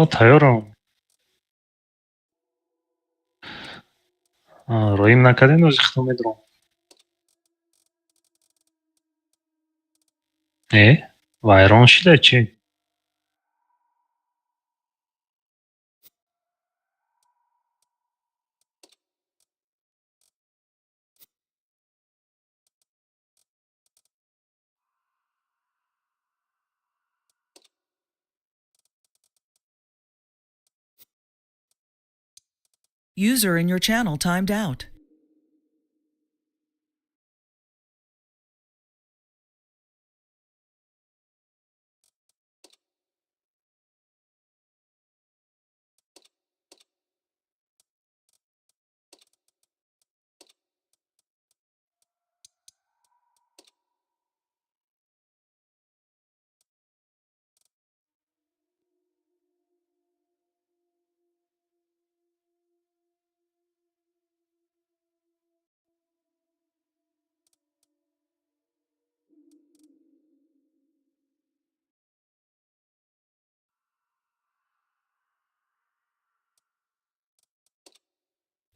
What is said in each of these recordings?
تیارم. رویم نکردین از اختم میدرم. وایران شده چی؟ User in your channel timed out.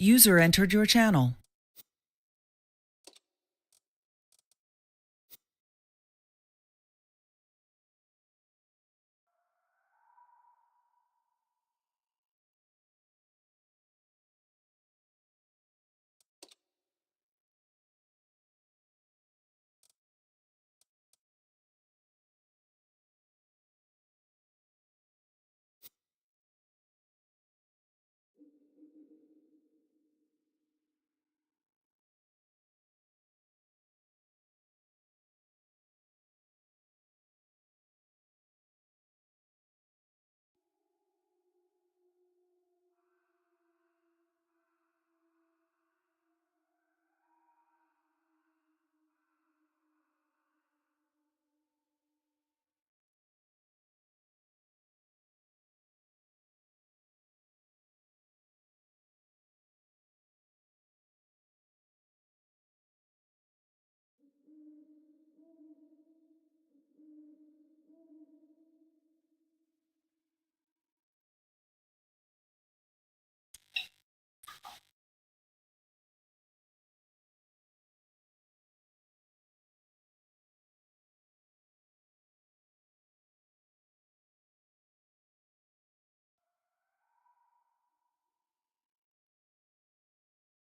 User entered your channel.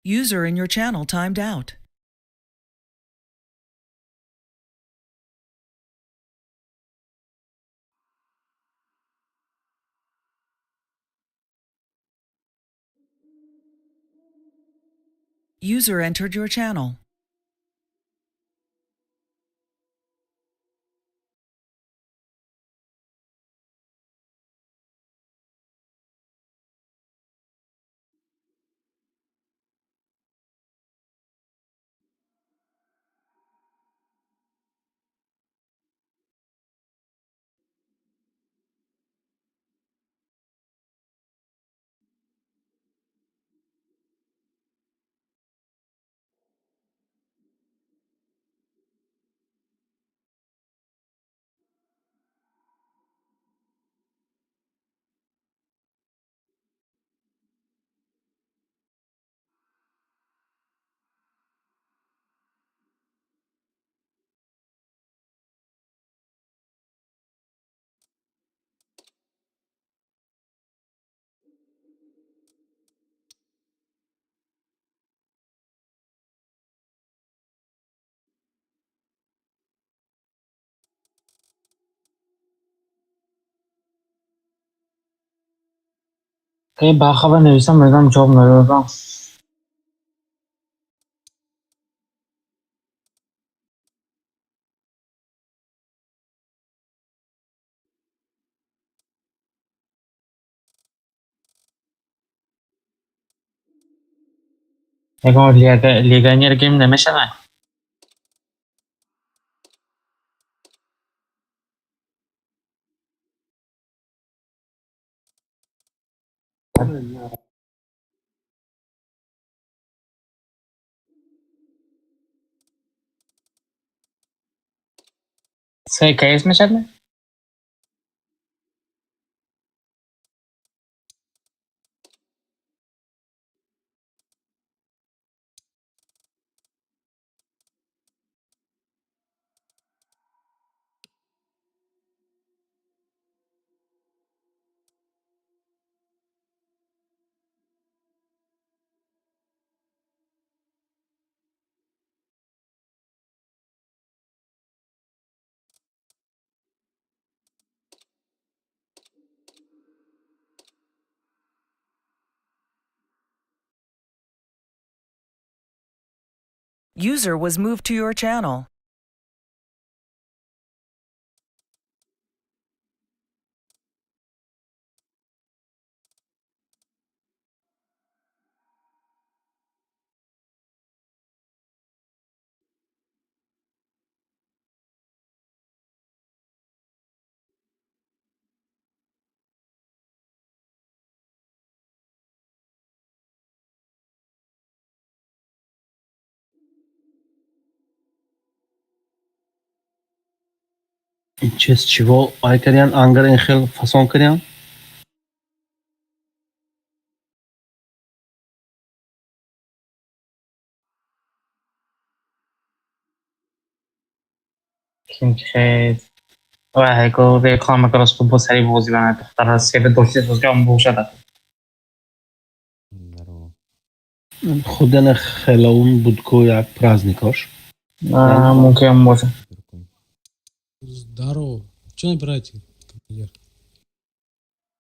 User in your channel timed out. User entered your channel. باخبر نویسم بدم جواب ندادم. یکم لیگنیر گیم نمیشه نه. سه که اسمش نه. User was moved to your channel. In честь чего Айкарян Ангар Энхел фасон Карян? کیم خیر و هیکو به کام کلاس تو سری بازی بنا دختر از سه دوستی دوست هم بوشه Здорово. Ходене Хелоун Будко як праздникош. ممکن باشه. Прикольно. Здорово. Че набираете, командир?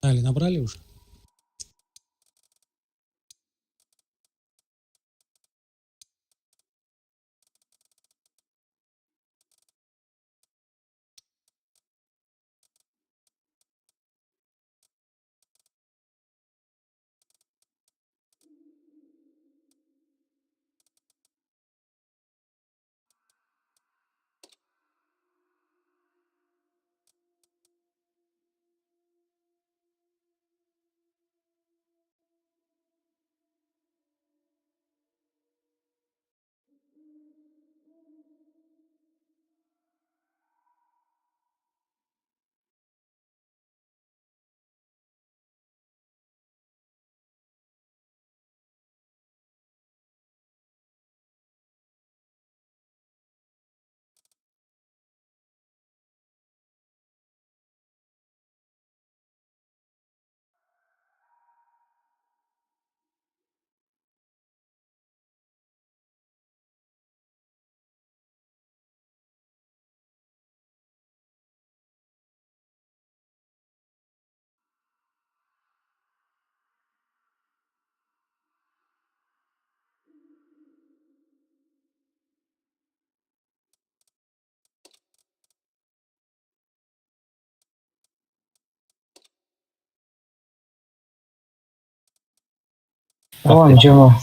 Дали, набрали уже? نجیما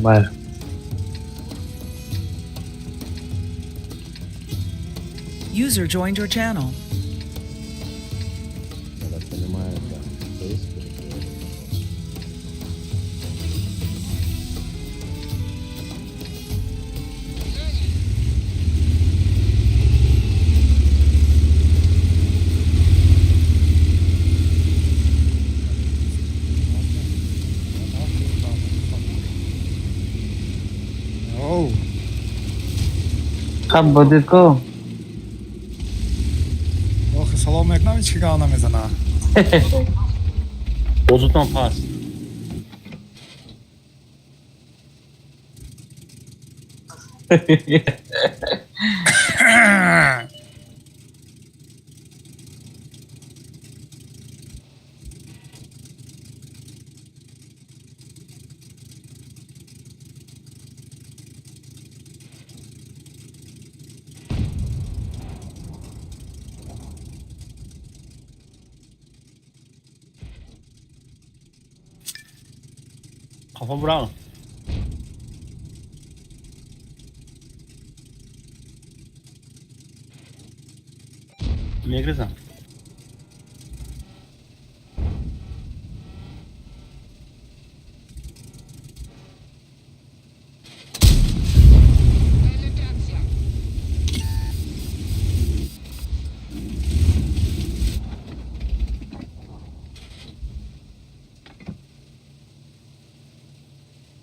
بله. User joined your channel. Я так понимаю, это кейс переговоры. Оу, خب بودید کو آخه سلام میکنم هیچ که نمیزنه. Bozuktan pas. Kafa Brown. Negreza.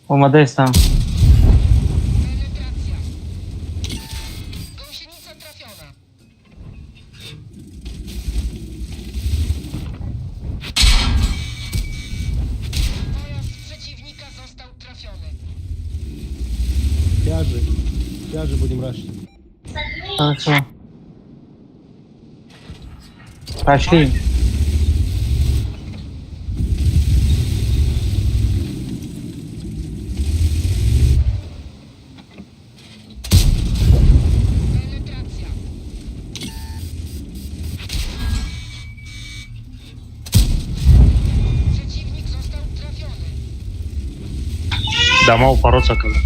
اومده استم Пляжи будем рашить. Хорошо. Пошли. Przeciwnik został trafiony. Дома упороться когда.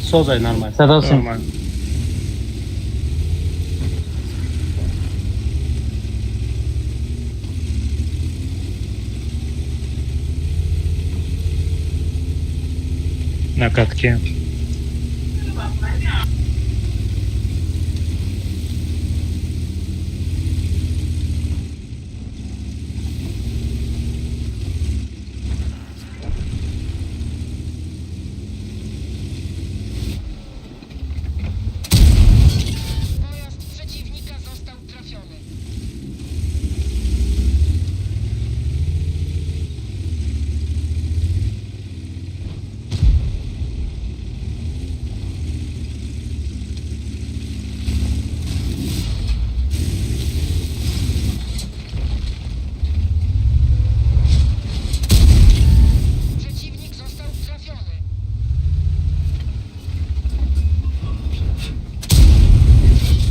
Sozay normal. Sadolsun. На катке. Pojazd przeciwnika został trafiony. Przeciwnik został trafiony.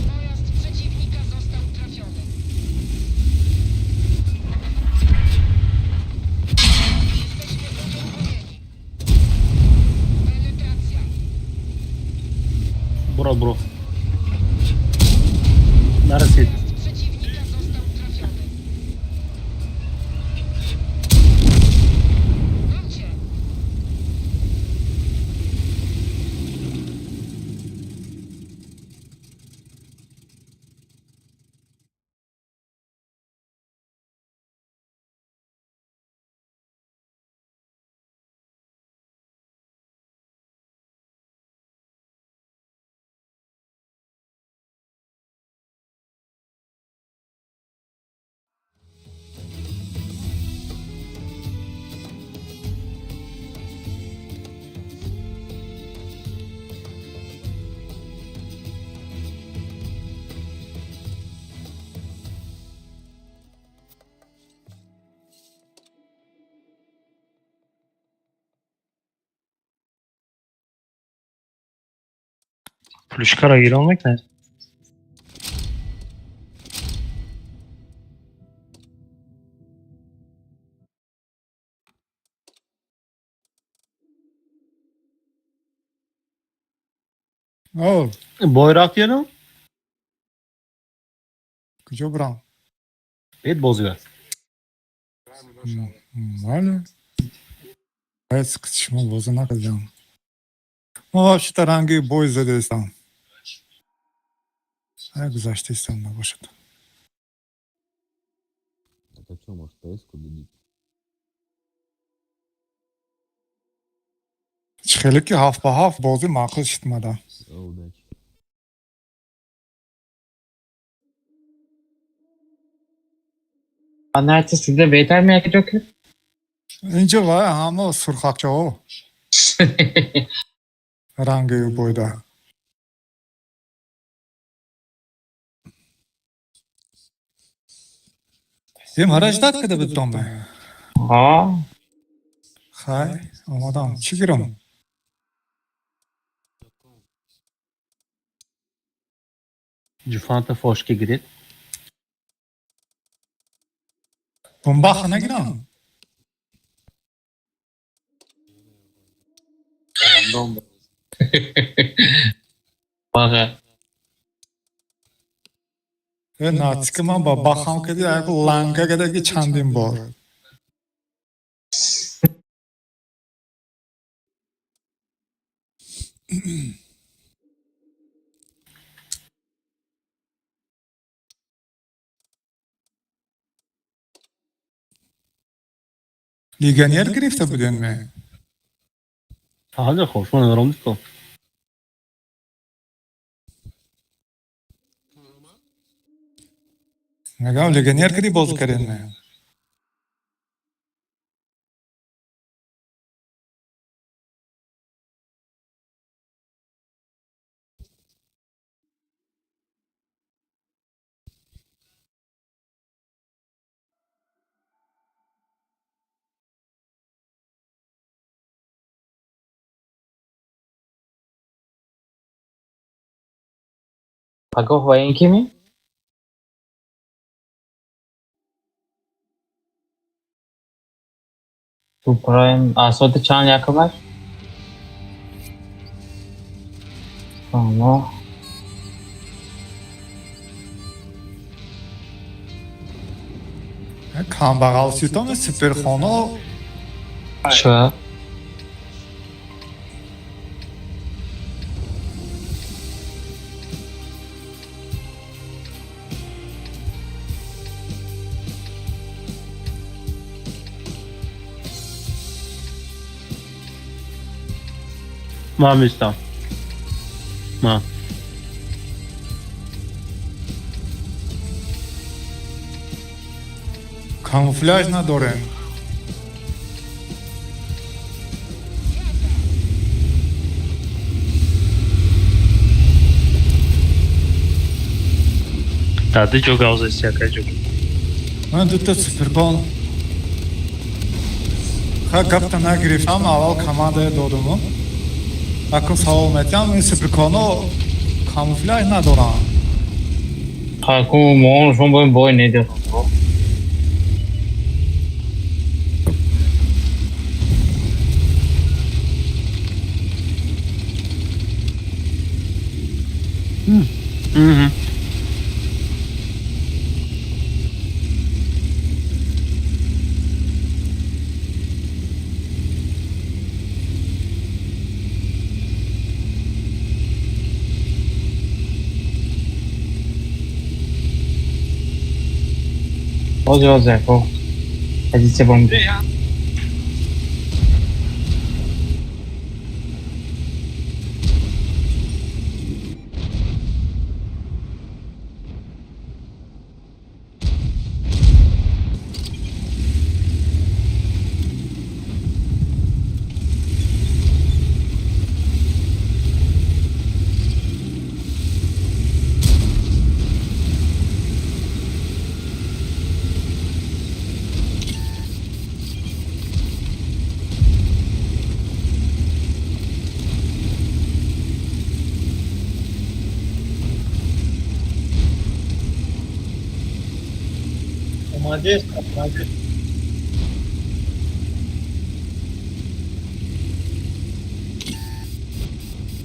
Pojazd przeciwnika został trafiony. Jesteśmy unieruchomieni. Penetracja. Bro. Neresi? Pojazd przeciwnika został trafiony. Mam cię. Ключкара geri olmak ne? О, Boyrak yanım. куча брал. Bet bozuyor. Нормально. Qaysi qitishma o'zini qilgan. Вообще-то ранги бой задействовал. А гузашты истомда бошады. Это что, может, ТС-ку дадите? Chiqaylikki half bozi ma'qul shitmada. Удачи. Anlayatı sizde beyter mi yakacak ki? Inja va hamma surxoqcha o. Rangi bo'yda. Hem harajdat qildi bittami. Aa, Hay, omadam, chigirim. Cüfanta foşke girit. Bomba xanagiram. Baga. Natski man ba baxam kedi ayq langagidagi chandim bor. Legioner گرفته بودن من. حاضر خوشون ندارم دیگه. میگم لگنیر کدی باز کردن. Pagah wa in kimi? Tu prime asot çan yakımar. Tamam. کام بغل سیستم سپر خانه Çö. ما میستم. ما. کاموفلاژ ندارن. Tady jogał ze siaka jogał. من دو تا سپرکان خا گفتم نگرفتم اول کامنده دادم اکو سلامتیم این سپرکانو کاموفلاژ ندارن. Haku mon shon boy boy ne diyor. Mhm. Ojo zeko. Hadi se bombi.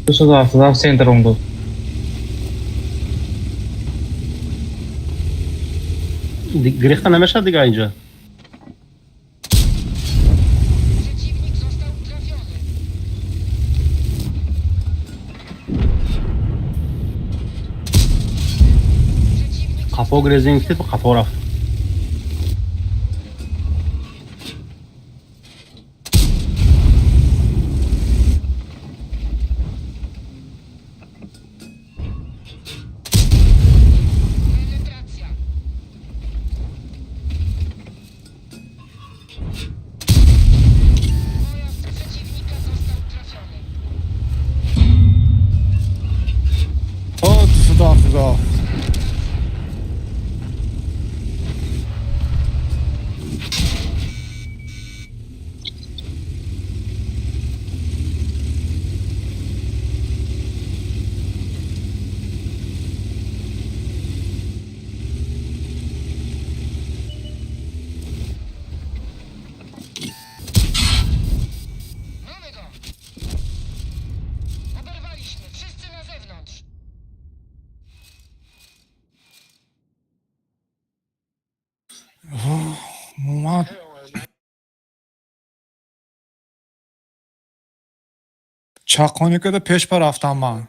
Questo da center rondo. گریخته نمیشه دیگه اینجا. Przeciwnik został trafiony. Przeciwnik قفا گریزینگ تو قفا رفت. penetracja. Pojazd przeciwnika został trafiony. او صدا خدا Mamy go! Oberwaliśmy. Wszyscy na zewnątrz. اومد چاقونی که پیش پر رفتم من.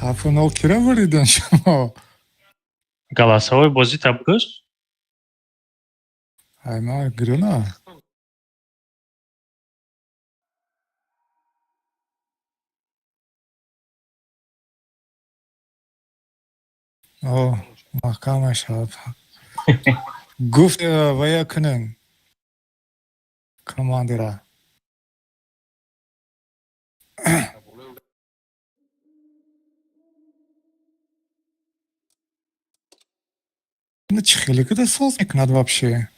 Hafno kiraveridin shamo. Голосовой бозӣ табгӯш? Ayma gruna. О, mahkama şap. Guft ve yakının komandira. Ну, чехли, когда солнцек над вообще.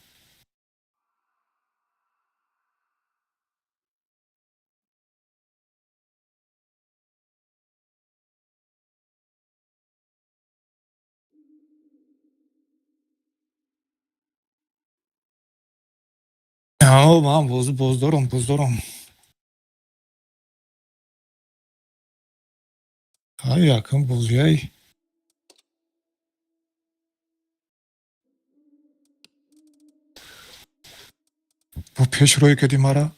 Мам, боздором. Ay yakın bozyay. Bu peşroyu kedim ara.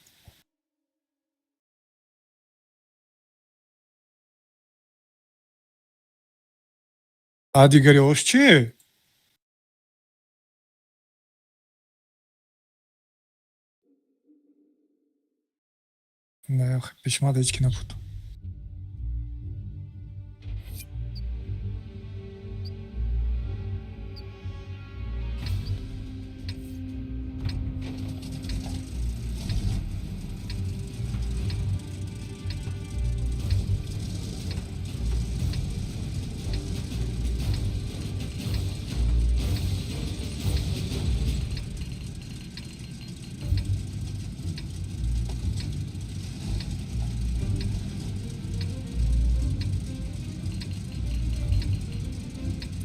Hadi geri hoşçu. Ne, pişman da hiç kine budu.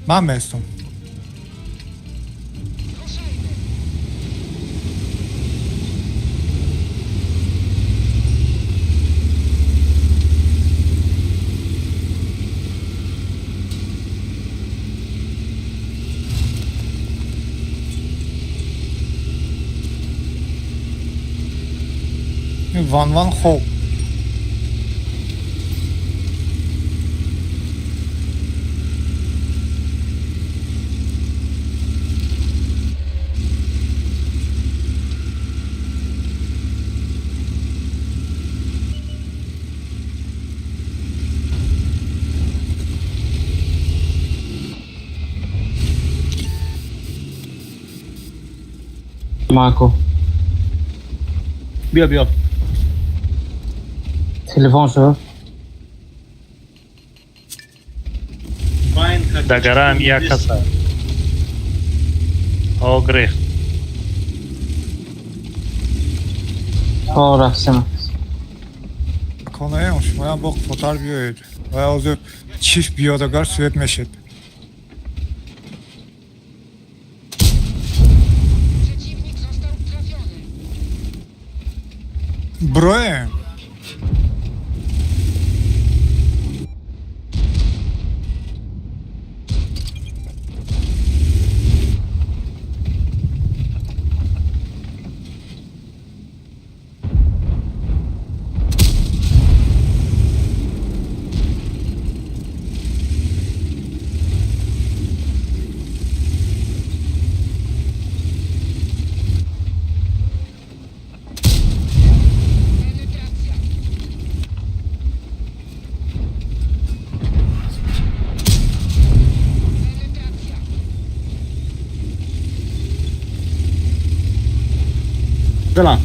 Mam mestum. Ruszajmy. Van ho. Marco. بیا Telefon şu. Догораем якоса. Огрех. O, rəhsəmə. Konaymış. Moja bok potar biyoyd. Moja ozu çift biyodagar süet meşet. Przeciwnik został trafiony. Brojem. Penetracja. Penetracja. Lan.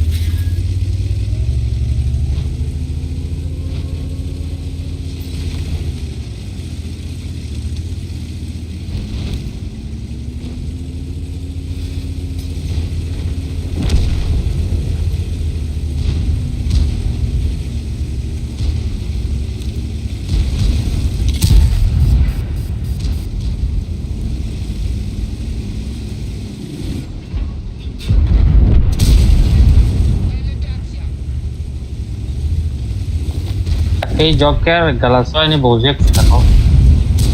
Ej, Joker, голосовой nie było, jak taką.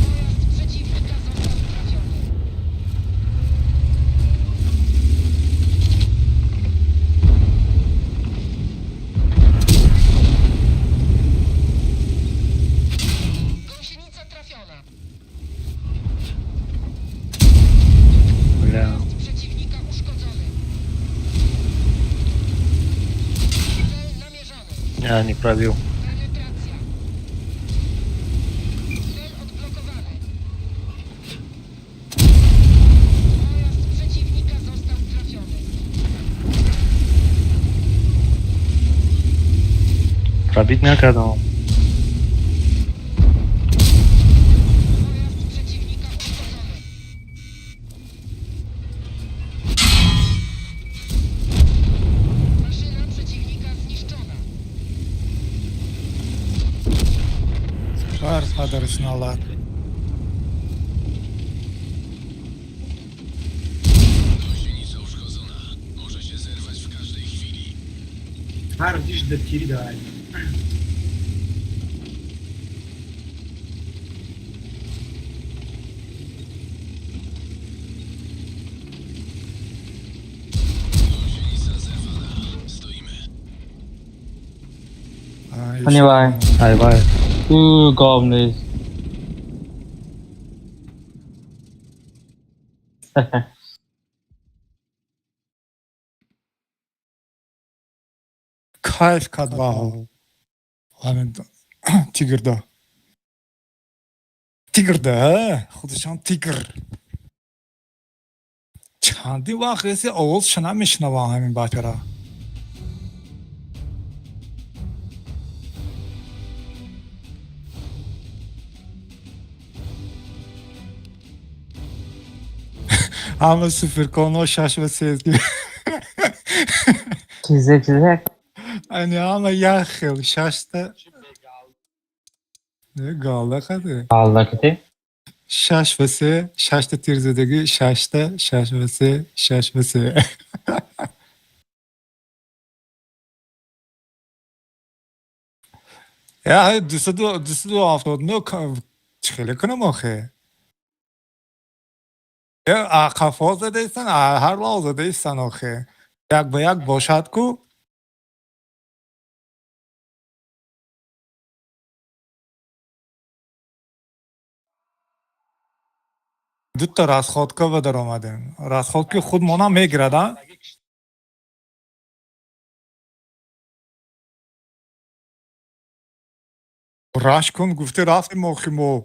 Pojazd przeciwnika został trafiony. Gąsienica trafiona. Ja, nie prawił. Penetracja. Cel odblokowany. Pojazd przeciwnika został trafiony. Праведняка, no. Pojazd przeciwnika uszkodzony. Maszyna przeciwnika zniszczona. Var adresnalar. Hardzisz do Tirdaj. Hani vay. Aj, vaj. Goblins. Kayf kadvaho. همین تیگر ده خودشان تیگر چندی وقت رسی آواز شنم میشنوم همین بچه را همه سفر کن و شش و سیزگی Çizecek. hani ama yaxil şaşta ne galda kadı Aldakiti. şaş ve se şaşta tirzedeki şaşta şaş ve se şaş ve se ya Düsseldorf ne çıkılı کنم آخه یا قفا زده ایستن هر لا زده ایستن آخه یک به یک باشد کو دو تا رسخودکا به در آمدن رسخودکی خود مانا میگردن رش کن گفته رفتیم مخیمو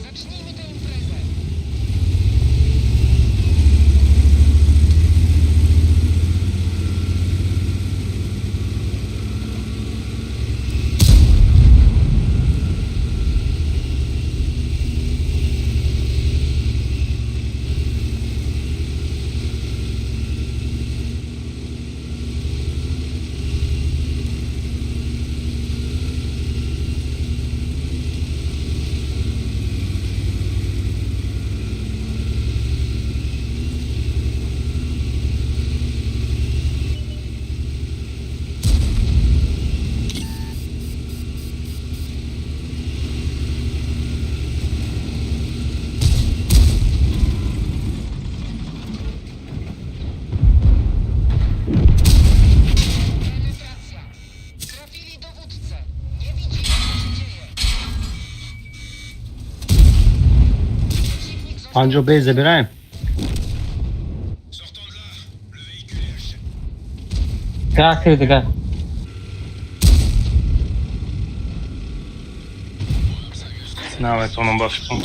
Zacznijmy tę imprezę. Penetracja. Trafili dowódcę. Nie widzi, co się dzieje. Przeciwnik został... Anjo Bey zabираем. Как ты така? Nawet oną baszką.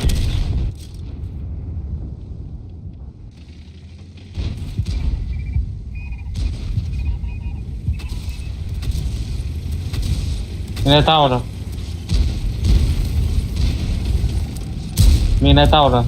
Ne tavra? Minotauro.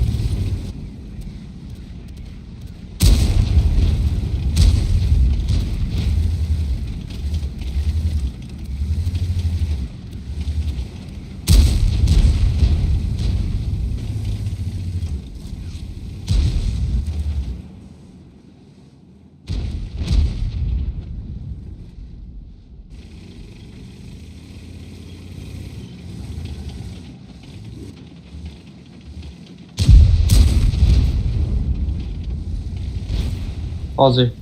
Ozzy.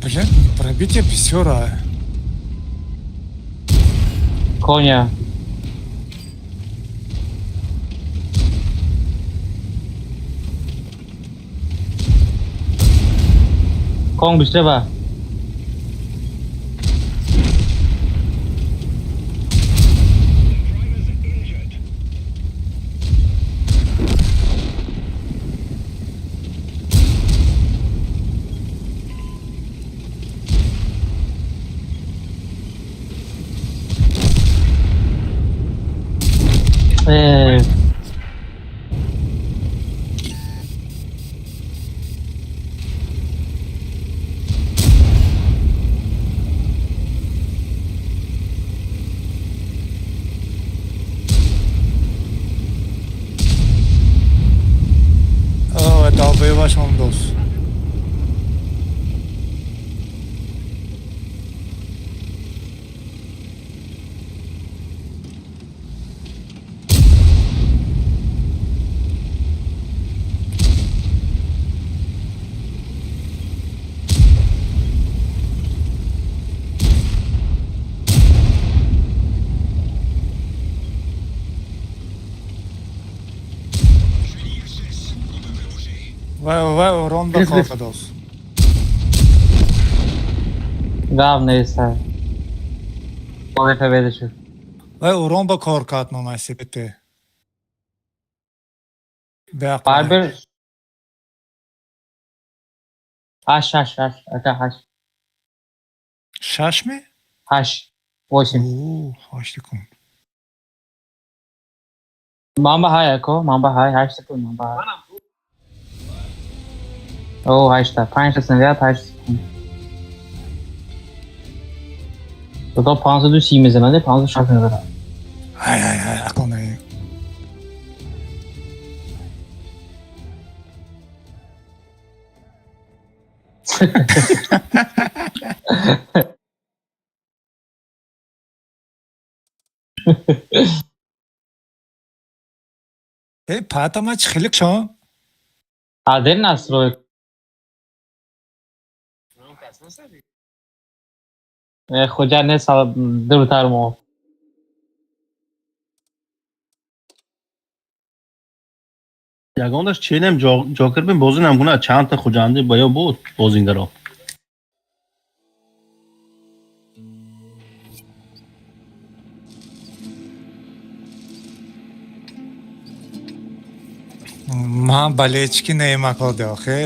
Блин, не пробитие писера. Konya. Kong düştü bak. Evet. Evet, dalgaya başlamam dost. Ve ronda Evet, evet. kalka dost. Gav neyse. O FB'de şu. Ve ronda korkat münasebeti. Barber. Haş. Aka haş. Şaş mı? Haş. 8. Ooo, haş sekund. Mamba high ako. Mamba high. Haş sekund. Mamba high. Oh, haş ta. 5 haş sekund. To 500 znamená, 506 znamená. Hay, ako ne. Patama çıkılık şu an. Aden nasıl خوجا نه سال دورتر مو یگانش چینم جاکر بین بازی نمونه چند تا خوجنده بایا بود بازینگرا من балечки неймакоде охе.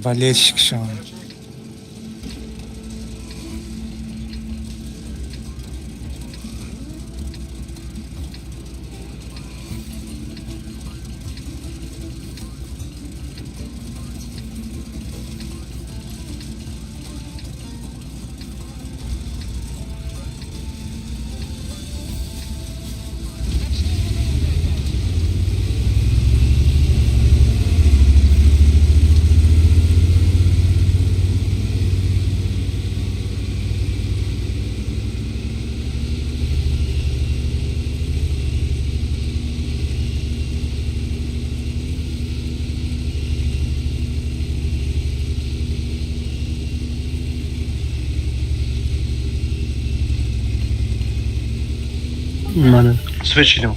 Балечки шон. من Switch idem.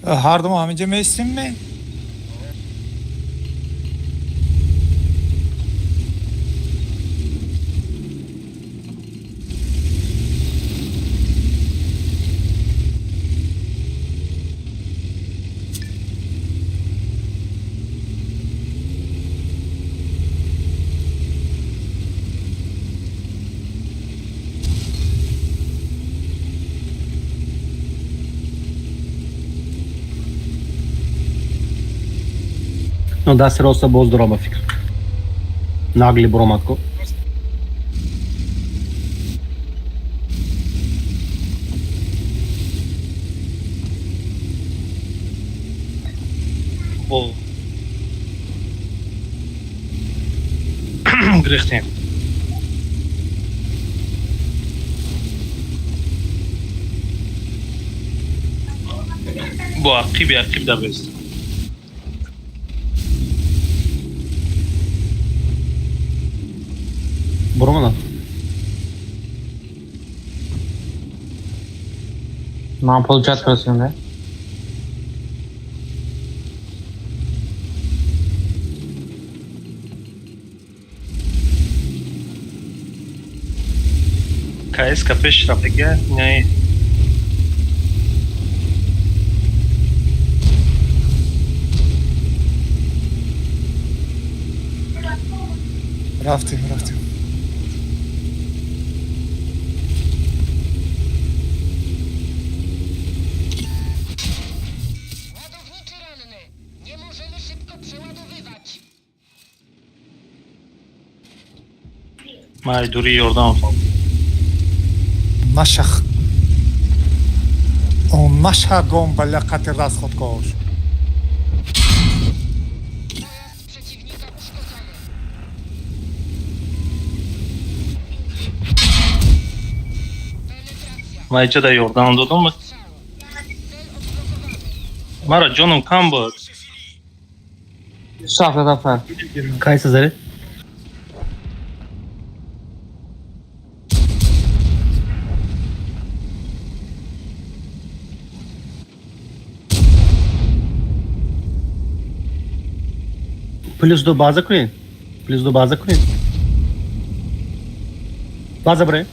Hardım amice meslim mi? No dasser olsa bozdur ama fikir. Nagli bromatko. Бол. Грехтен. Bu akib da bez. Broman. Нам получать красивый. KS kapış rapege ne? رفتیم. Ładowniczy ranny. Nie możemy szybko przeładowywać. May duri oradan falan. نشخ. اون نشه گم بله قطر از خود کش. Pojazd przeciwnika uszkodzony. Penetracja. Mayca da oradan anladın mı? Strzał. Cel odblokowany. Mara canım kan bu. Şafta da fer. Kaysa zari. Плюс до база курин. Плюс до база курин. База бре.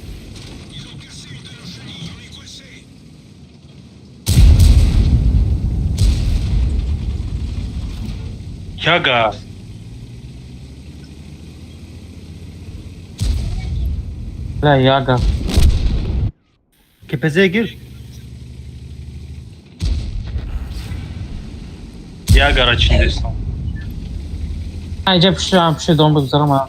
Yaga. La yaga. Kepezeye gir. Yagar içindesin. Idzie przy domu z Roma.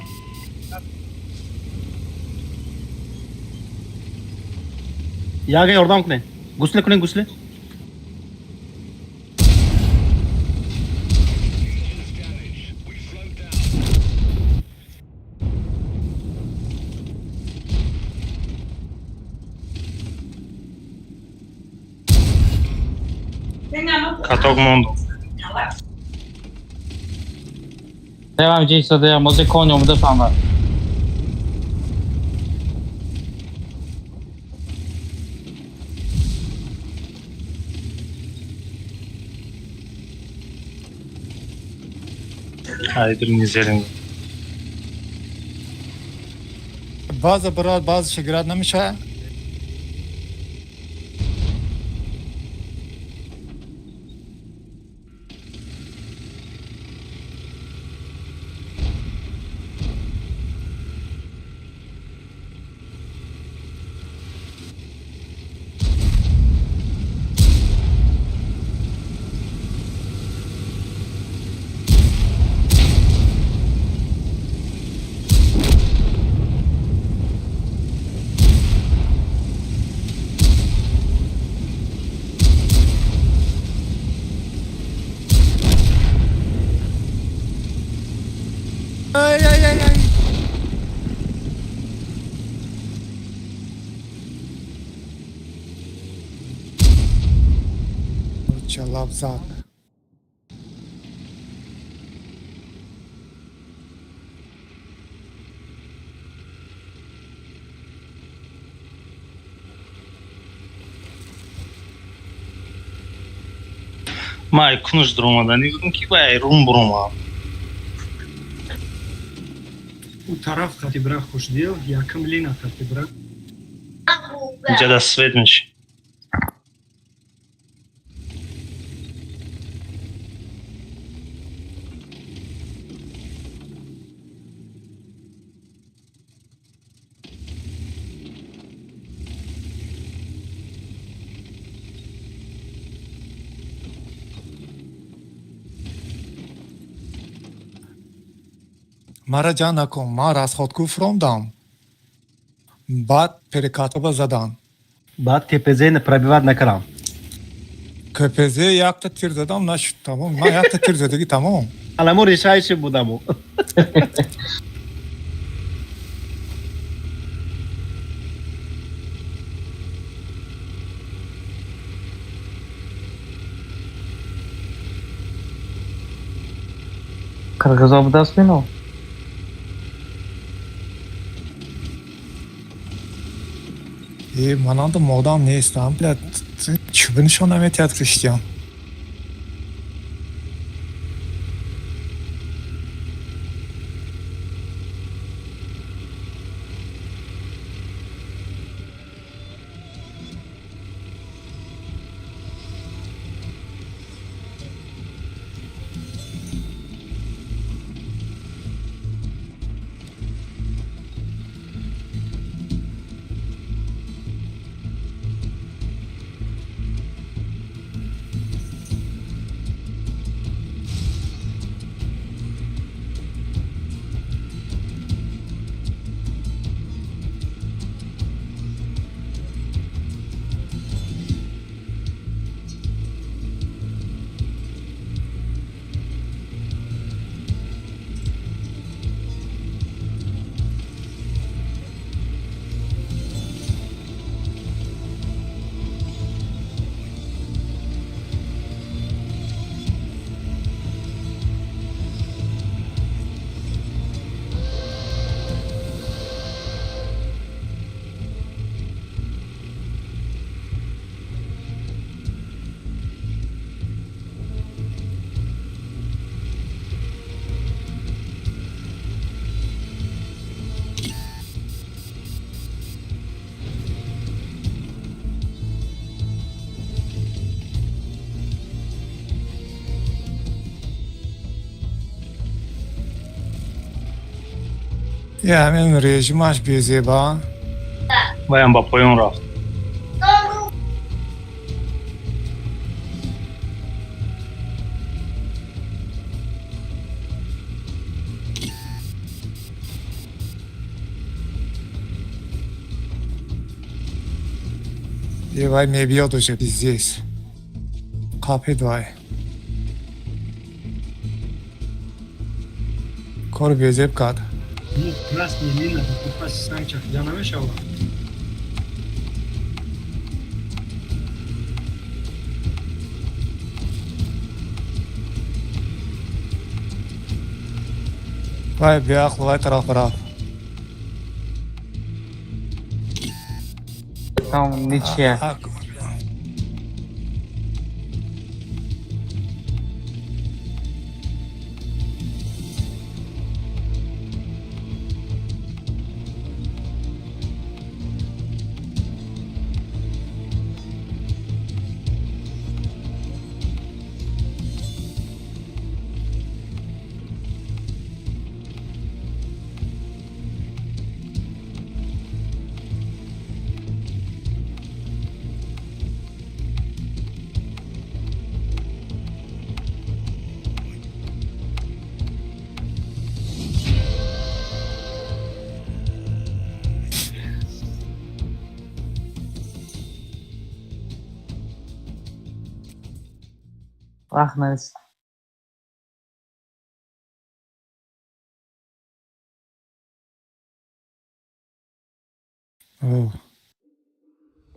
Ya gel oradan kulen. Gusle kulen gusle. Katok Mondo. Devam gdzieś co ja może konią do pana. Haydi izleyelim. باز برات باز شگرد نمیشه. Ay ay ay ay. Çalapzak. May konuş durmadan. Ne dedim ki bay rum buruma. У тараф хатибра хушдил, якам лина хатибра. Ceda svetmiş. мара ҷа накун, ман расходку фромдам. Баъд перекатаба задан. بعد TPZ пробивать نکردم. КПЗ якта тир задам, нашуд. Тамом. Ман якта тир задагӣ тамом. الان ریشایش بودم. Qirg'iz obdasminu. Мананда модам нестам. Блядь, чӯб нишон наметиҳад Хриштиян. ҳамин режимаш безеба. Баян ба поён рафт. Вай мебиёд уже здесь. Қапед вай. Кор безеб кард. Ну, красный не надо, попасть в санкчах. Я намешал. Вай биахл, вай тараф рафт. Tamam, ничия. وقت نیست.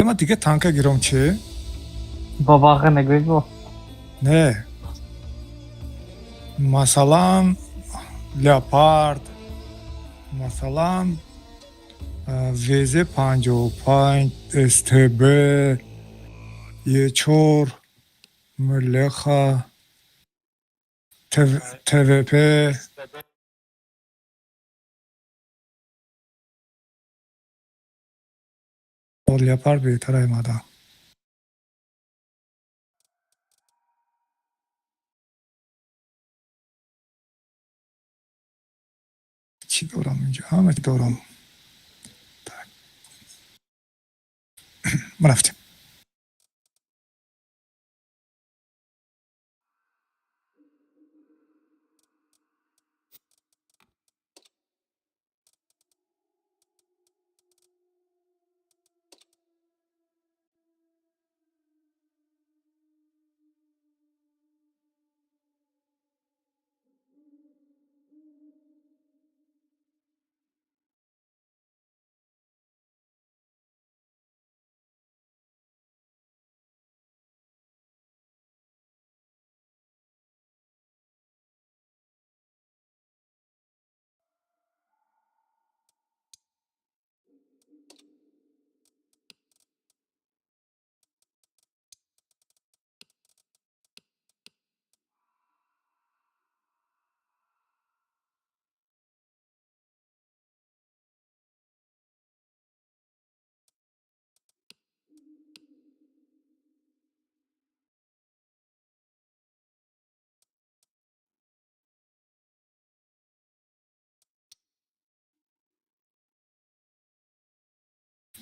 من دیگه تانکه گیرم چه؟ بابا نگوی با. نه. مثلا لپارد، مثلا ویزه 55 STB یه چور ملخا TVP لپارد بهتره مادم. چی دارم اینجا؟ همه چی دارم. ما رفتیم.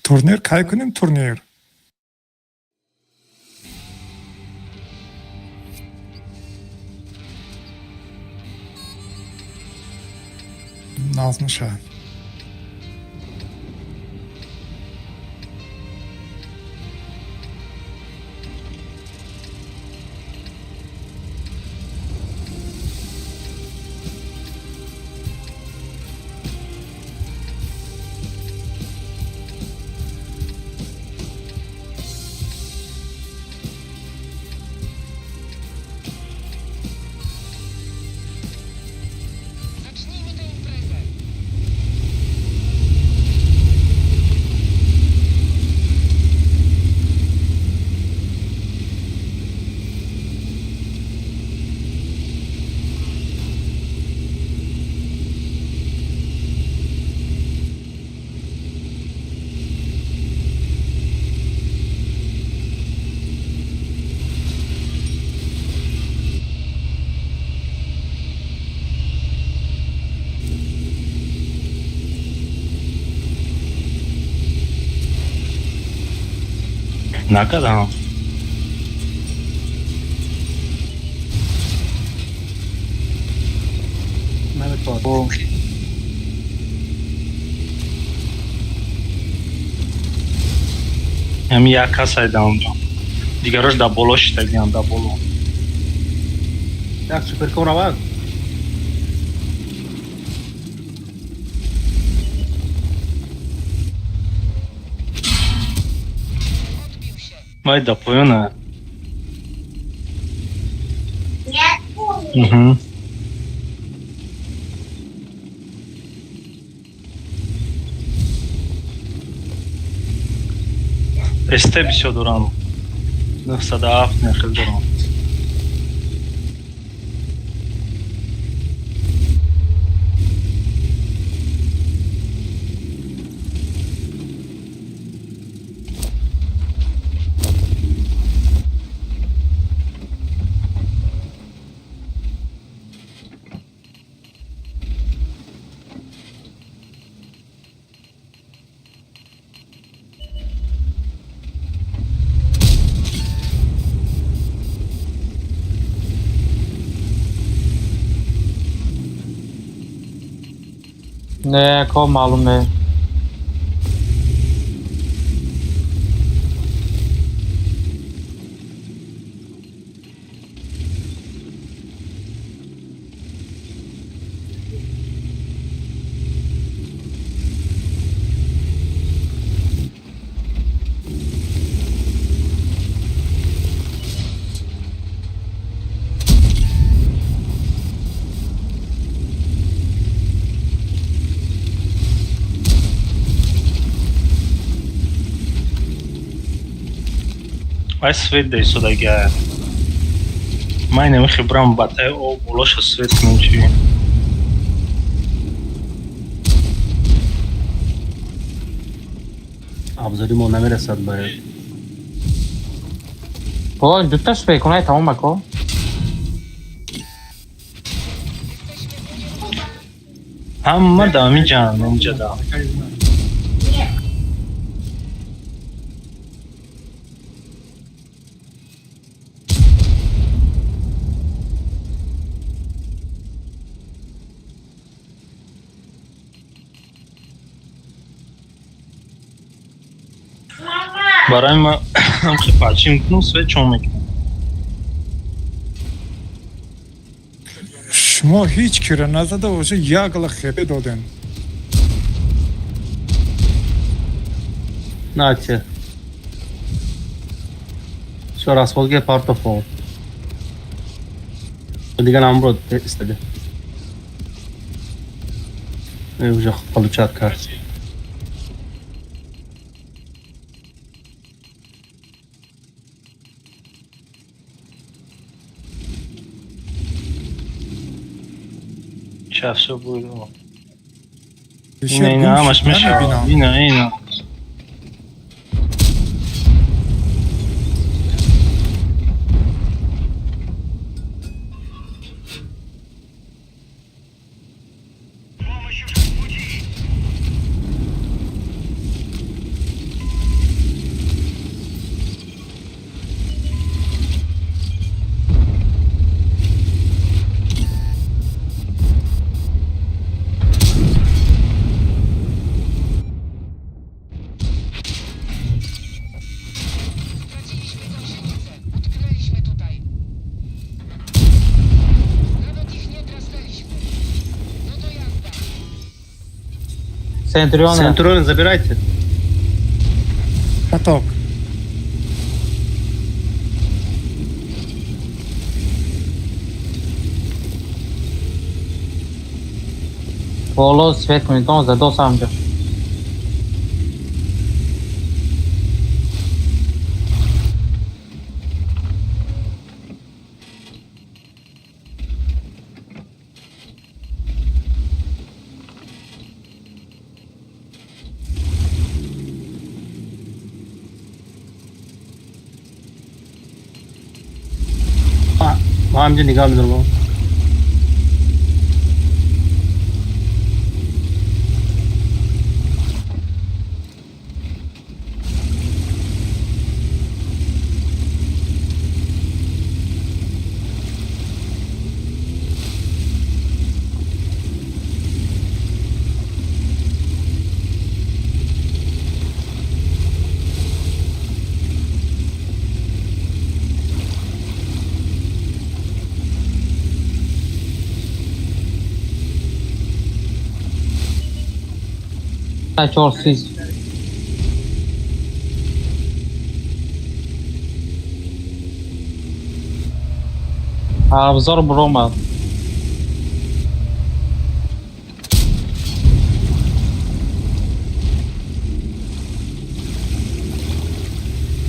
турнир кай кунем турнир? Назмуша. Zacznijmy tę imprezę. Nakada. Mehmet Fuat. Bu همین یک کس هایده اونجا دیگراش در بالاش تگیان در بالا Jak super kona var. Odbił się. باید در پایانه Mhm. Este بیشتر دارم 907 نخل دارم Ne, ko malum ne. ай свет дай сюда гя май немихи брам батай о болоша свет нучи ابزاری ما نمیرسد برای با دوتاش بکنه تمام بکن. همه دامی جان اینجا دام برای ما هم خیلی پرچی میکنم سوی چون میکنم شما هیچ کی را نزده باشه یک خبه دادن. نه چه شور اسفالت که پارت فور دیگه نمرود استده уже получат карты. Сейчас все будет. Еще Не, гумщик, маш да, мешал. набинал? Ина. Центуриона. Центурион забирайте. Каток. Follow свет кунед, он задал сам же. वहाँ मुझे निगाह मिल रहा Чорсиз. Обзор Брома.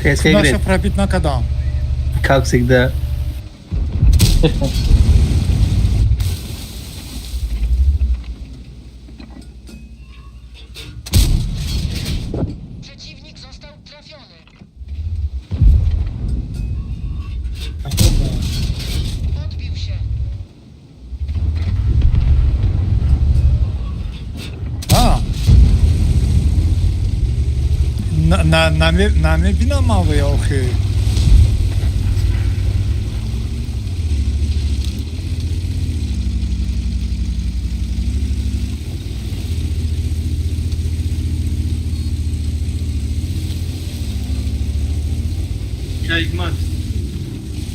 कैसे Наша играет? пробить на кадам. Как всегда. Przeciwnik został trafiony. Odbił się. А. На бина мавы охи. Кайгмат.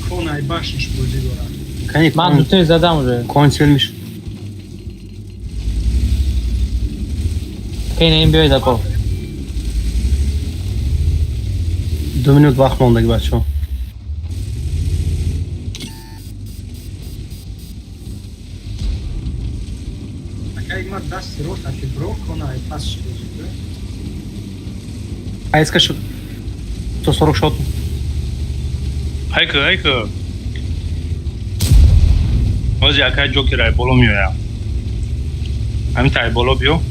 Конай башниш бозигора. Kanka Ben bütün zadam уже. konsilmiş. Kane NBA tako. 2 minut vaqt ondagi bachcha. Кайгмат даст рота ки бро конай пасш бозигора. Айска 140 shot. Hayko. Ozi akay Joker ay bolomıyor ya. Hamit ay bolobio.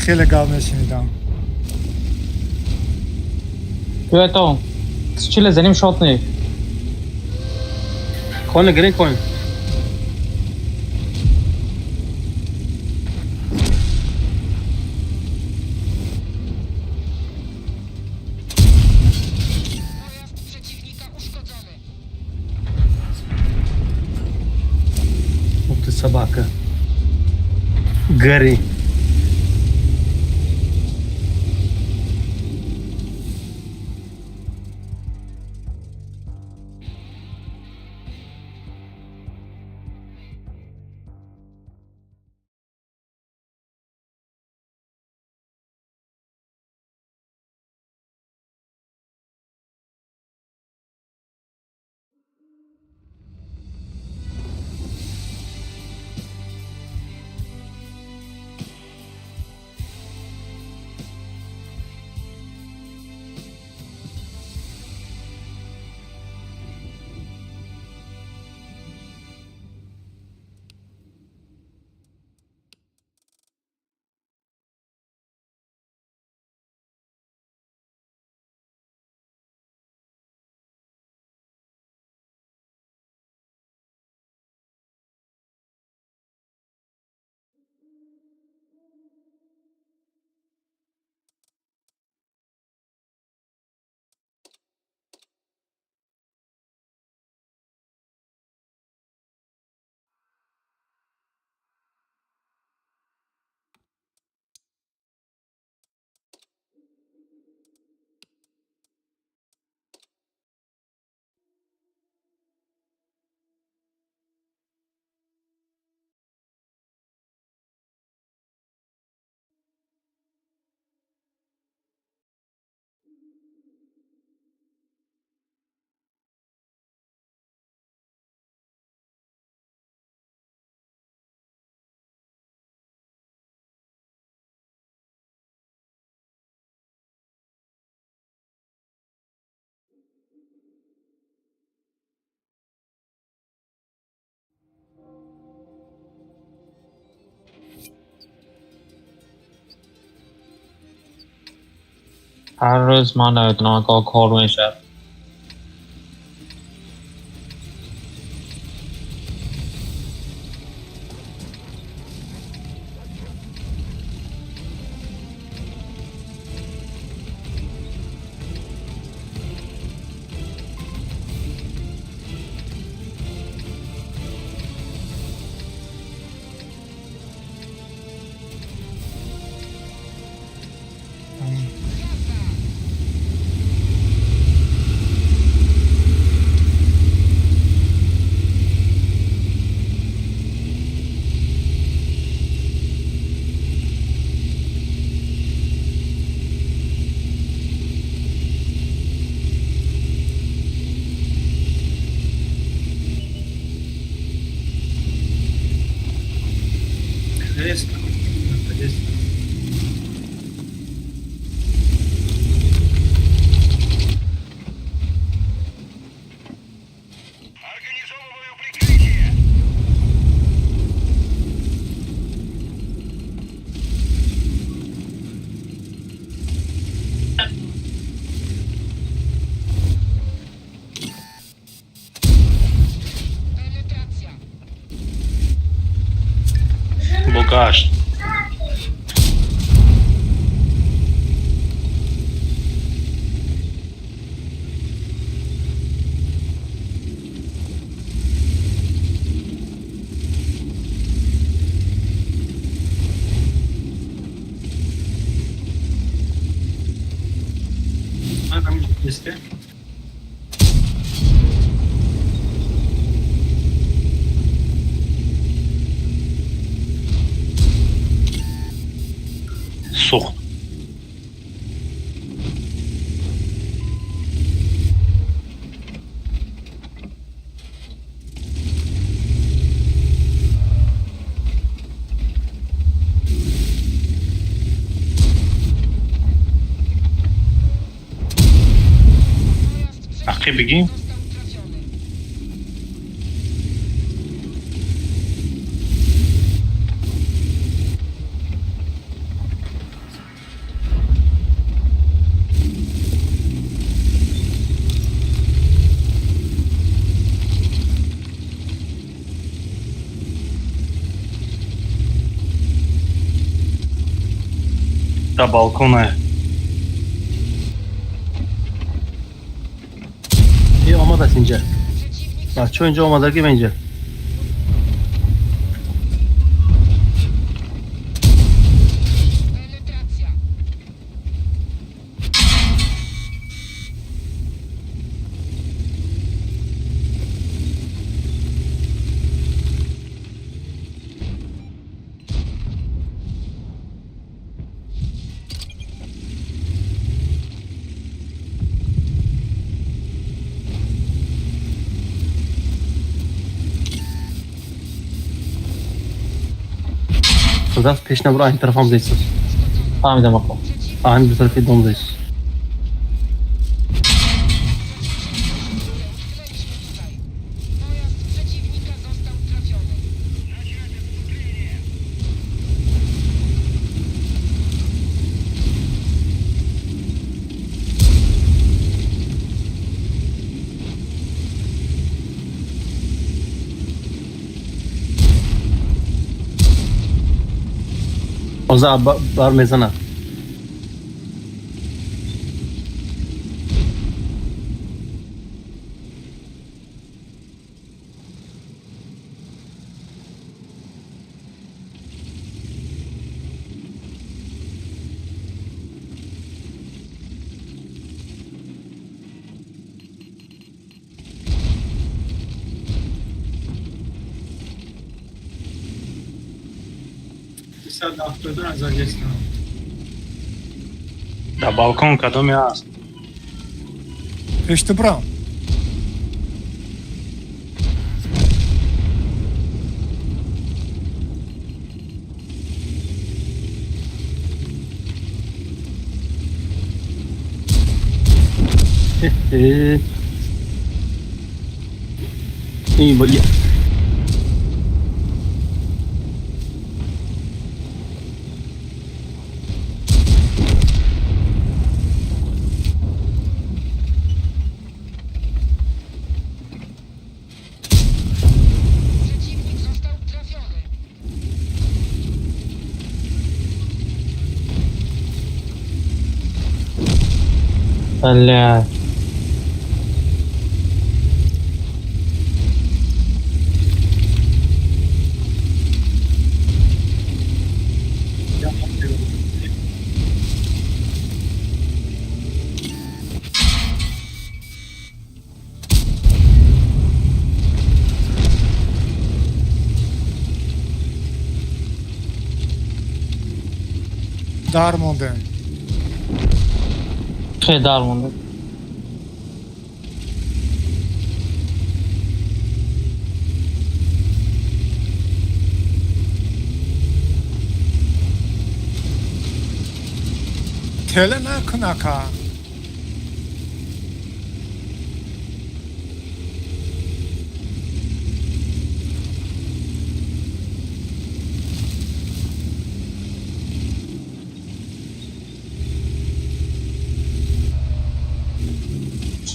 خیلی گام نشینیدم. Küveton. Kısçıyla zenim shot ne? Coin green coin. Pojazd przeciwnika uszkodzony. Ух ты, собака. Гори. هر روز ما نمیتونم کار میشه. Jest. Jest. Penetracja. Bogacz. A tam jest. Suq. Pojazd Aqibigi? został trafiony. Da balkona. یه آماد است اینجا. Przeciwnik بچه اینجا آمادگی به اینجا. penetracja. خدا پیش نبرو این طرف هم زیست. فهمیدم آقا. آهن به طرف دوم زیست. Utknęliśmy tutaj. Pojazd przeciwnika został trafiony. اوزا بار میزنه. Sad afterdan az Agestan. Da balkon کدومی هست؟ پشت برام. این با Блядь. در مونده. خیلی در مونده. تله نکن اکا.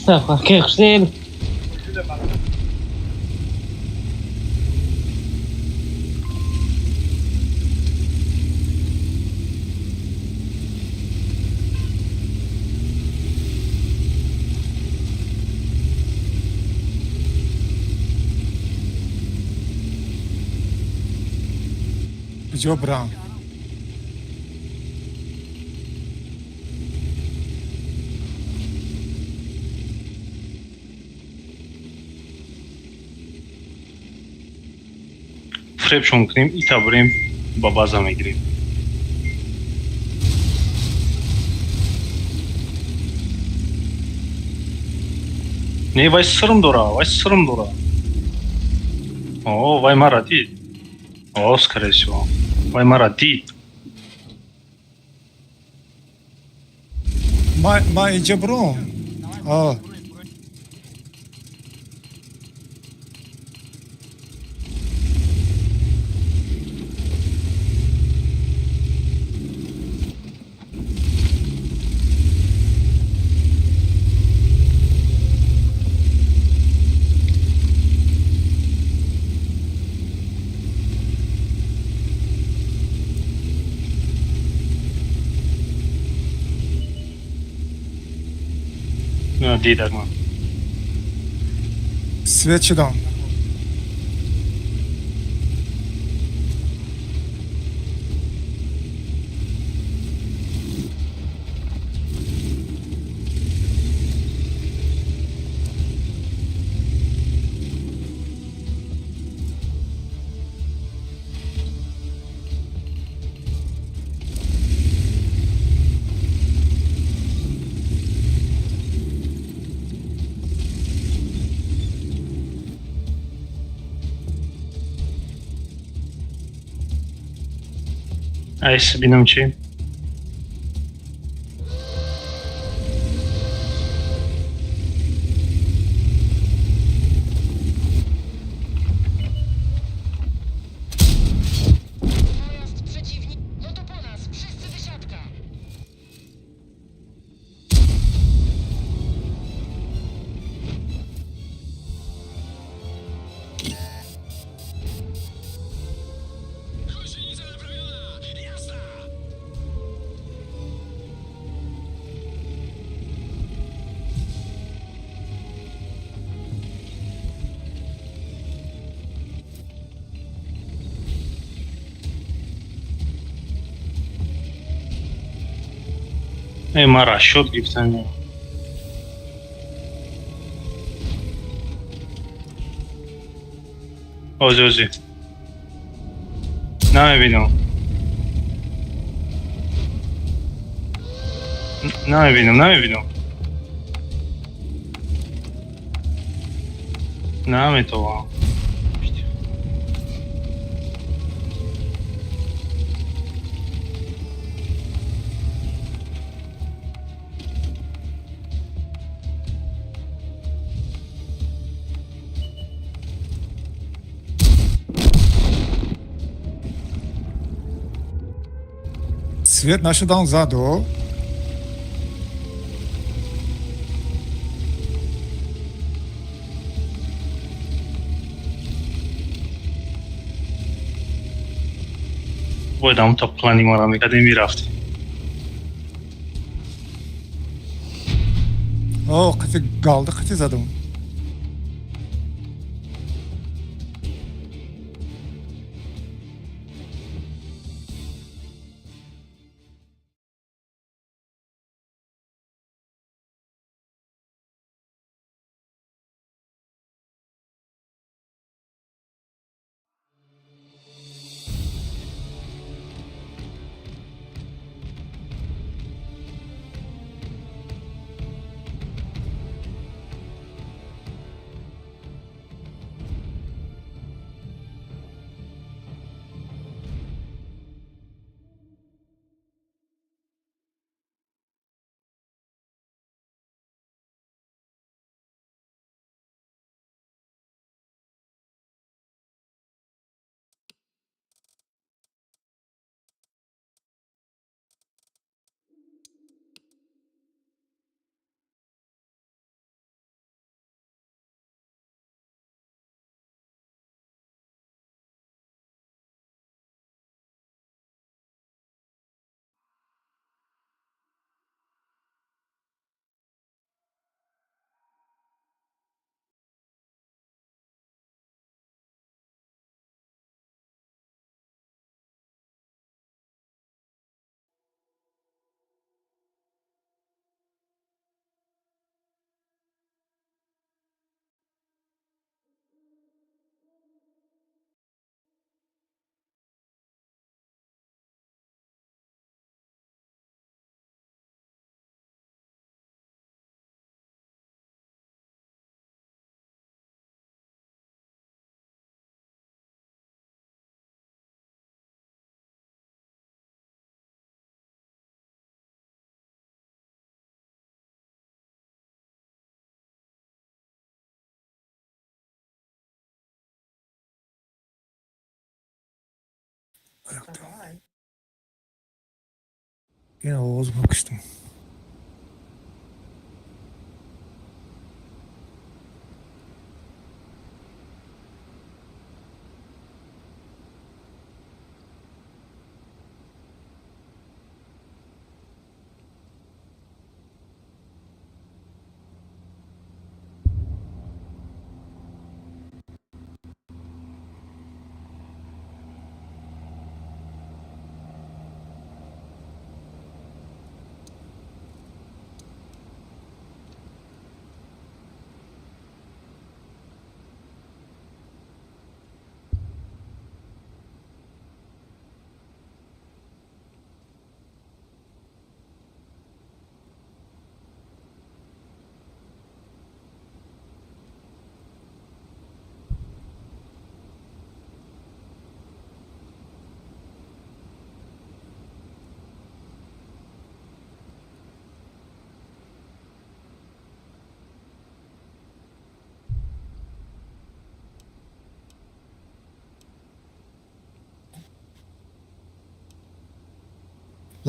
Stefan, kijk, stil. جبران. فریبشو میکنیم ایتا بریم با بازا میگیریم. نه وای سرم دورا وای سرم دورا. اوه وای مرا دید. اوه سکرشو وای مرا دید. ما اینجا برو. آه. نه دیدم من. Switch it on. ایس بینم چی؟ Pojazd przeciwnik. No to po nas. Wszyscy wysiadka. ای مرا شد گفتن. اوزی نمیبینم. نمیبینم. نمیتوانم. Свет нашу даун заду. بایدم تا پلانی مرا میکردیم میرفتیم. О, қати қалды, қати задым. این آواز بکشتم.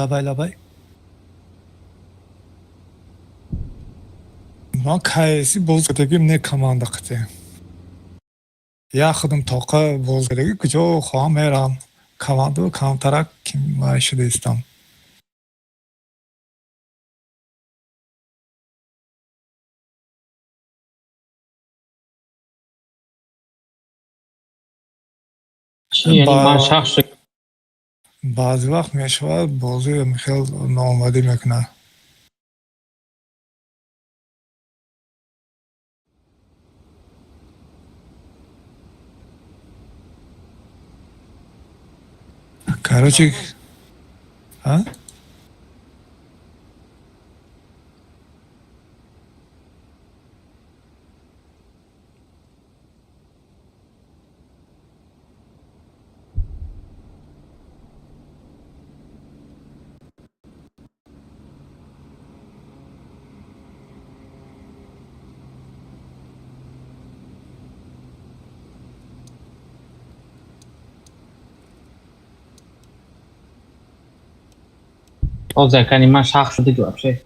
لبای لبای. ما کایسی بولگدگیم نه команда қате. Я خودم тоқа бозгадagi кujо хоҳам мерам. Команду камтарак ким шуда истам. چی یعنی من شخص баъзе вақт мешавад бозӣ хел ноомадӣ мекунад. Короче, а? O'zakani man shaxs shudek вообще.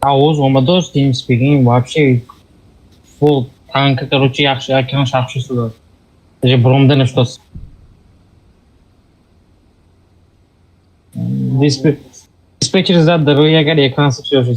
А o'z omadosh TeamSpeak'ing вообще full tank, короче, yaxshi, ekran yaxshi sudar. Даже Bromdan что диспетчер задал, я говорю, экран все же.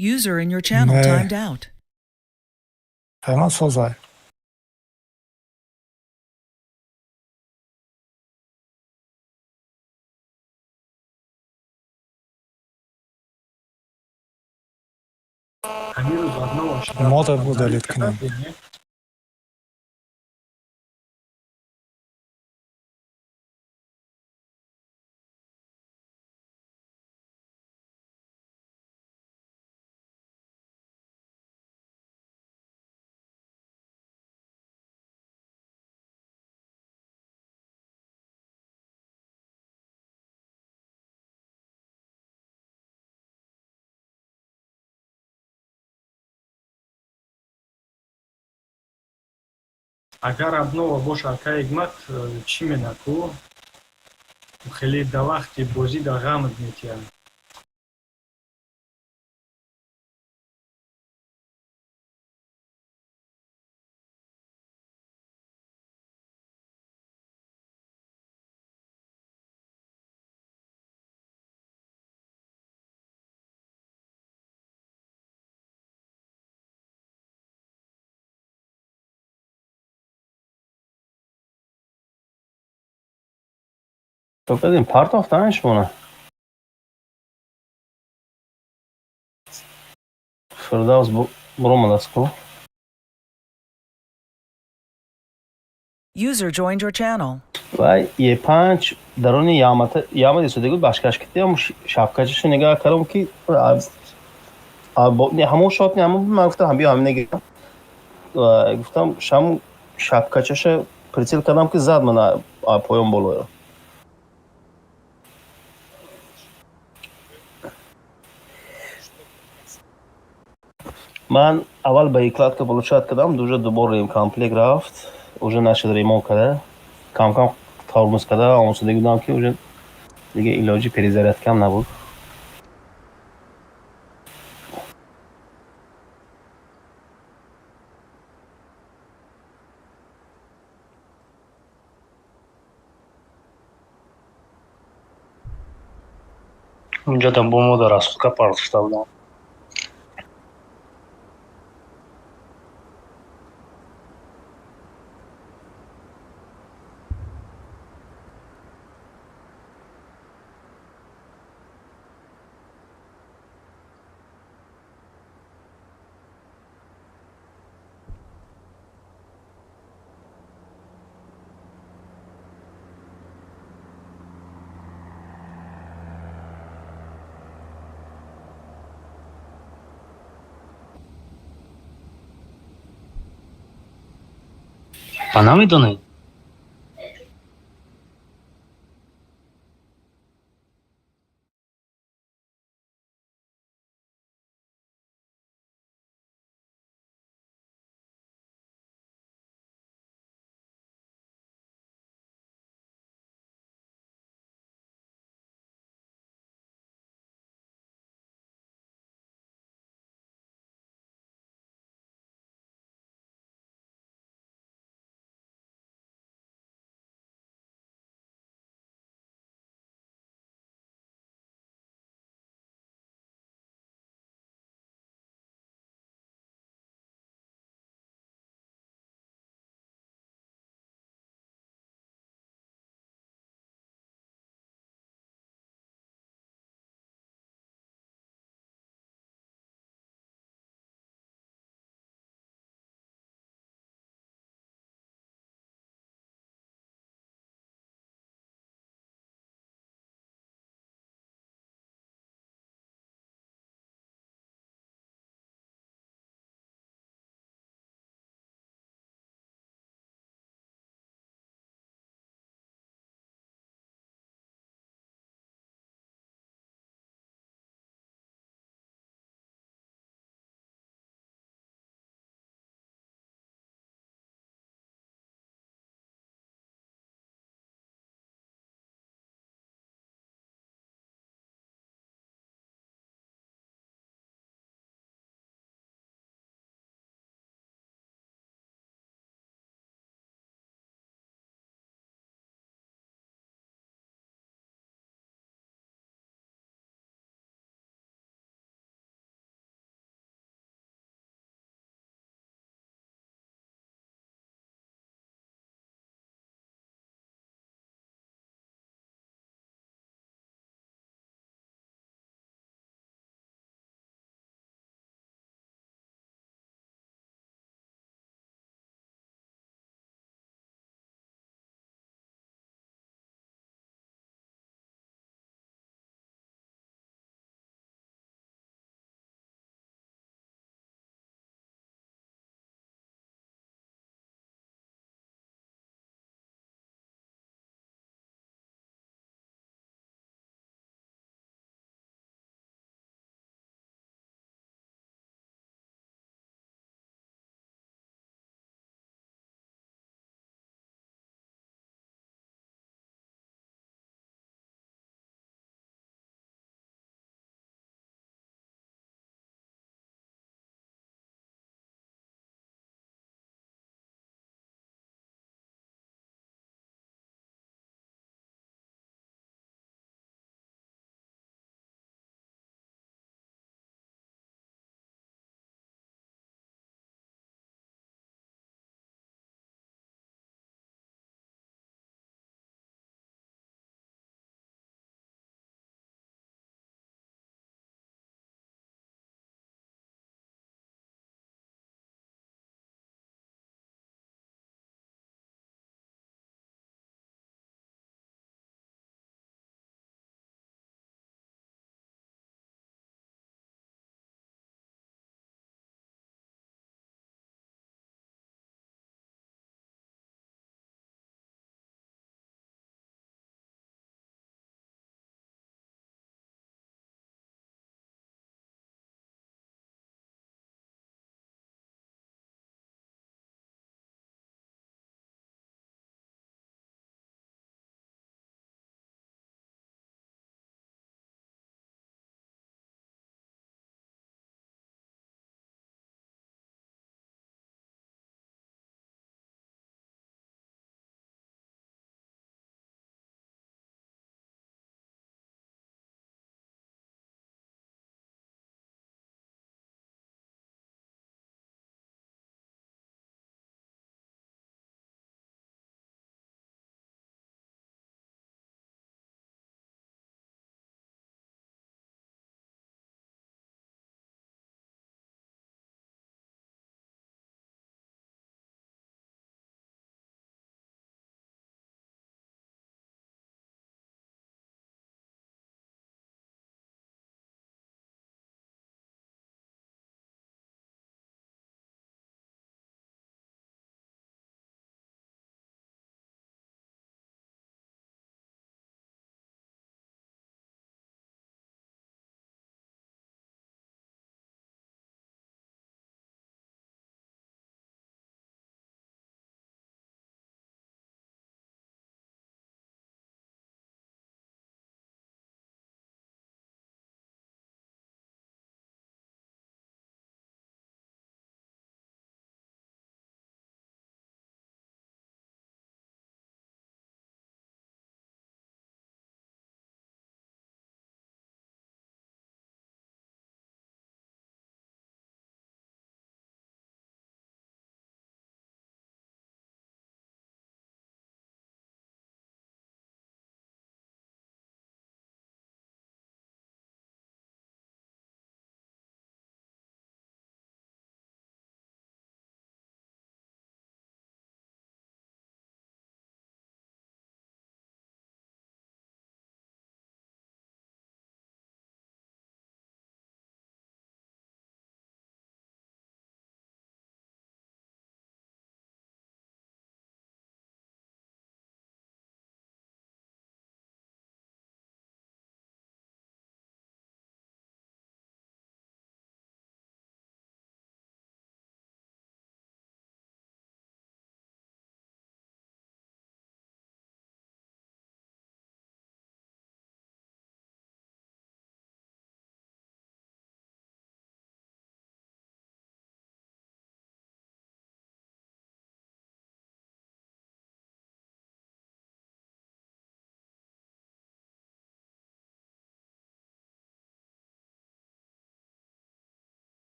User in your channel Ne. timed out. Hemen sozay. Камеру заодно Мода удалить к ним. агар обнова бошад кайгмат чӣ менаку хеле да вақти бозӣ да ғамд метиям. تو بدیم پرداختنش مونه فردوس برو دست کو User joined your channel. و یه پنج درون یامت ایستادگی باشکش کردیم شبکه‌چش نگاه کردم که همون شات نه همون من گفتم هم بیا همین نگیرم و گفتم شام شبکه‌چش پرسیل کردم که زد من پایم بالا من اول به ایکلات که بلوشات کردم دوباره ریم کامپلیک رفت уже نشد ریمو کرده کم کم ترمز کرده آموزده بودم که уже دیگه ایلاجی پریزرت کم نبود Unja tam bomo da rastka part вставлял. Пана میدونی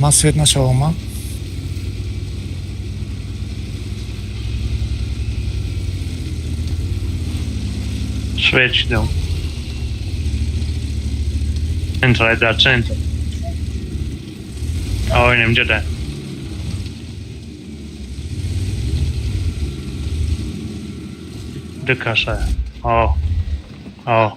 man svet nashavman. Svet idę. Central, da central. Oj, nie gdzie. Dykasze. O. O.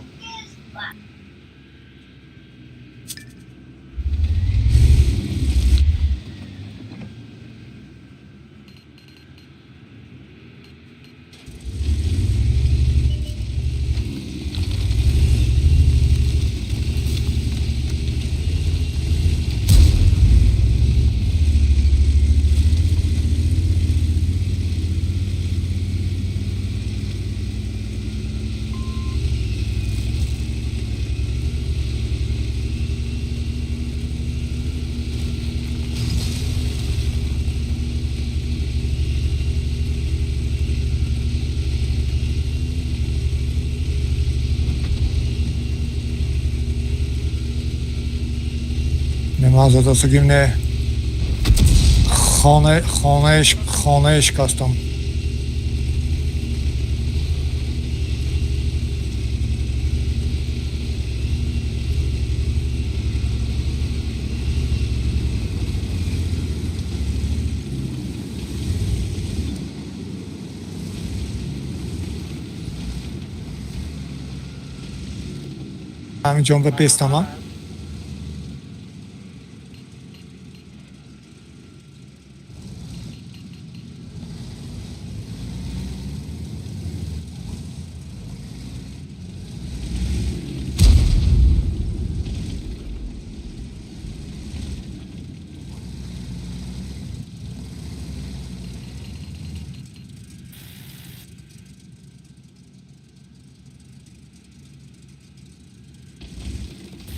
Nima zadasıgimne xona shikastم. همینجا بپیستم.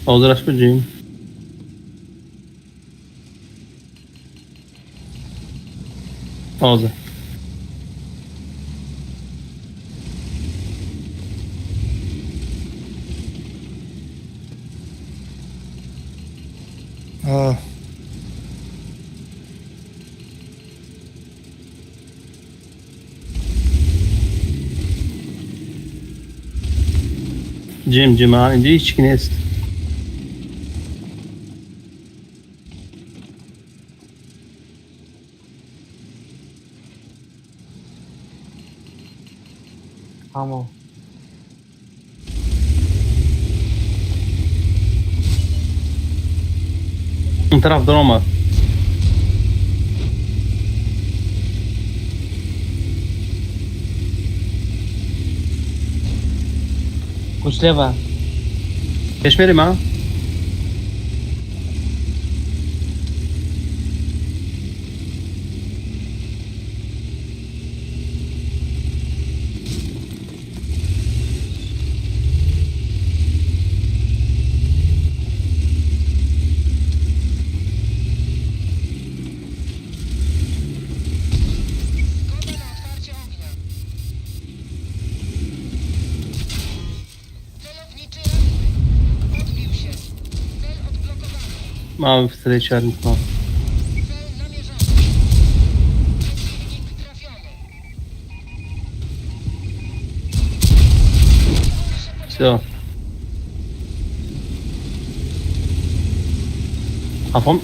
Hazırlaşma Jim. Hazır. آه. Jim اینجا هیچ کی نیست. Tamam. اون طرف درامه. Kusleva. ايش ميري معاه؟ Zgoda na otwarcie ognia. Celowniczy ranny. Odbił się. Cel odblokowany. ما встреча никто. Cel namierzony. Przeciwnik trafiony. Все. عفوا.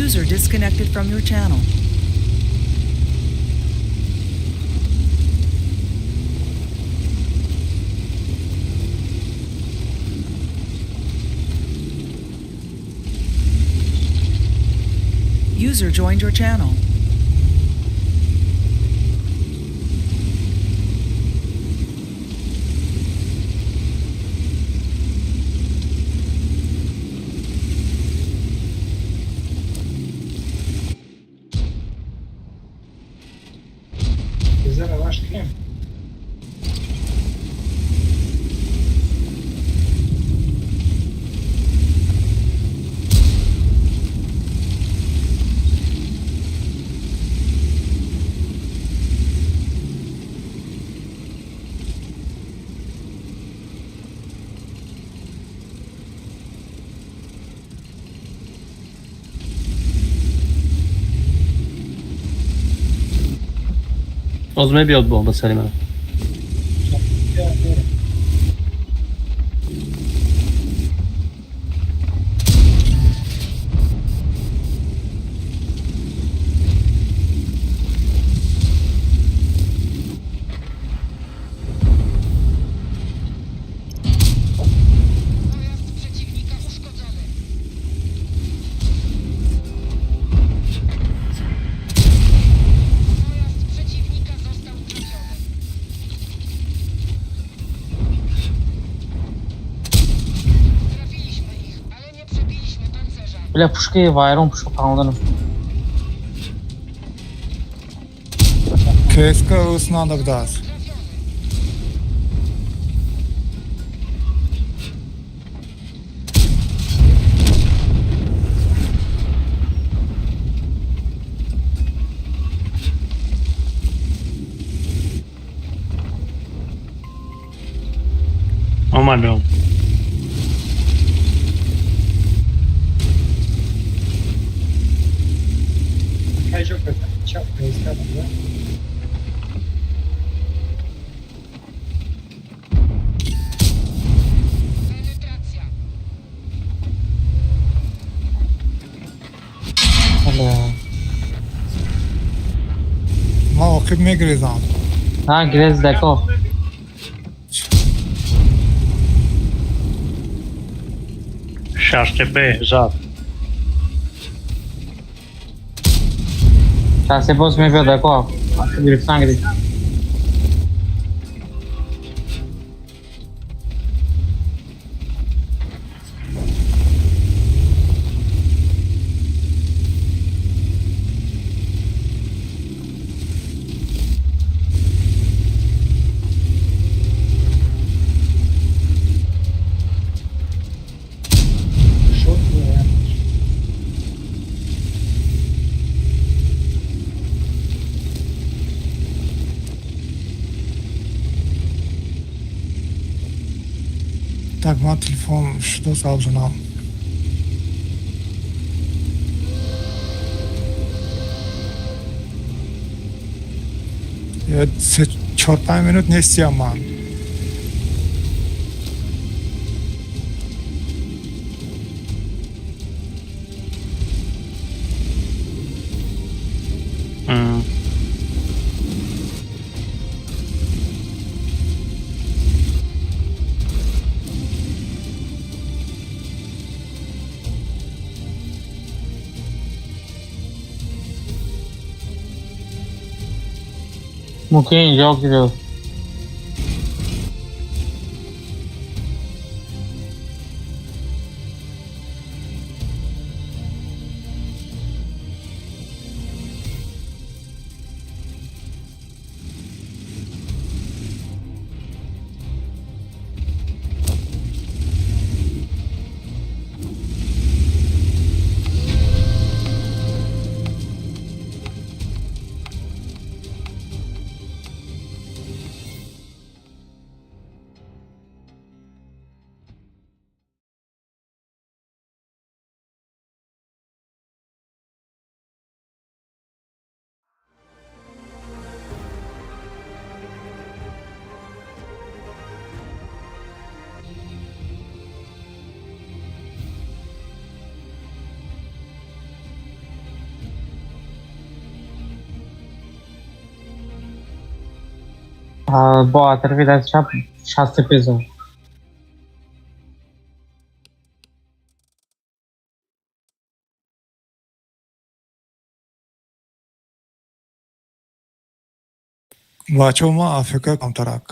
User disconnected from your channel. User joined your channel. Bizler yavaş değil mi? آزمه بیاد بالا سری من. Pojazd przeciwnika uszkodzony. Pojazd przeciwnika został trafiony. Trafiliśmy ich, ale nie przebiliśmy pancerza. Bile pushka vayron pushka poundani. KSK ısınanda bir daha. اومدم. Penetracja. Hele. Ma okuyup megrizam. Ha Grez Deko. شرطه زاد. Şahsi boz mevcut Deko. Griftan gidik. Tak, ma telefon что сразу нам. Я 4-5 minut нестиям man. ام. Mungkin اینجا gidiyor. با طرفی دست چپ 60 پیزا. Bачо ма Африка камтарак.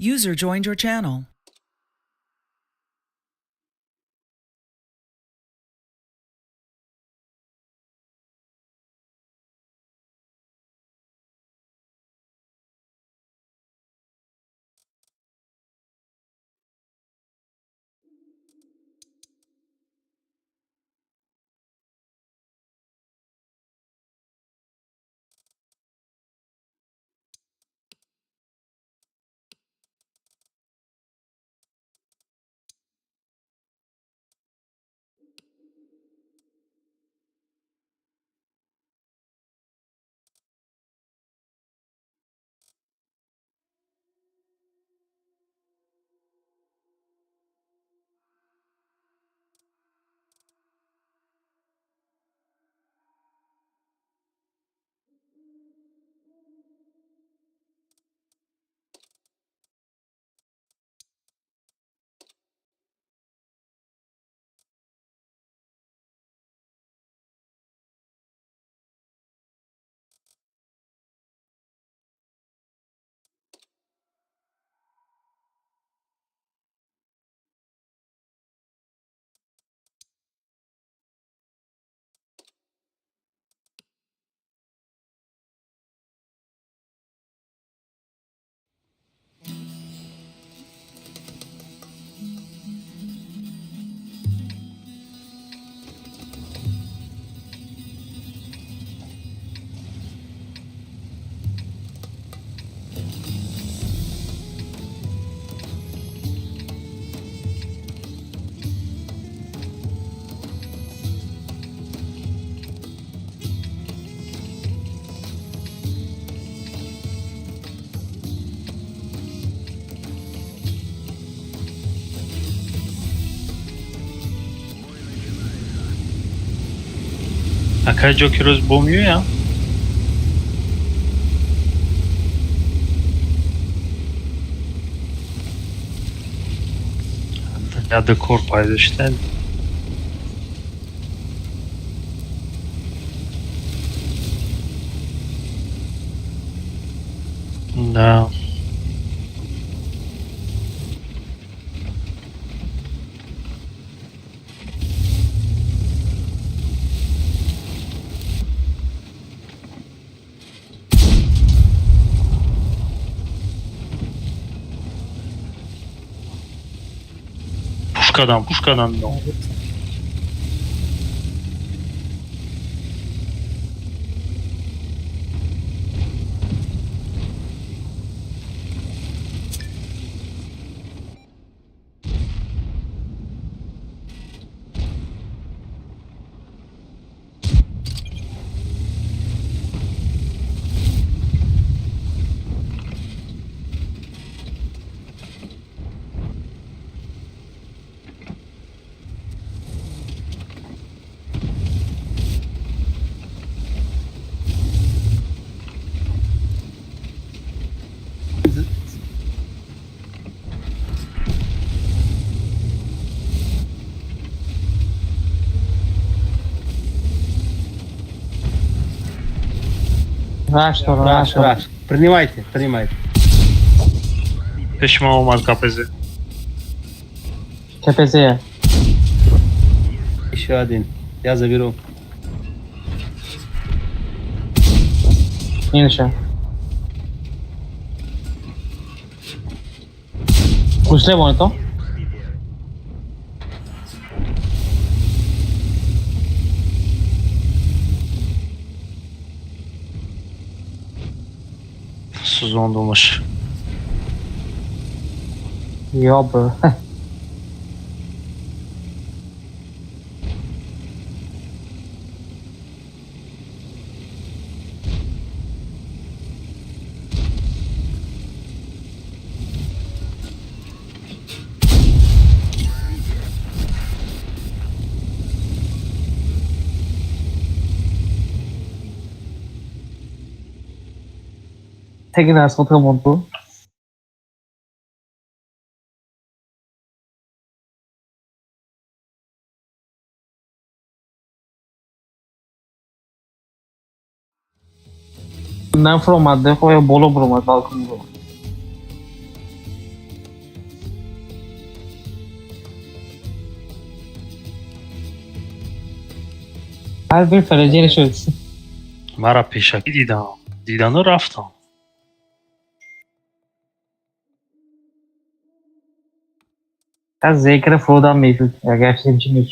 User joined your channel. Akay Joker boğmuyor ya. Я декор paylaştı. Да. Пушкадан no. Rush, Rush, rush. Принимайте, принимайте. Peşime olmaz kapezi. Tepeseye. Еще один. Я заберу. İn aşağı. Kuşle bonito. Suzon dolmuş. Yo bro. Tekrar sota montu. Bundan from madde koya bolo broma dalkın broma. هر bir فرجیل شد. مرا پیشکی دیدم. دیدن و رفتم. از ذکر فرودم میشود. یا gerçekten bir şey mi?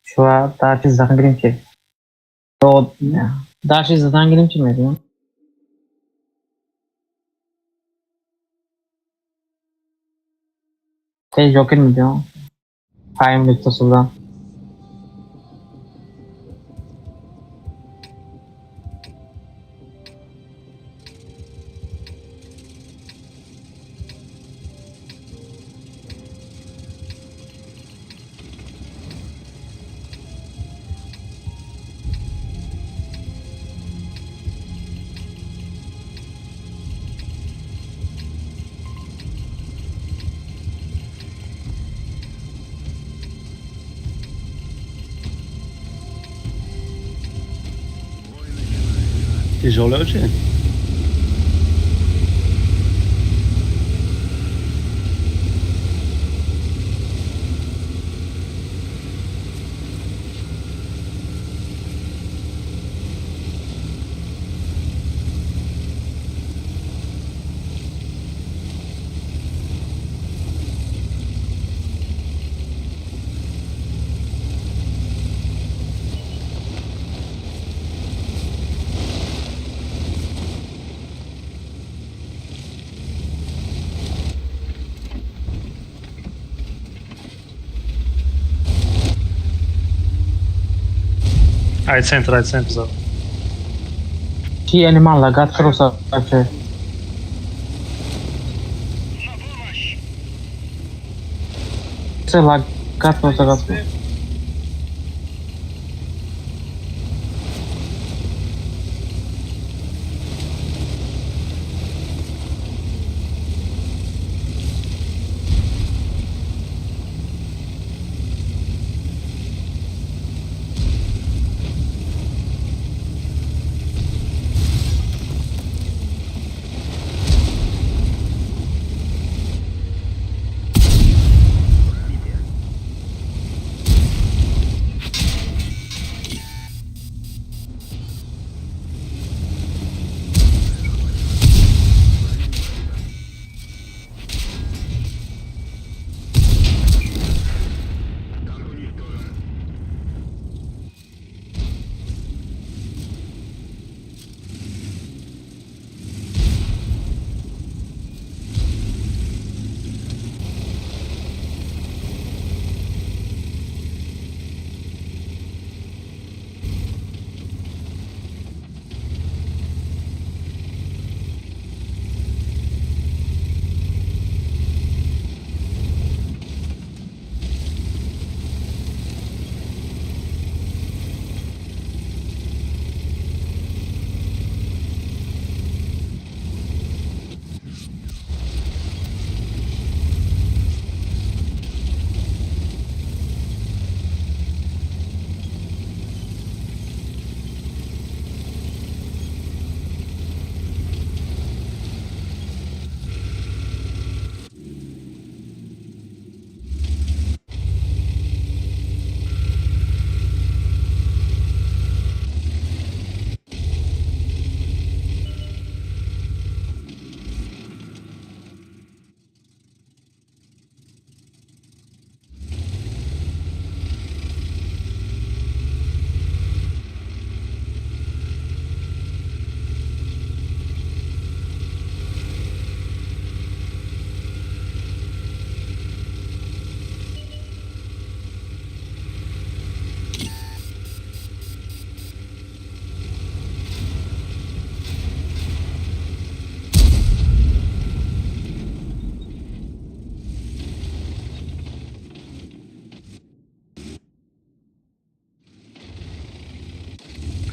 Şu an daha çiz zaten gireyim ki. O daha çiz zaten gireyim ki mi? Şey Joker mi diyor? Time noktasından. Izole czy? Right center zaten. Ci animalla, gat crossa, cioè. Se la gat crossa, gat.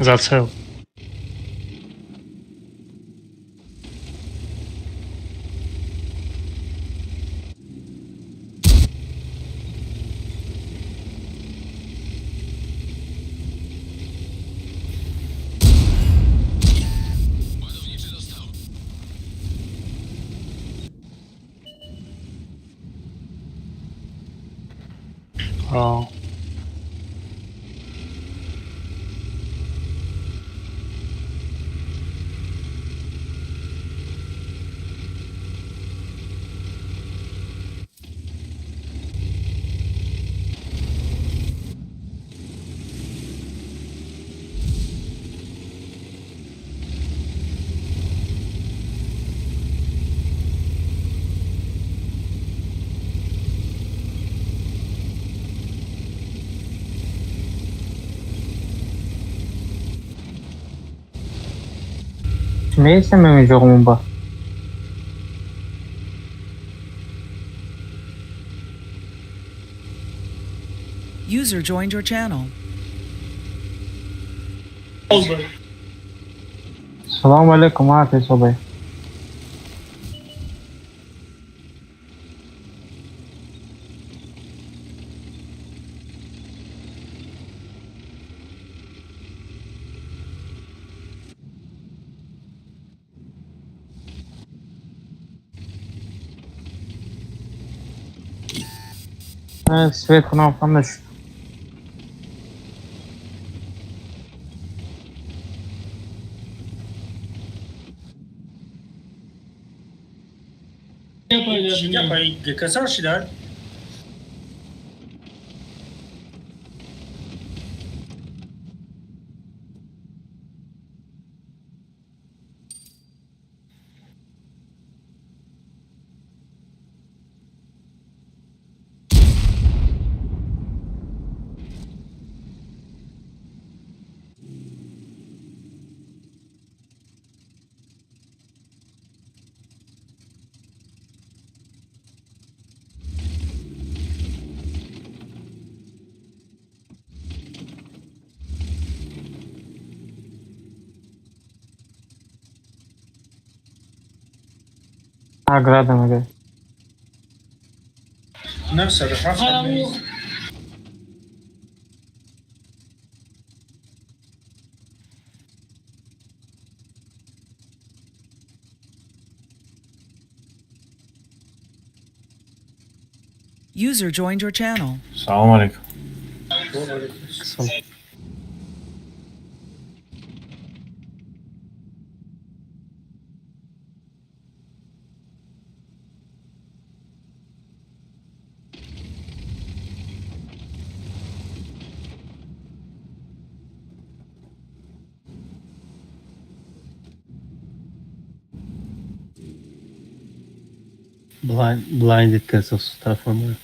Zacel. O. Kimə istəməmək oğlum bax. User joined your channel. Salam aleykum ha Feso Bey. Evet, Svet kanalından da şu. Касар шидар. Agradam-me. نفس الرفع. User joined your channel. Salam aleykum. Blinded Castles tarafından.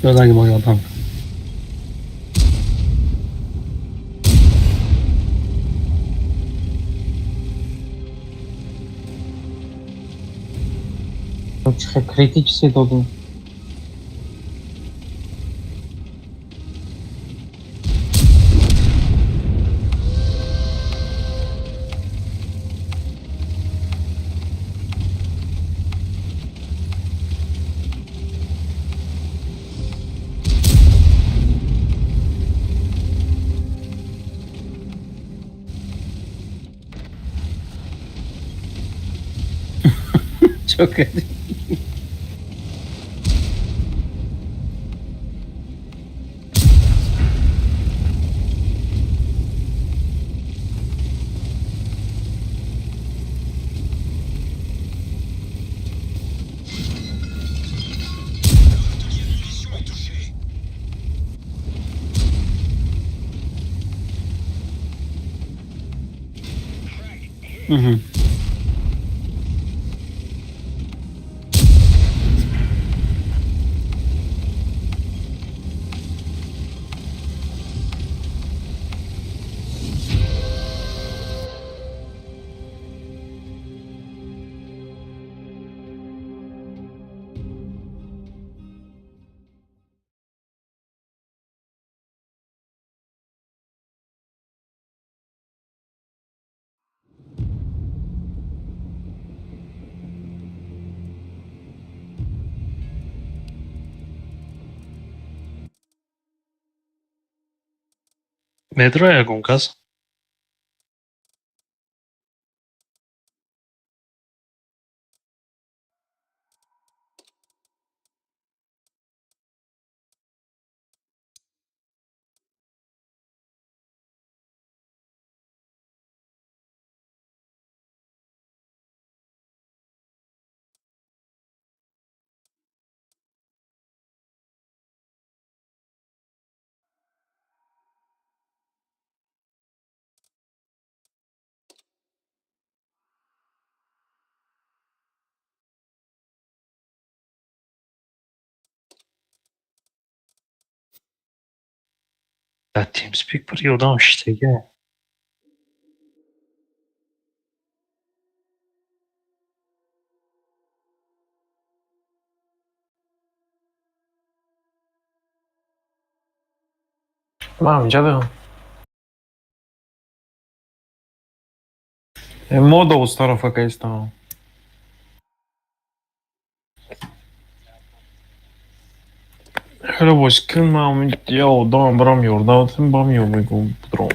یادگی با یادم Очень критический был. Çok kötü. Hı hı. Metroya gungaz. Da TeamSpeak bir yoldan işte ya. ما هم جده موضة والصرفة كيستان حلو باش كل ما عم يا ضام برام يوردا ثم برام يوم يقوم بدرون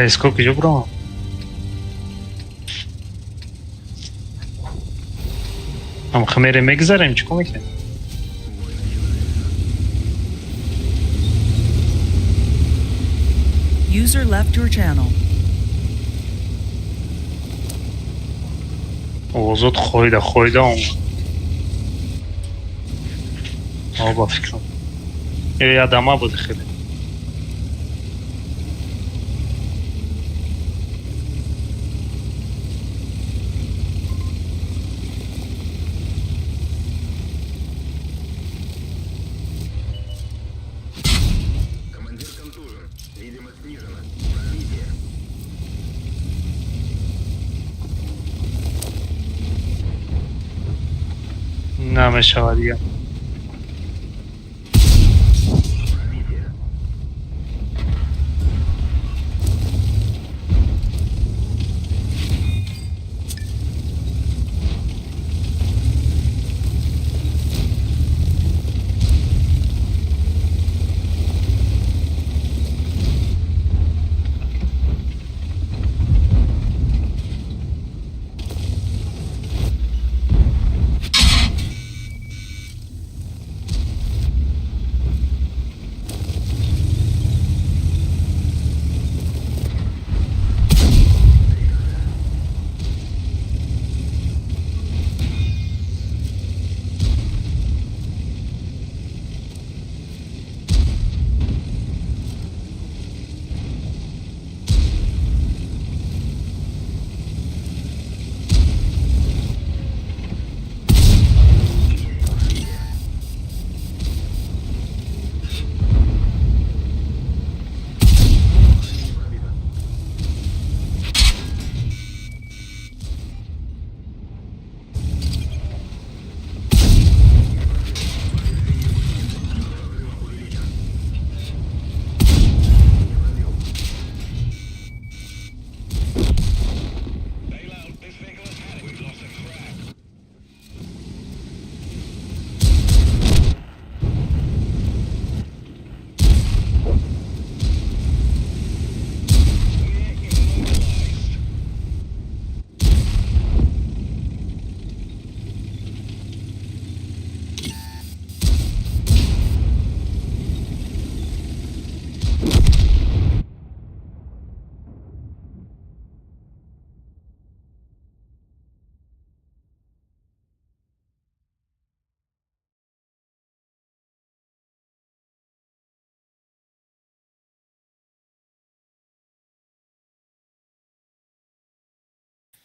Сколько же брал? Am خميرة مجزرة مش كوميك. User left your channel. وزود خويدا با فکرم یه آدم ها بود خیلی نه میشه دیگه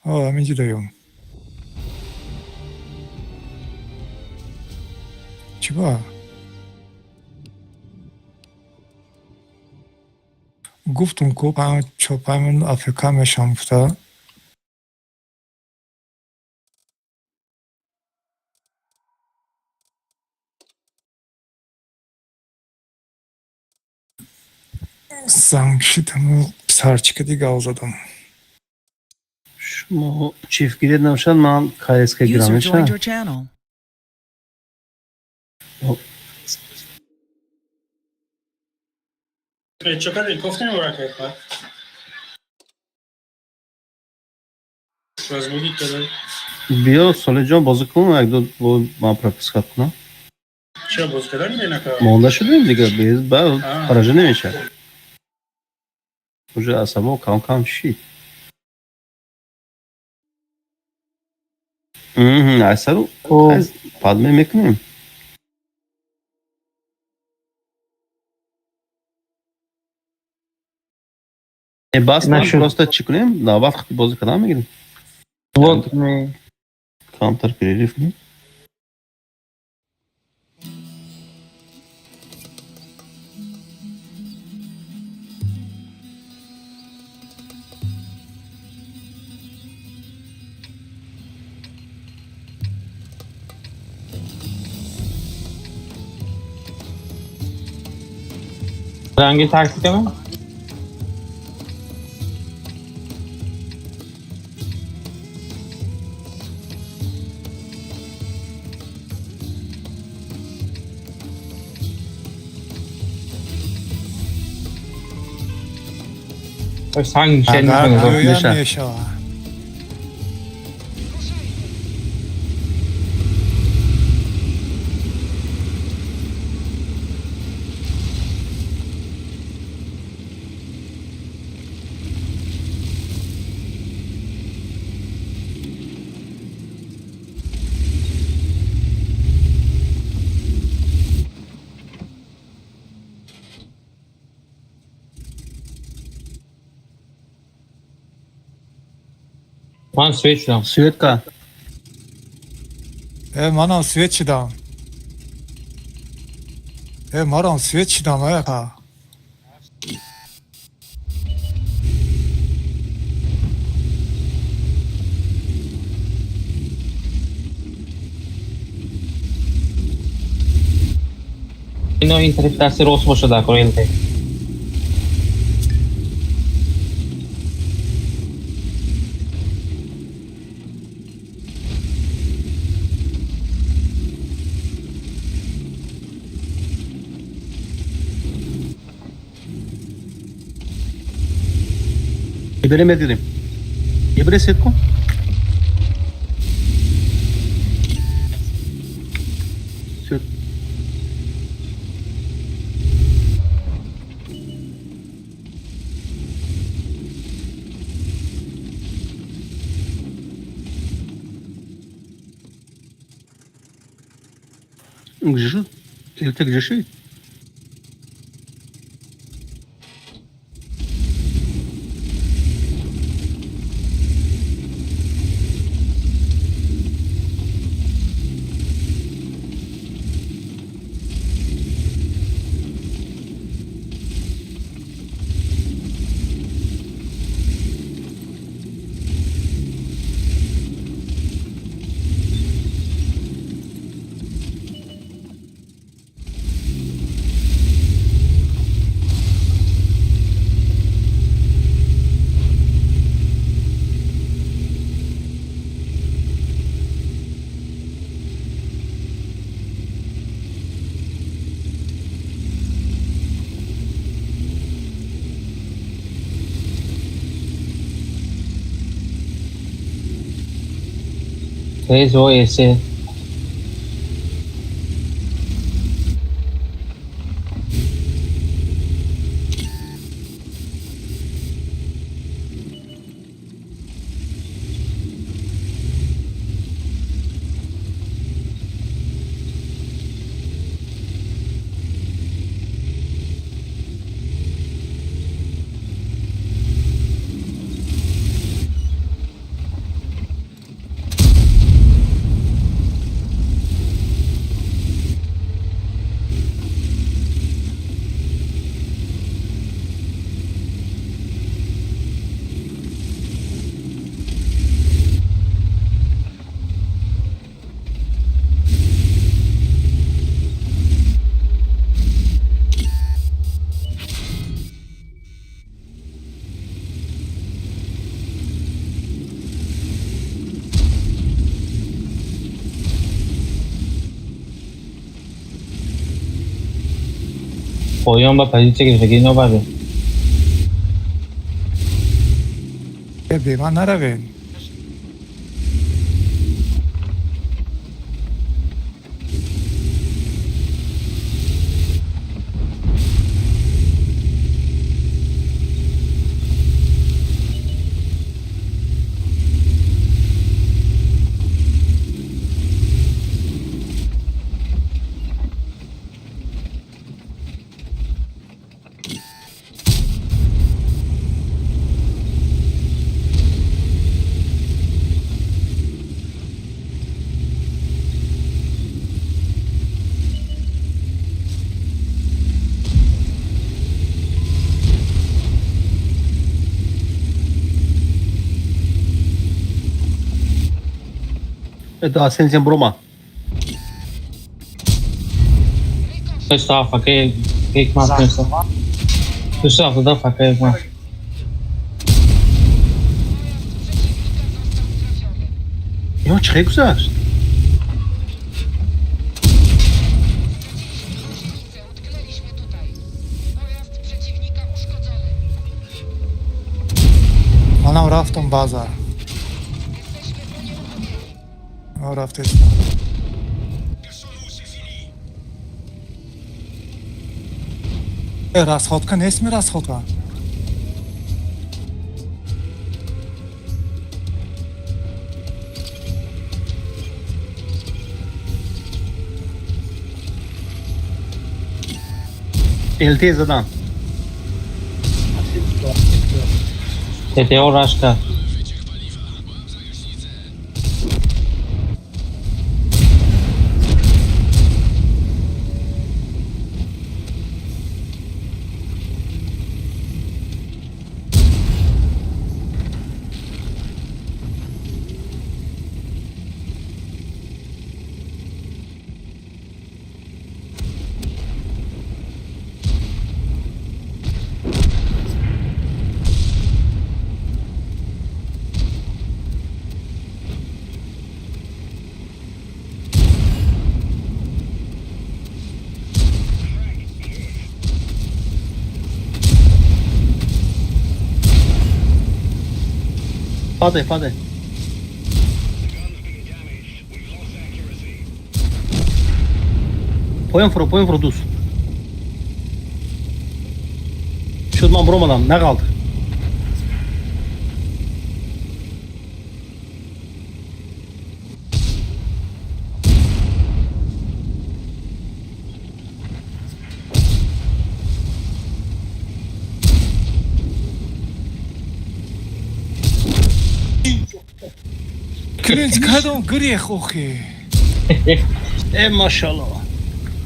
همینجوریم. چی با؟ گفتم که چوبمون آفریقا میشم گفته. زنگشیدم سرچی دیگه آزادم. شما چیف گیرید نمیشن من کایس که User گیرم joined میشه. your channel. چقدر گفتیم ورکت کنم رزمونی که بیا سال جان بازی کنم یک دو با من پرکتس کنم. چرا باز کردن میده نکرد مونده شدیم دیگه بیز بعد خراجه نمیشه. اونجا عصبا کم کم شید. اصلا رو پادمه میکنیم. بس نه نشد. پروسته چی کنیم؟ نه وقتی بازی کدام میگیریم. وقت می کامتر کریریف نیم. رنگی تاکتیک mi? Păi hangi şey اگر mi? رویا میشه. Ben switch şuram. سویت که من سویچ دام. من سویچ دام که. اینو این طرف دست راست باشه در کنه این طرف. یه بریم میگیریم. یه بریم سیت کن. سویت. Gdzie szedł? Ty gdzie szedł? Tez o ese. پایان با پدیچه که فکر اینو بده به من نروین. Daha senin için Broma. Gustav فکر یک ماه نیست Gustav دا فکر یک ماه Ya çıkıyor güzel. Utknęliśmy tutaj. Pojazd przeciwnika uszkodzony. منم رفتم بازار. Jesteśmy po nieruchomieniu. رفتم. расходка нест ми расходка. LT زدم. تتیو راش کرد Padaj. Poyun furu düz. Şuradan Broma'dan ne kaldı? клинч кадом грех охи. Maşallah.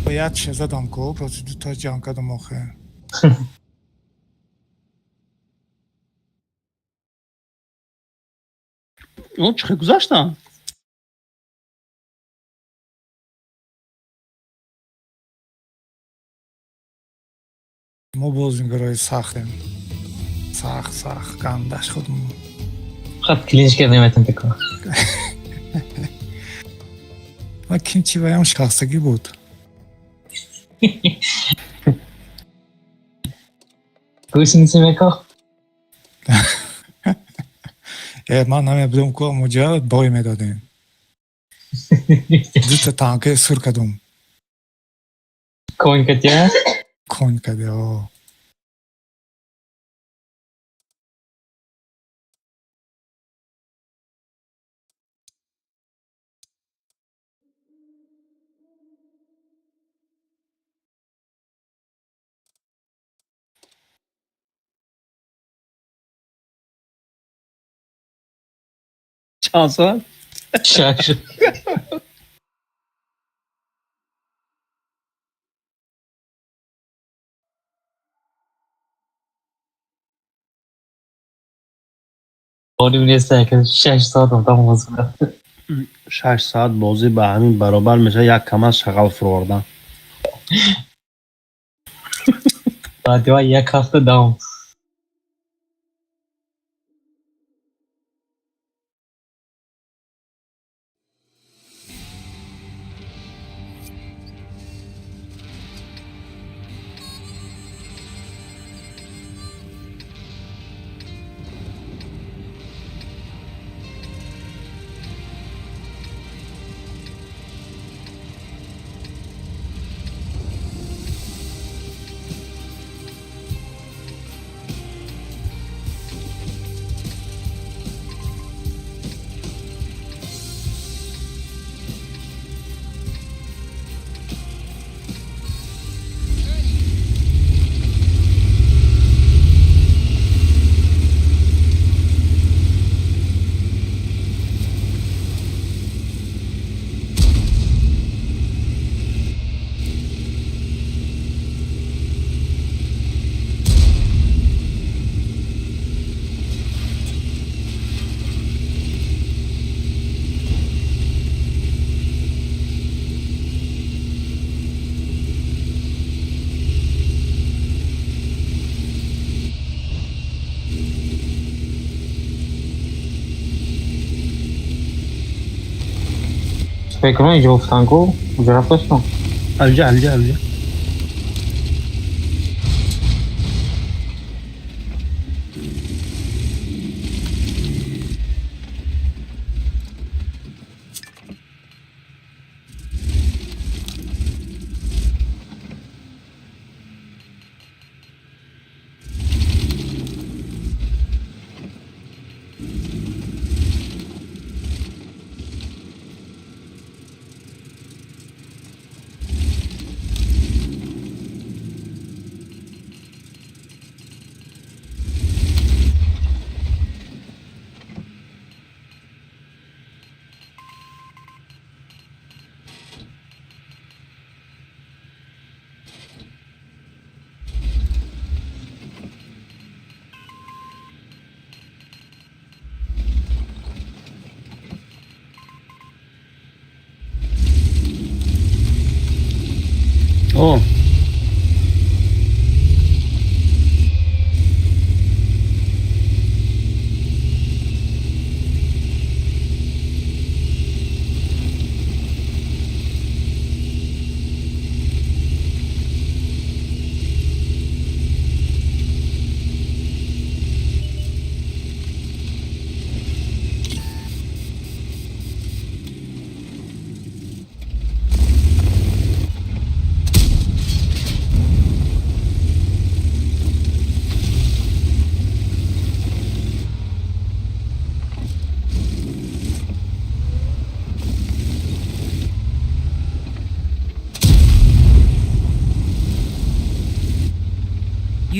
باید چه زدم گو پس دو تا جان کدم آخه. Oğlum çıkıyor güzel lan. ما بازیگرای سختیم. سخت گندش خودمون. خب کلینش کردیم اتن تکا و کیمچی بایم شخصگی بود. گوش نیسی میکا من همه بدم که مجرد بای میدادیم. دو تا تانکه سر کدوم. کوین کتیا کن کده آه. Şansa. شاش آنیم نیسته که 6 ساعت هم تمام بازی کنم 6 saat بازی به همین برابر میشه یک کم از شغل فروردن. بعد یک هفته دام Spekron idzie w tanku, dziura w kością. الجا O,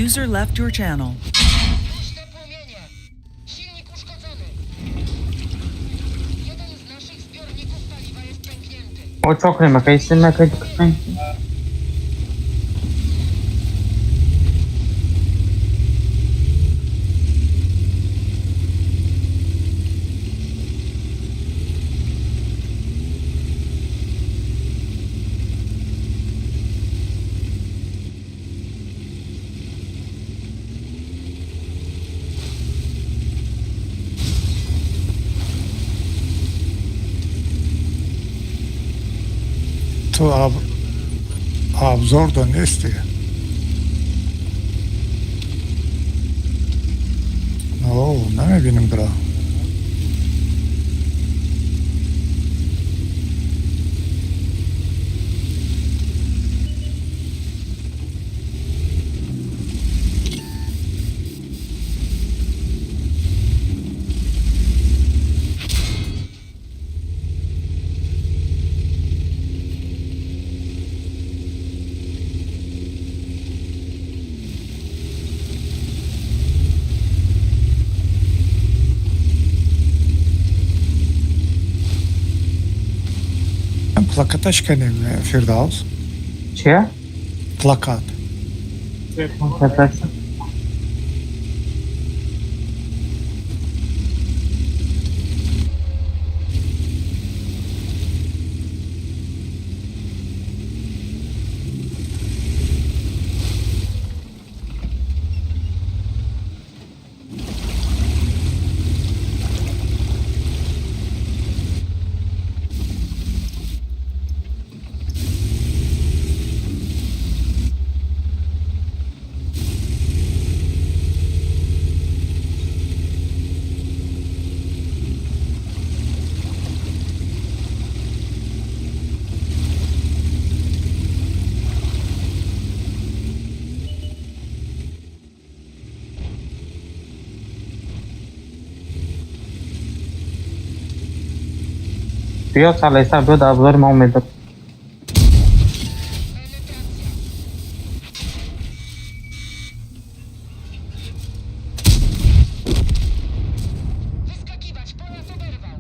User left your channel. Luźne płomienie. Silnik uszkodzony. Jeden z naszych zbiorników paliwa jest pęknięty. O, çok ne kayısı ne kayısı. تو آبزار دا نیست دیگه. اوه نمیبینیم برا. پلاکتش کنیم فردوس. چیه؟ پلاکت. Przepraszam. Piotr, ale jest absurd, absurd moment. Wyskakiwać, pojazd oberwał.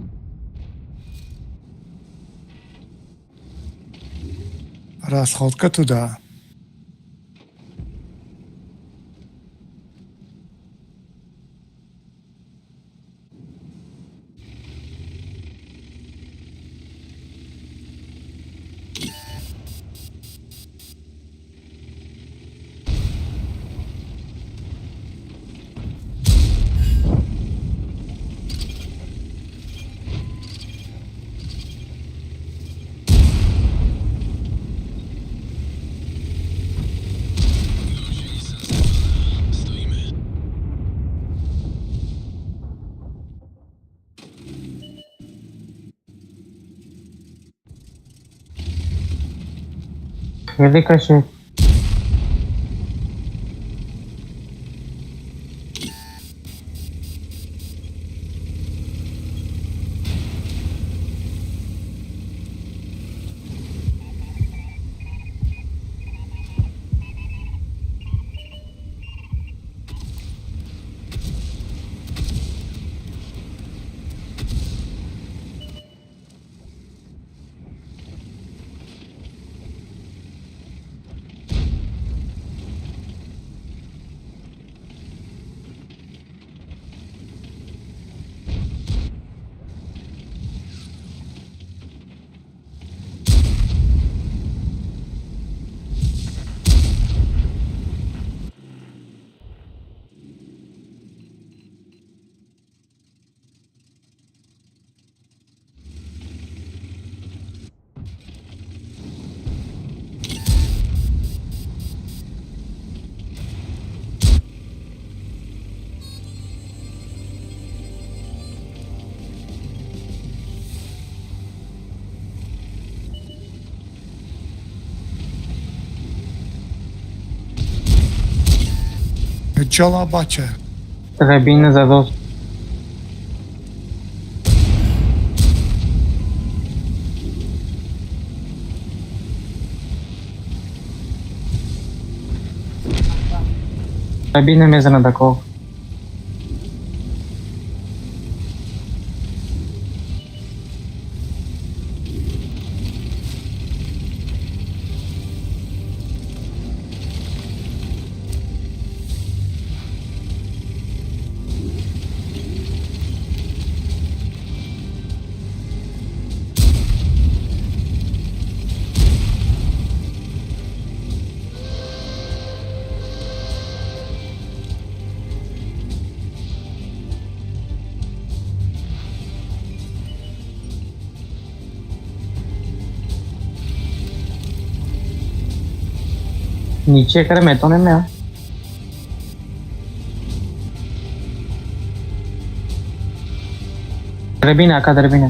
расходка туда. خیلی کشه. جلاباچه Trebinne zadost. Trebinne mezana такого. नीचे करे मैं तो नहीं मैं Trebina acá Trebina.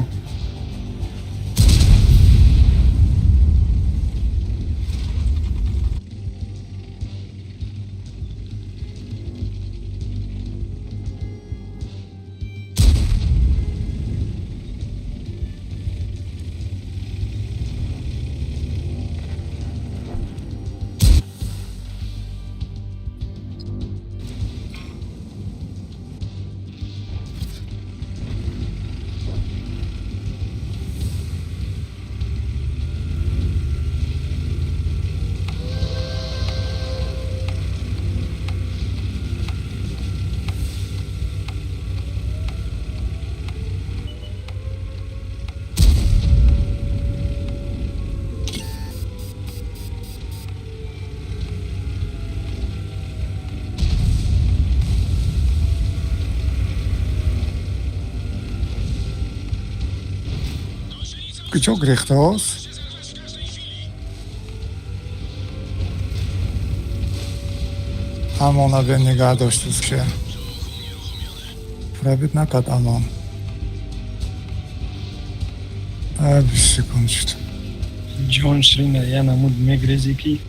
کجا گریخته هست؟ همانا به نگاه داشتوز که پرابیت نکد امان بیسی کنشت جون شرینه یا نمود میگریزی کی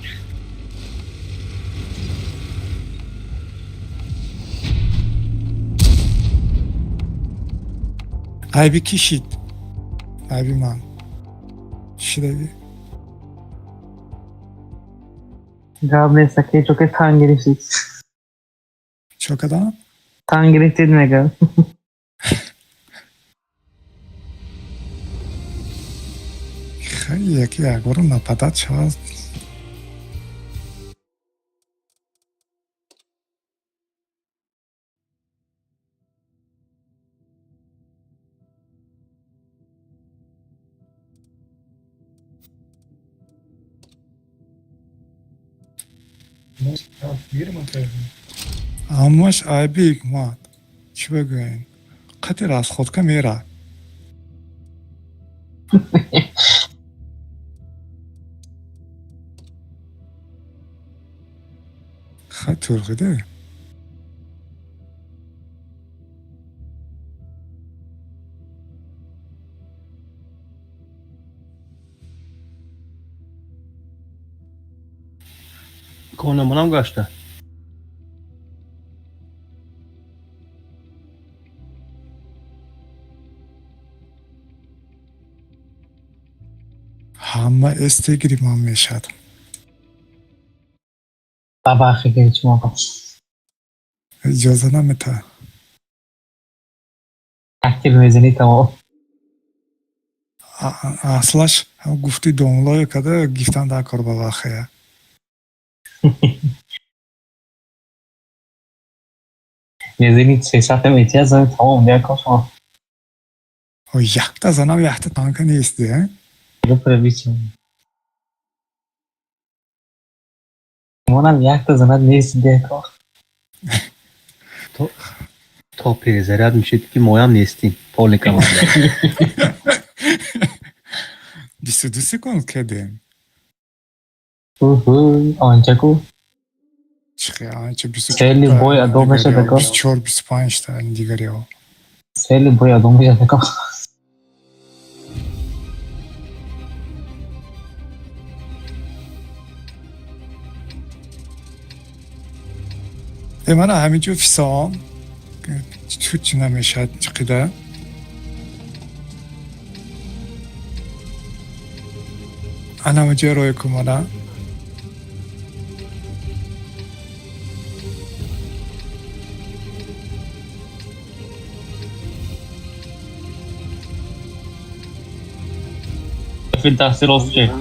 aybi kişit aybi man چی dedi? जवाब दे सके जो कि थांगिरी सी çok adam थांगिरी चीज में कर خیلی یکی اگرو napadat شد اماش aybi hikmat چی بگوین قطر از خود که میره خیلی ترقیده کنمونم گشته. همه استگریم هم میشد. بابا خیلی چی موقع اجازه نمیده. تحکیل میزنی تمام. اصلاش هم گفتی دانلای کده گیفتن در کار با خیه. میزنی 300 میتی از تمام دیا کاشم. و یخت از آنم یخت تانک نیستی. رو پر بیچیم. مونم یک تا زند نیست دیا کاش. تا پریزرت میشید که ما هم نیستیم. پول کمانده. 22 سکند کردیم. آنچه کو. چه 24 خیلی بوی ادوم میشه دکا. 24 25 تا دیگری ها. خیلی بوی ادوم میشه دکا. من همینجور فیسام تو چی نمیشد چقیده انا مجه روی کمانا فیل تحصیل از چه؟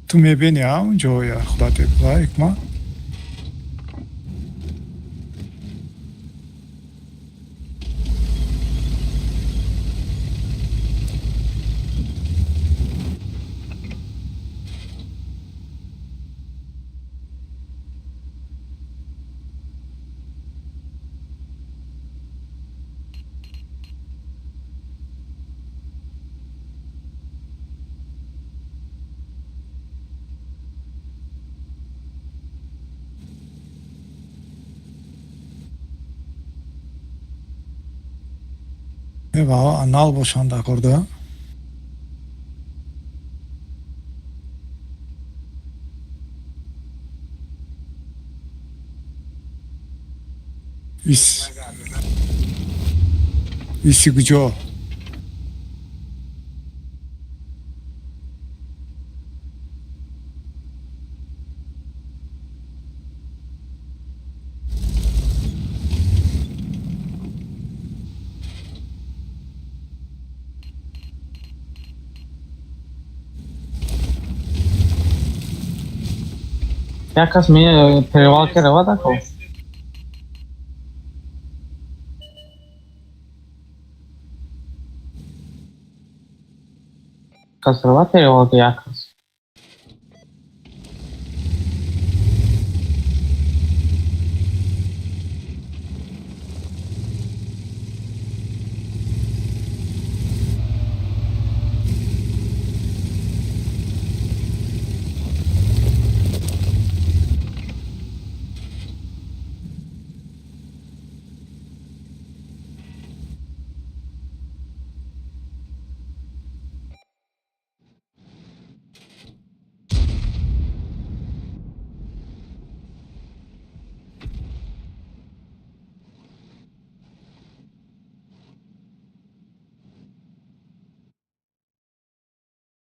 تو میبینی اونجا یا خدا تبلا اکما بابا انال باشان دا کرده ایسی کجا یک کس می پریوال که روا دکو. کس روا پریوال که یک کس.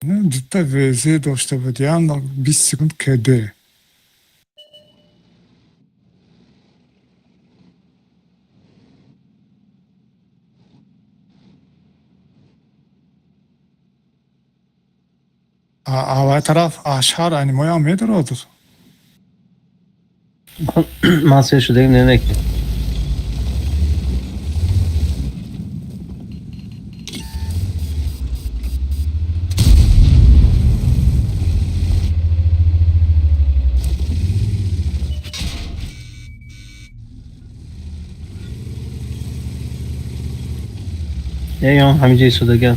دوتا ویزه داشته بودیم 20 سکند کده اول طرف اشهر انیمای هم میدارد من سه شده نه که یا همینجا ایستادگی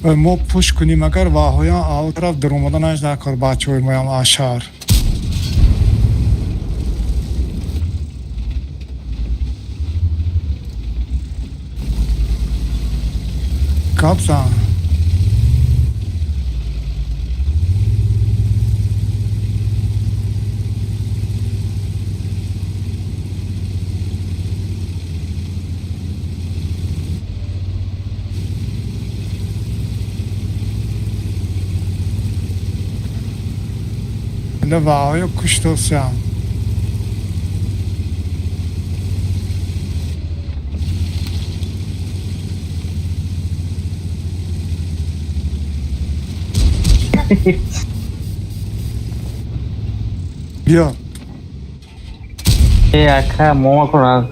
ما پوش کنیم اگر واهویا آو طرف در اومدن اش نکار بچه های ما هم اشهر کابزن نه واهویا کشته سیم بیا acá موما کنن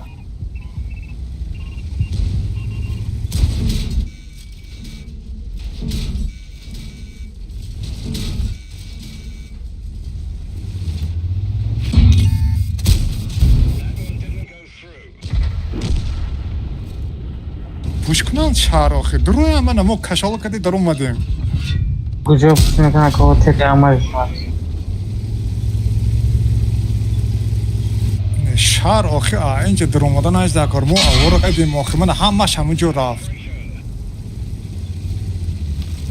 پوش کنن شهر آخه دروی همه ما کشالا کدی در اومدیم کجا پس میکنن که تک عملش شهر آخه اینجا در اومدن اش نکار ما اورا کدیم آخه من همش همونجا رفت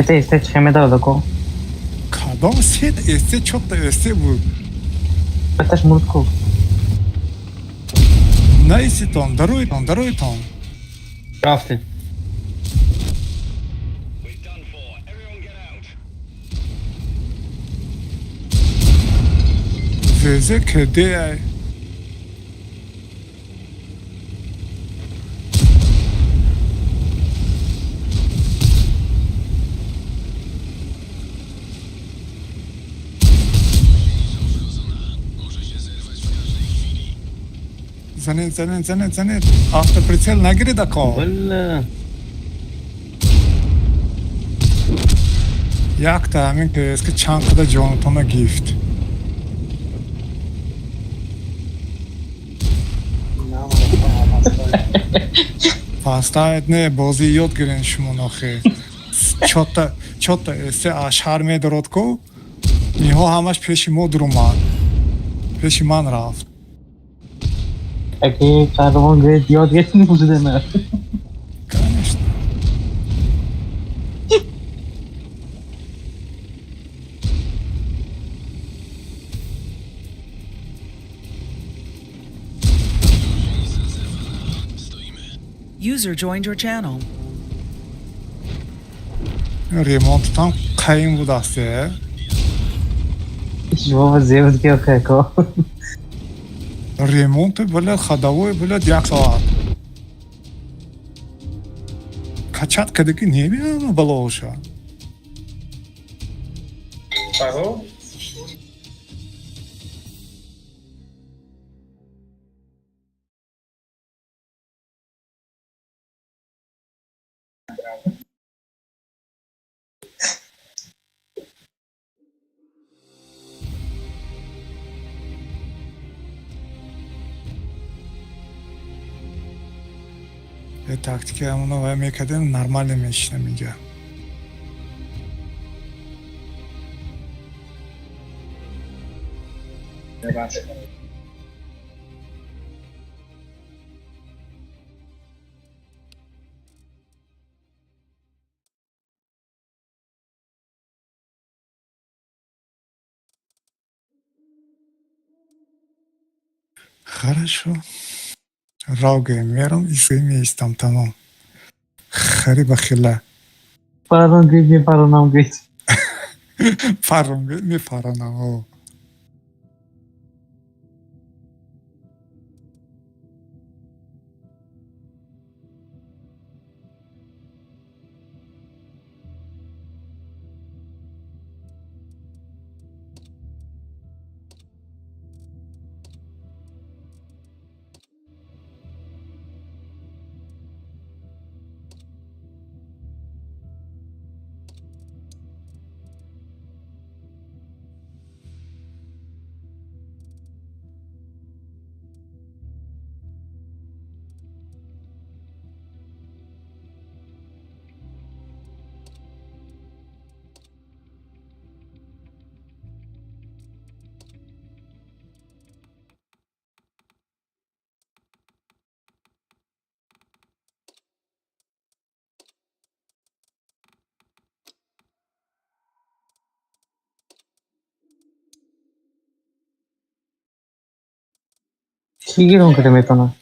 este چه میداد کو کدام سید استه چوت استه بود بتاش مرد کو نه ایستان درویتان رفتیم ویزه کده زنید автоприцел نگیرید اکا ولی یک تا همین که اسک چند قدر جانتان گیفت پاستا نه بازی یاد گیرین شما ناخه چوتا استه اشهر میدارد کو نیها همش پیش ما درومد پیش من رفت اگه قدمان گرید یاد گرید نبوده نه کنشت User joined your channel. ریمونت تام قیم بود استه شما زیاد که آخه کو ремонт бля ходовой бля 1 ساعت качат кадики небиам балоша Паро? тактика همونو و میکردم نرمال میشنم اینجا Хорошо. Рауге мерам и есть там tamam. Хари бахила. Pardon Gülce, pardon Gülce. Pardon, mi pardon o. چی گیرون که میتونه؟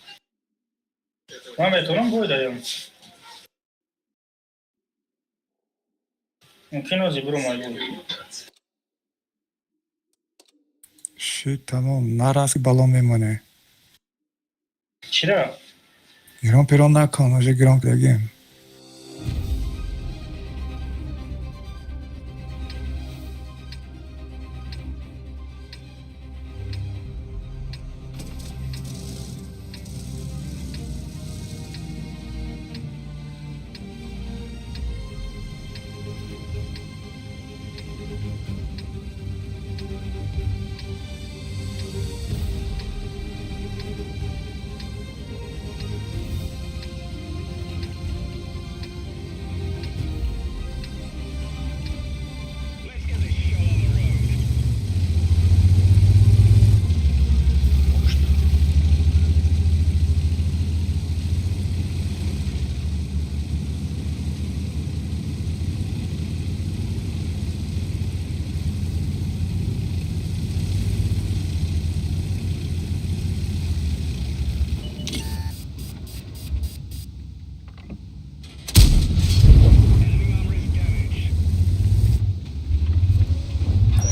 من میتونم بودم. ممکن است برو مایبود. Şey tamam. Narası balon memone. چرا؟ ایران پیران نکن. آجا گرام بگیم.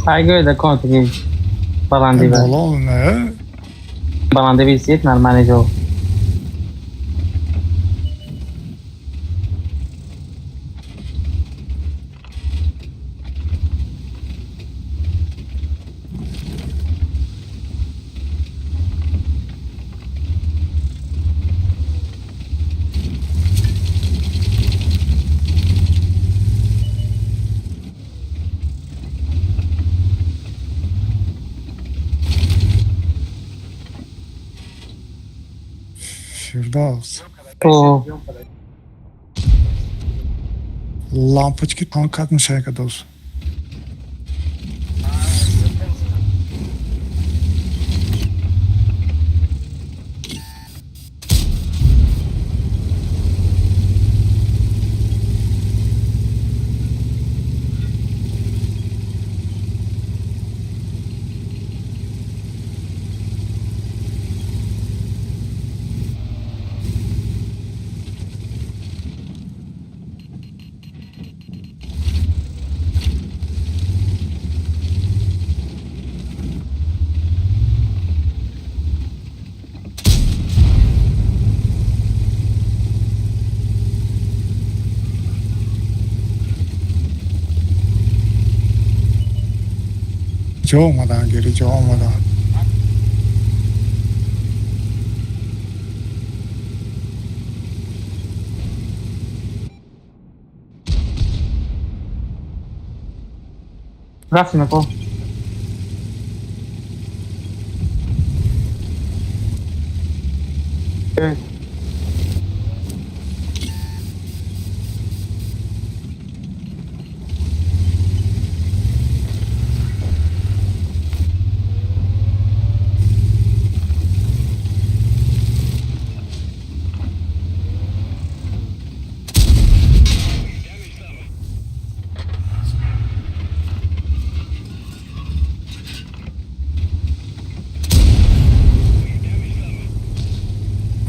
اگه ده کنت که balandi ver. Balon ne? Balandi visit normalmente jo. Firdevs. O Lampochki tankat mı şey kadar? جا اومدن گیری جا اومدن رفتیم اکو evet.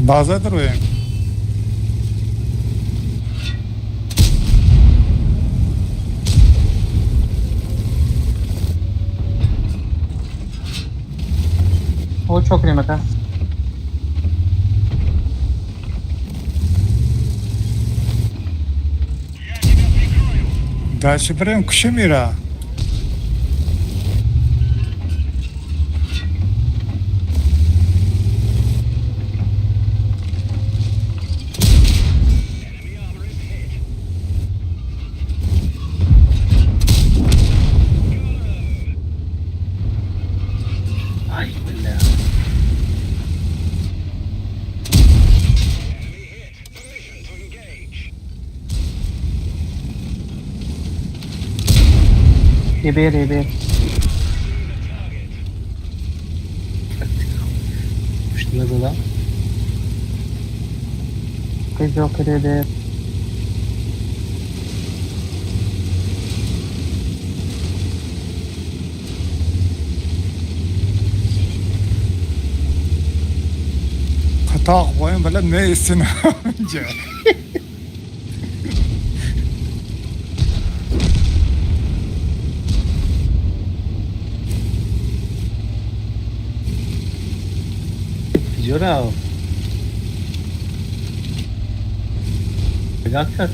Bazadır oyun. O çok kıymet ha. Дальше прям Кшемира. Ay billah. Eber. Düştüğümüz adam. Kız yok eber. Hata oyun böyle ne isin önce. Gidiyor abi. Legal kaç?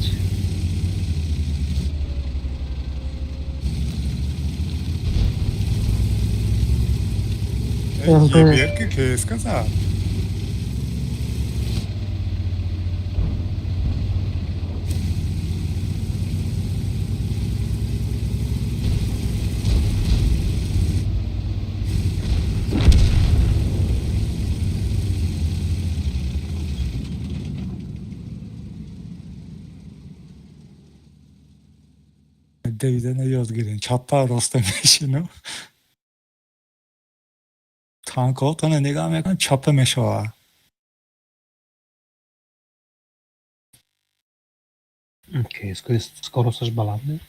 Еберки, que сказал. Devide yoz girin. Çatpa Rostem'in tank olduğunu نگاه میکنم چاپ میشه. Okej, skoro chcesz balady?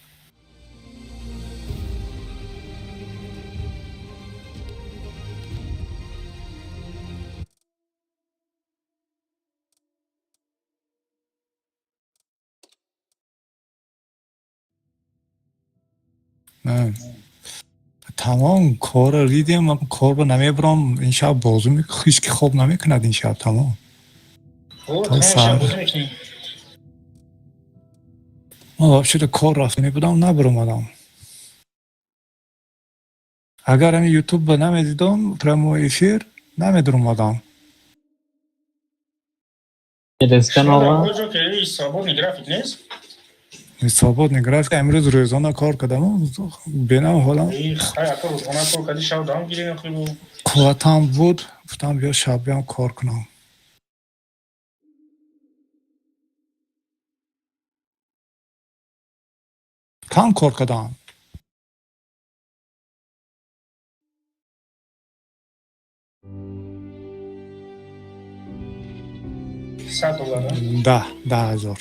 نه تمام کار ریدیم من کار رو نمیبرم این شب بازو هیچ کی خوب نمیکند این شب تمام تا ساعت ما شده کار رفتنی بودم نبرم آدم اگر همین یوتیوب به نمیدیدم پرمو افیر نمیدرم آدم Deskan ola. حسابات نگرفت که امروز روزانه کار کردم بینم حالا قوتم بود گفتم بیا شب بیام کار کنم کم کار کردم ده هزار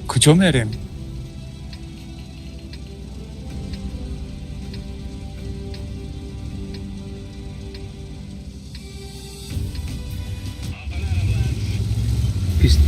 کجا میریم؟ Pist.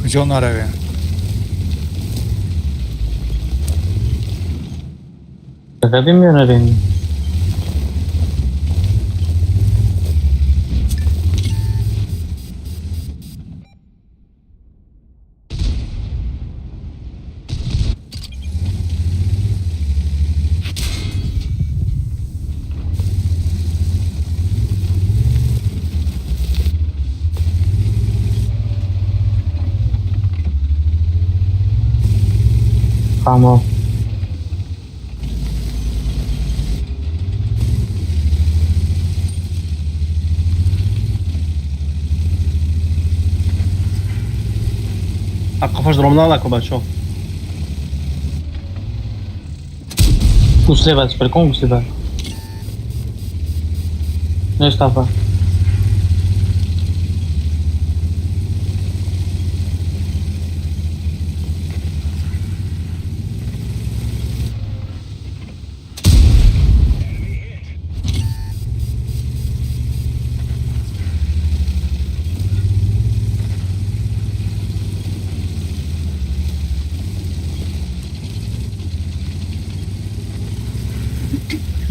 کجا نرویم؟ Dedim yönelim. Tamam. Акафаш дромна лако, бачо. Слева, теперь кому слева? Ну и стопа.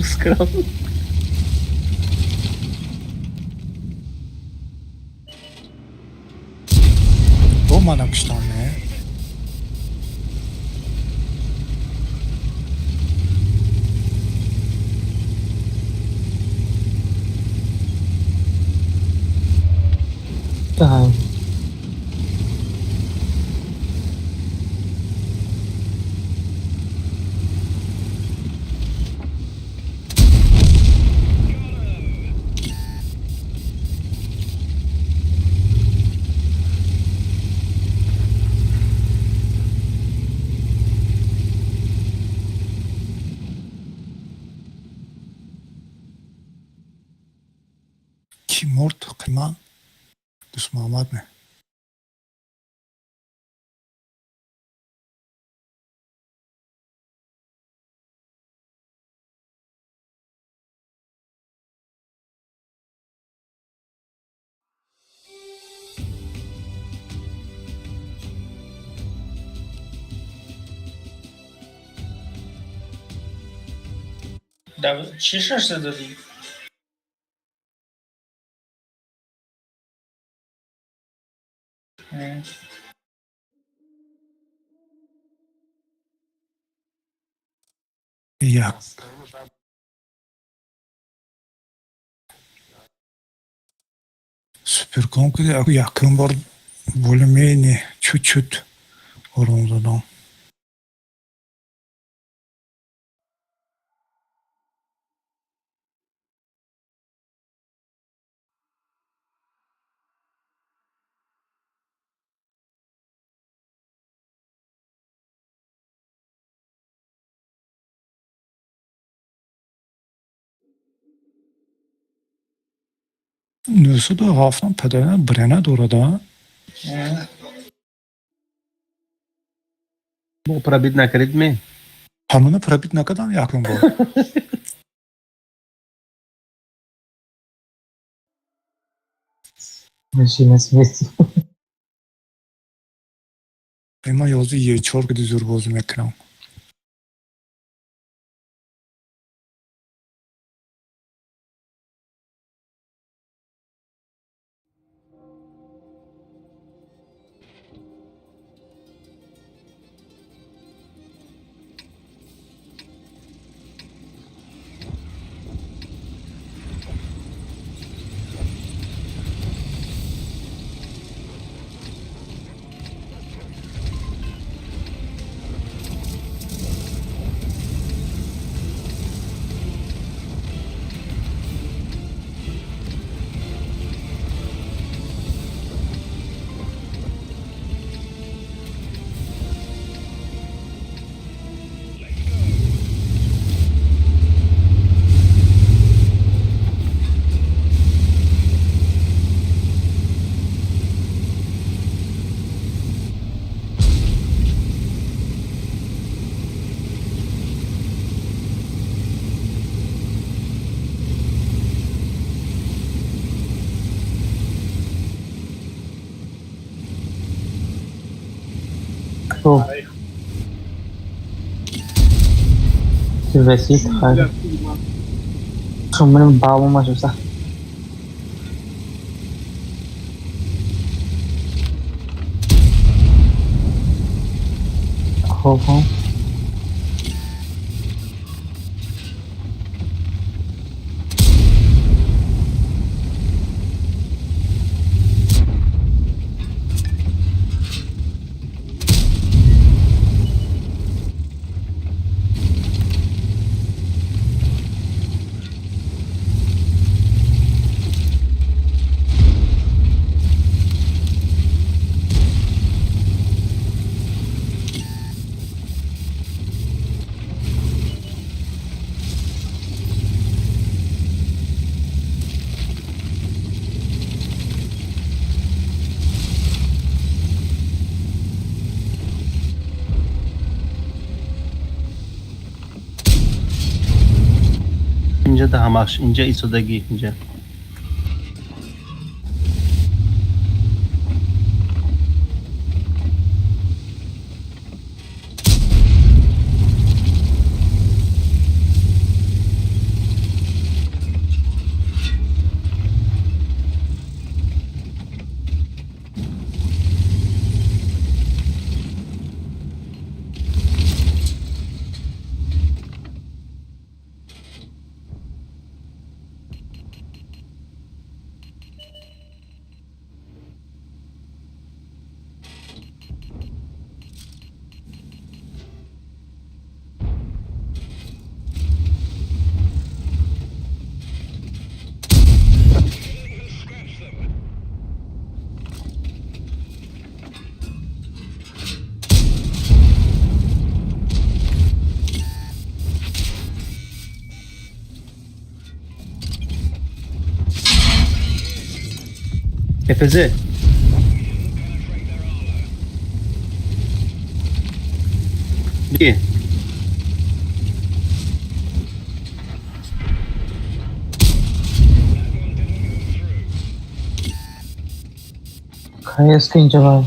Скраб.どうまなくしたんね。Tamam. Kim مرد قیمه دوست محمد نه. چی شش دادی؟ یک süper ki yakın var bölümü çüt oranında. Nüsü de haftan pederine brene doğru da. Bu para bidna karid mi? Hamına prabit ne kadar yakın var. Messi, Messi, Messi. Ama yazı ye çor gidi zor bozum ekran. Что? Висит, хай. Що мене бабу може все. Ого. اینجا ده همش اینجا ایستادگی اینجا. Efeze. Niye? काय असतं यांच्या भाव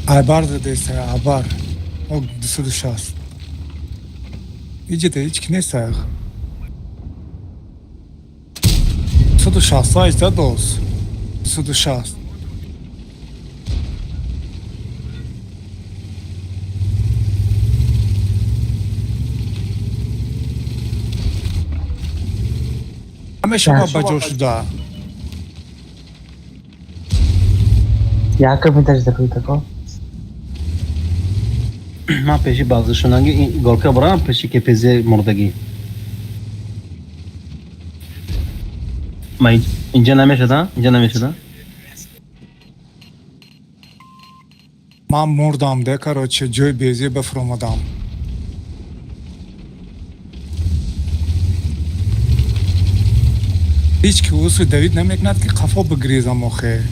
Aybar da dese Aybar. O 260. İyice de hiç ne sayıq. 260 da doz. 260. همه شما بجا شده. Yak pamiętać taką taką من پیشی بازشونانگی این گلکه برام پیشی که پیزه مردگی. من اینجا نمیشدم اینجا نمیشدم. من مردم ده короче جای بیزی بفرمودم. هیچ که اوسو دوید نمیکند که قفا بگریزم آخه.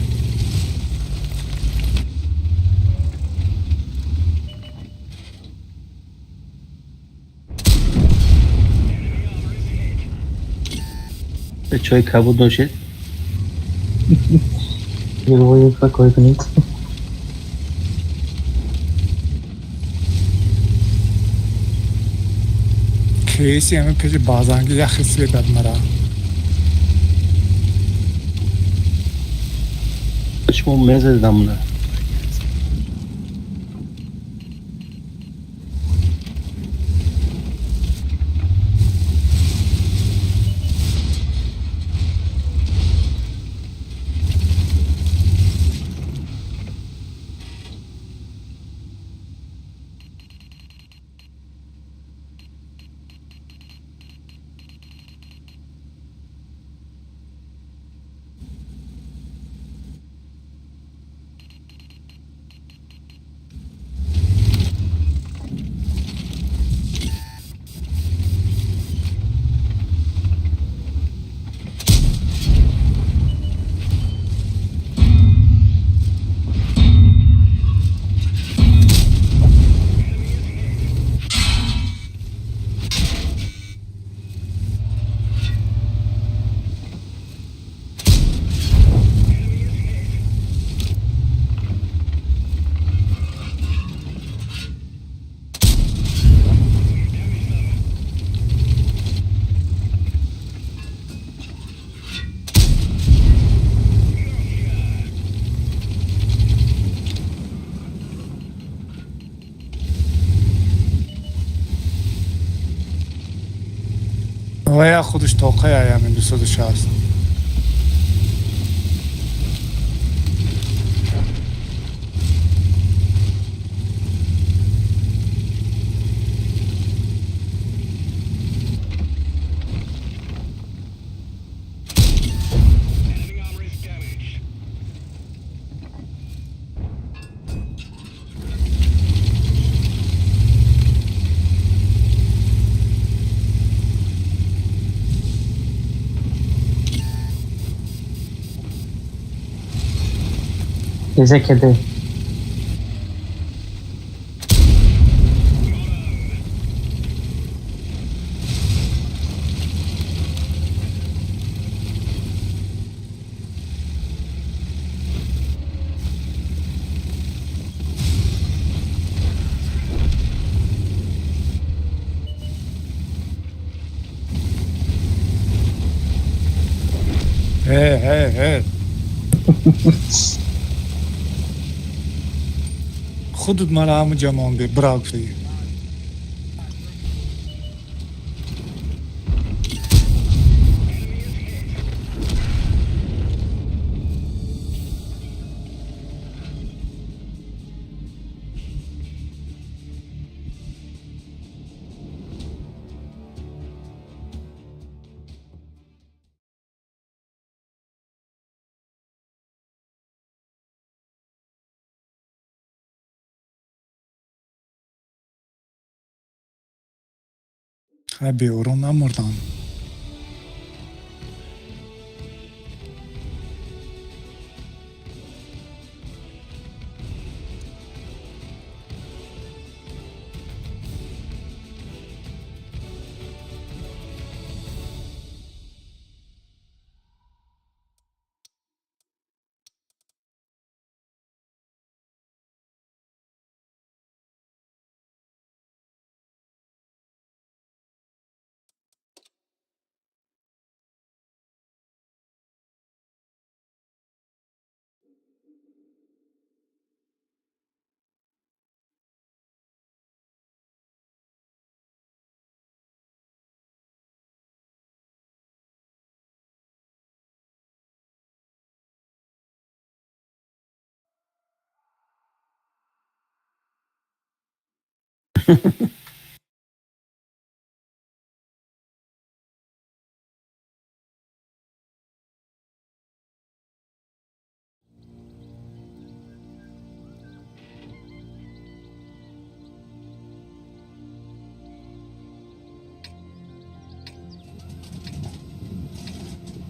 به چای کبود نوشید. یه فکر کنید کیسی همه پیش بازنگی یا خیسی داد مرا. شما میزه دیدم نه. ویا خودش توقع ایم این 260. Teze kedi. هی خودت مرا همونجا مانده براو کری خیلی بیارون نمردم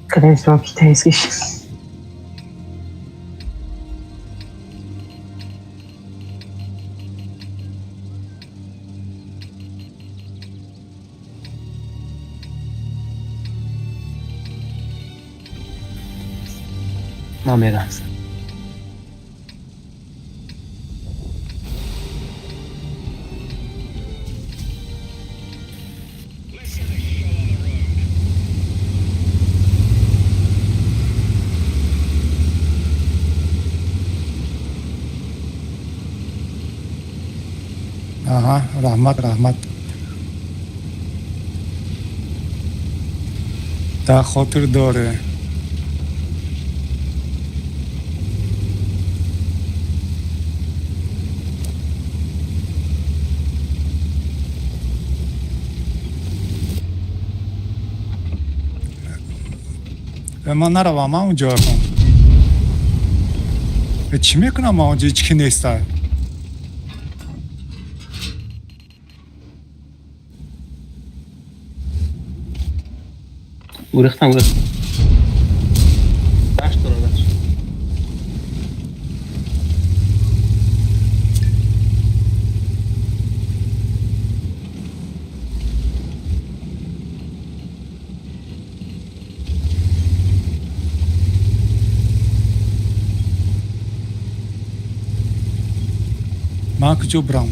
Kreslo kitejskiš. نمیرم آها رحمت تا خاطر داره من نروم اونجا کن چی میکنم اونجا هیچ کی نیست گریختم داشت داره داشت من کجا برم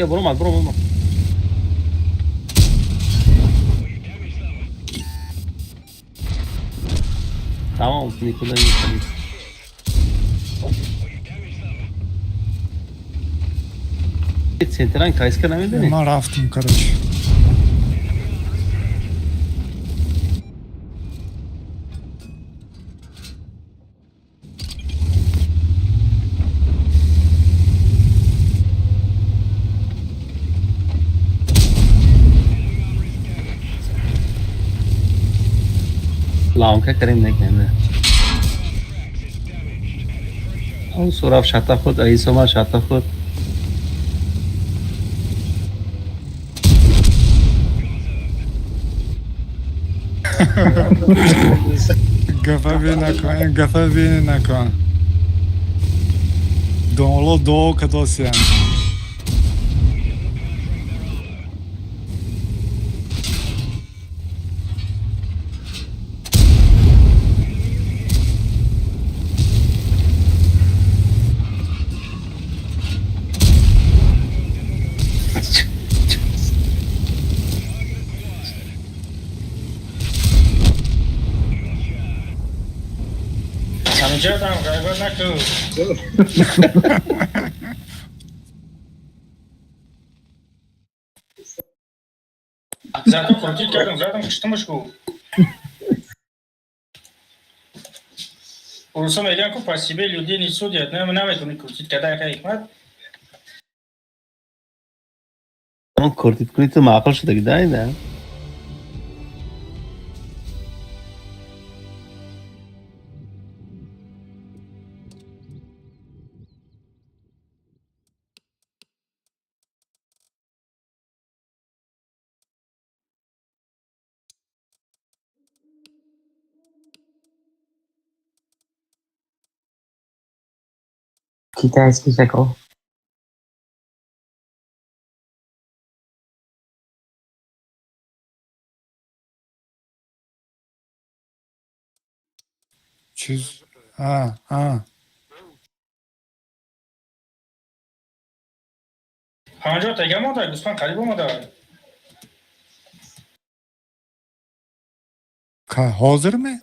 یا برو مال برو برو. تمام نیکولا نیکولا. سنتران کایس کنم میدونی؟ ما رفتیم کارش. لانکه کریم نکنه. او سراف شتا خود ایسا ما شتا خود. گفه بی نکن گفه بی نکن. دونلو دو کدوسیان. همینجا هم غیبت نکن. زدم خورتید کردم زدم کشتمش کو. Просто медянку по себе людей не судят, не наметуни крутить, когда я хикмат. اون کردید کنید تو معقل شده که دایی نه؟ Китайский закол. چیز آه همونجا تگه ما داری گوسفند قریب ما داری. که حاضر می؟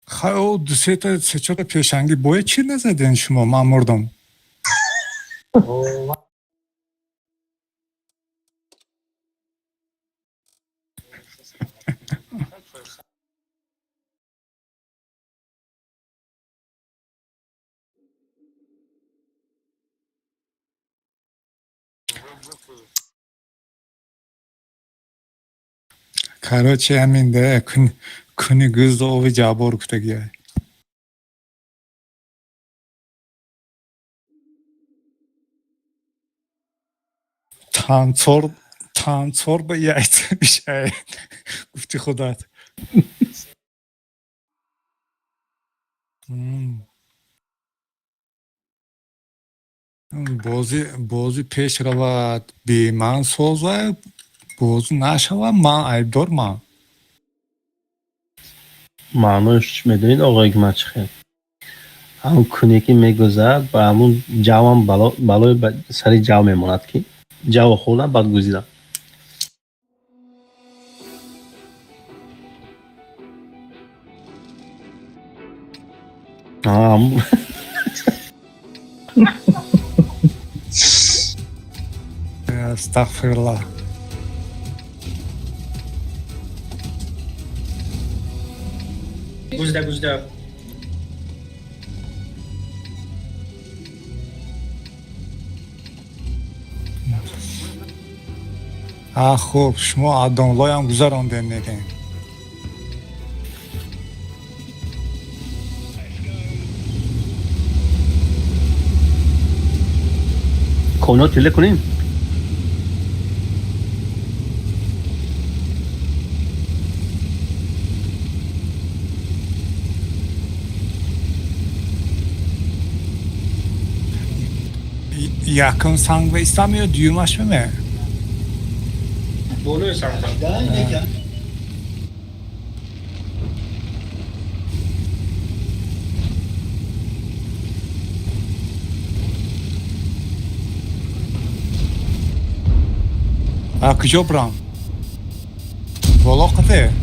خیلی او دو سه چهار پیشنگی باید چی نزدین شما؟ من مردم. Короче, همین ده کنی گز او جابور کتگیه. تانسور به یایت میشه. گفتی خودت. بازی پیش رود بی من سوزه بازی نشود من عیبدار من. معنیش میدونید آقای که من چه خیلی همون کنی که میگذرد با همون جو هم بلای سری جو میموند که جو خوردن بعد گزیدن همون استغفرالله. گوزده خوب شما اداملای هم گذراندین نگین. کونات تله کنیم yakın sangve istemiyor düğümaş mı? بولوی سمتا کجا برم بالا قطعه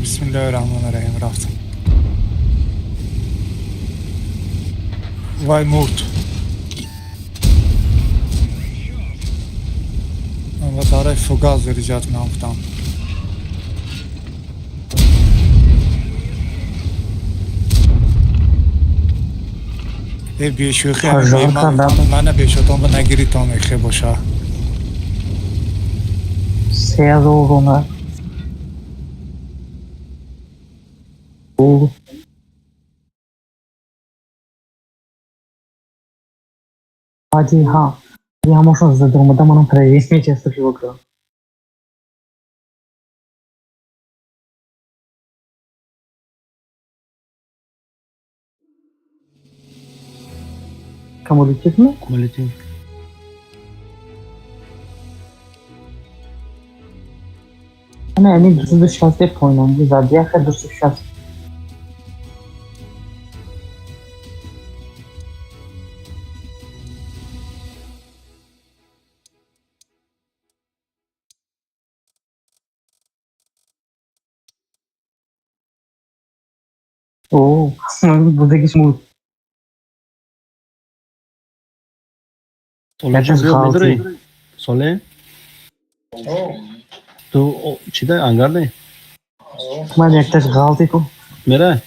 بسم الله الرحمن الرحیم رفتم وای مرد و داره فوگاز ایجاد نفتم ای بیشوخی من بیشتم به نگیری تا میخی باشه 3000 اومد او Hadi ha. Ja muszę za drugą domu przejeździć jest takiego gra. Kamu liczyć mi? Quality. Ama yani düzü şans hep oynandı. Zaten ya düzü şans. Oo, buradaki smooth. Olacak yok nedir? Sole? Tu çide angarda? Ben yaklaşık 6 ko. Mera?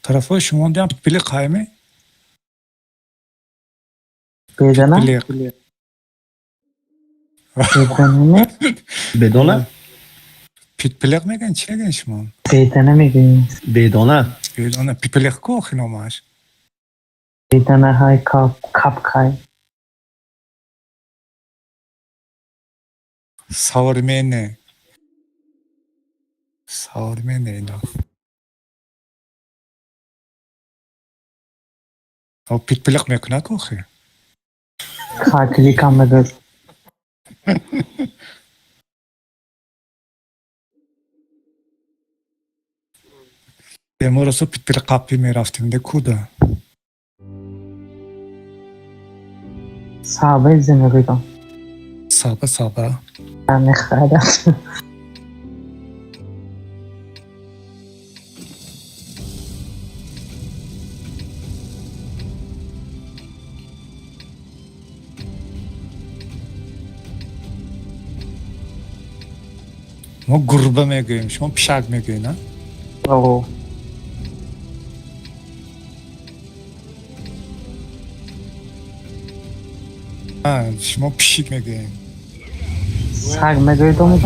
طرفای شما دیدم پیلی قایمه Bedana. پیلی Bedana ne? Bedona? پیپلیق میگن چی میگن شما Bedana میگیم. Bedona. پیلانه پیپلیق کو خیناماش Bedana hay kap kay. ساورمینه ساورمینه اینا او پیپلیق میکنه کو خی Kakili kammedir. امروز پیپلیق قاپی میرفتیم ده کودا Sahabe izlemiyorum. سابه سابه Yani hayat. ما گربه میگوییم شما پیشک میگویی نه Oo. شما پیشک میگوییم Sarma gördün mü?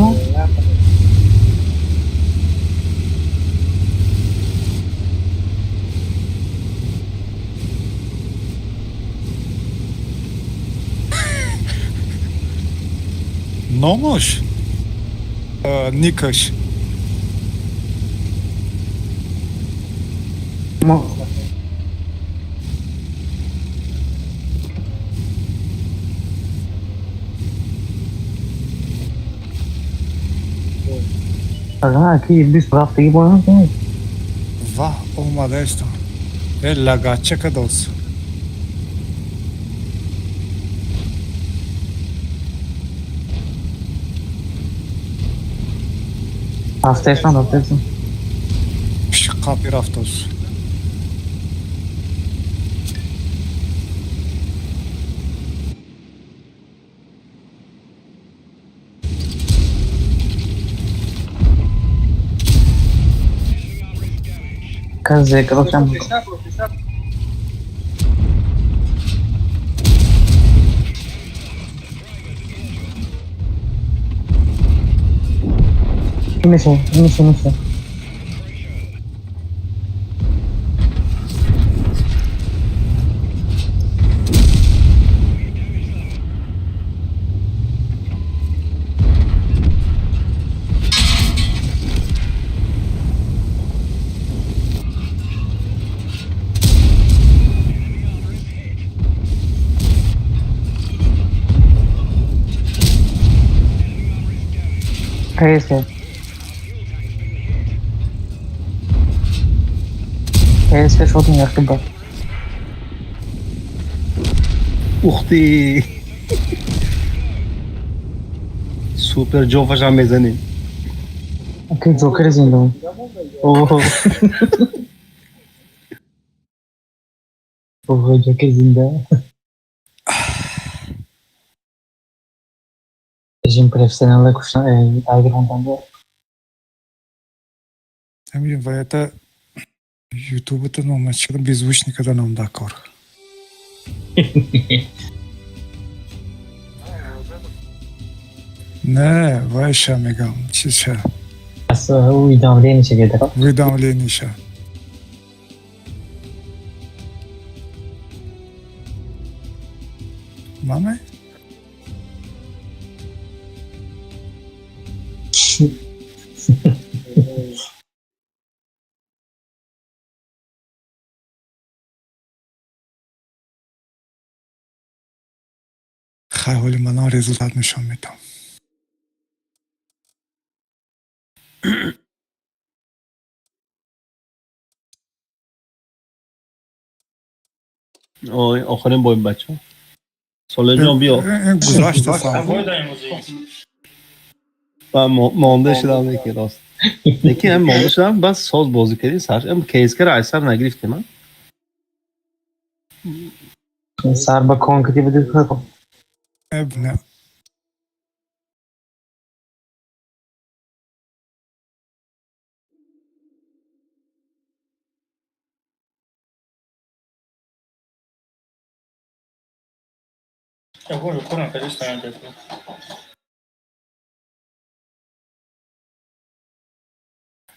ناموش نیکش Ага, ki 20 haftagi bo'lgan. Vah, olmadı işte. Lagatçı kados. Haftaysan. Şıkka bir haftos. Kaze kalacağım. Neyse. Neyse. Neyse şodun yakın bak. اختی سوپر جوفش هم میزنیم. Okey, Joker زنده. اوه. اوه Joker زنده. Rejim profesyonel kuştan Tiger Hunt'dan da. Нэмийн баята YouTube-д ном ачдаг беззвучника нам дакор. Не, вайша мегам. Чича. Aslında uyudamlayın içe gider. Уведомление ша. Маме? حالی من رزولت نشان میدم. آی آخرین بایم بچه ساله جان بیا گذاشته سام. من مانده شدم یکی راست یکی هم مانده شدم بس ساز بازی کردی سرش هم کیسکر ایسر نگرفتی من سر با کنکتی بده کنم. ابنه.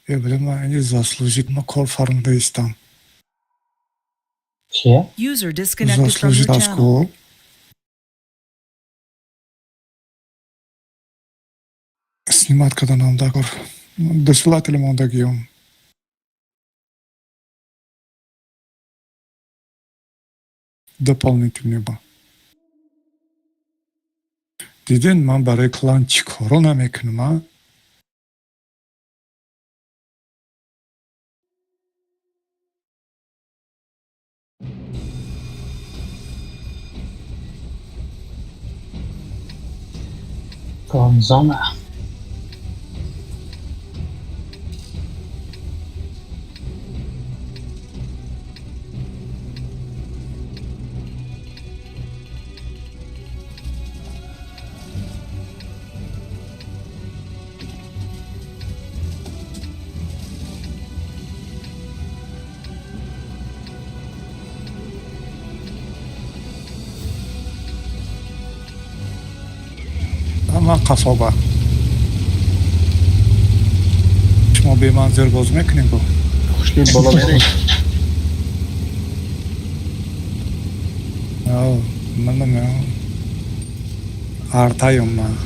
Ебля, они заслужит на кол фармда истам. Чья? User disconnected from your Заслужит channel. аску. Снимать когда нам дакор. Досылатель мондагион. Дополнительный ба. Дидин ман барои клан чӣ коро намекунам а? Gonzona. من قفابه شما به منظر باز میکنیم با خوشلیم بالا بریم من نمیم ارتایم من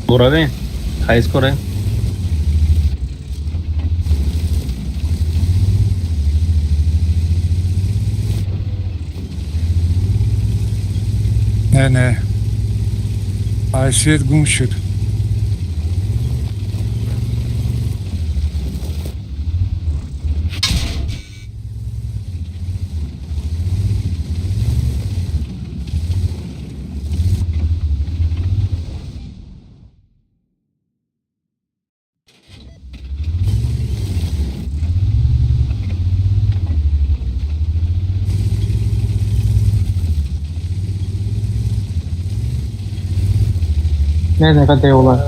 Бураве. Хай скоре. نه айсвет гум шуд. Ne kadar yollar.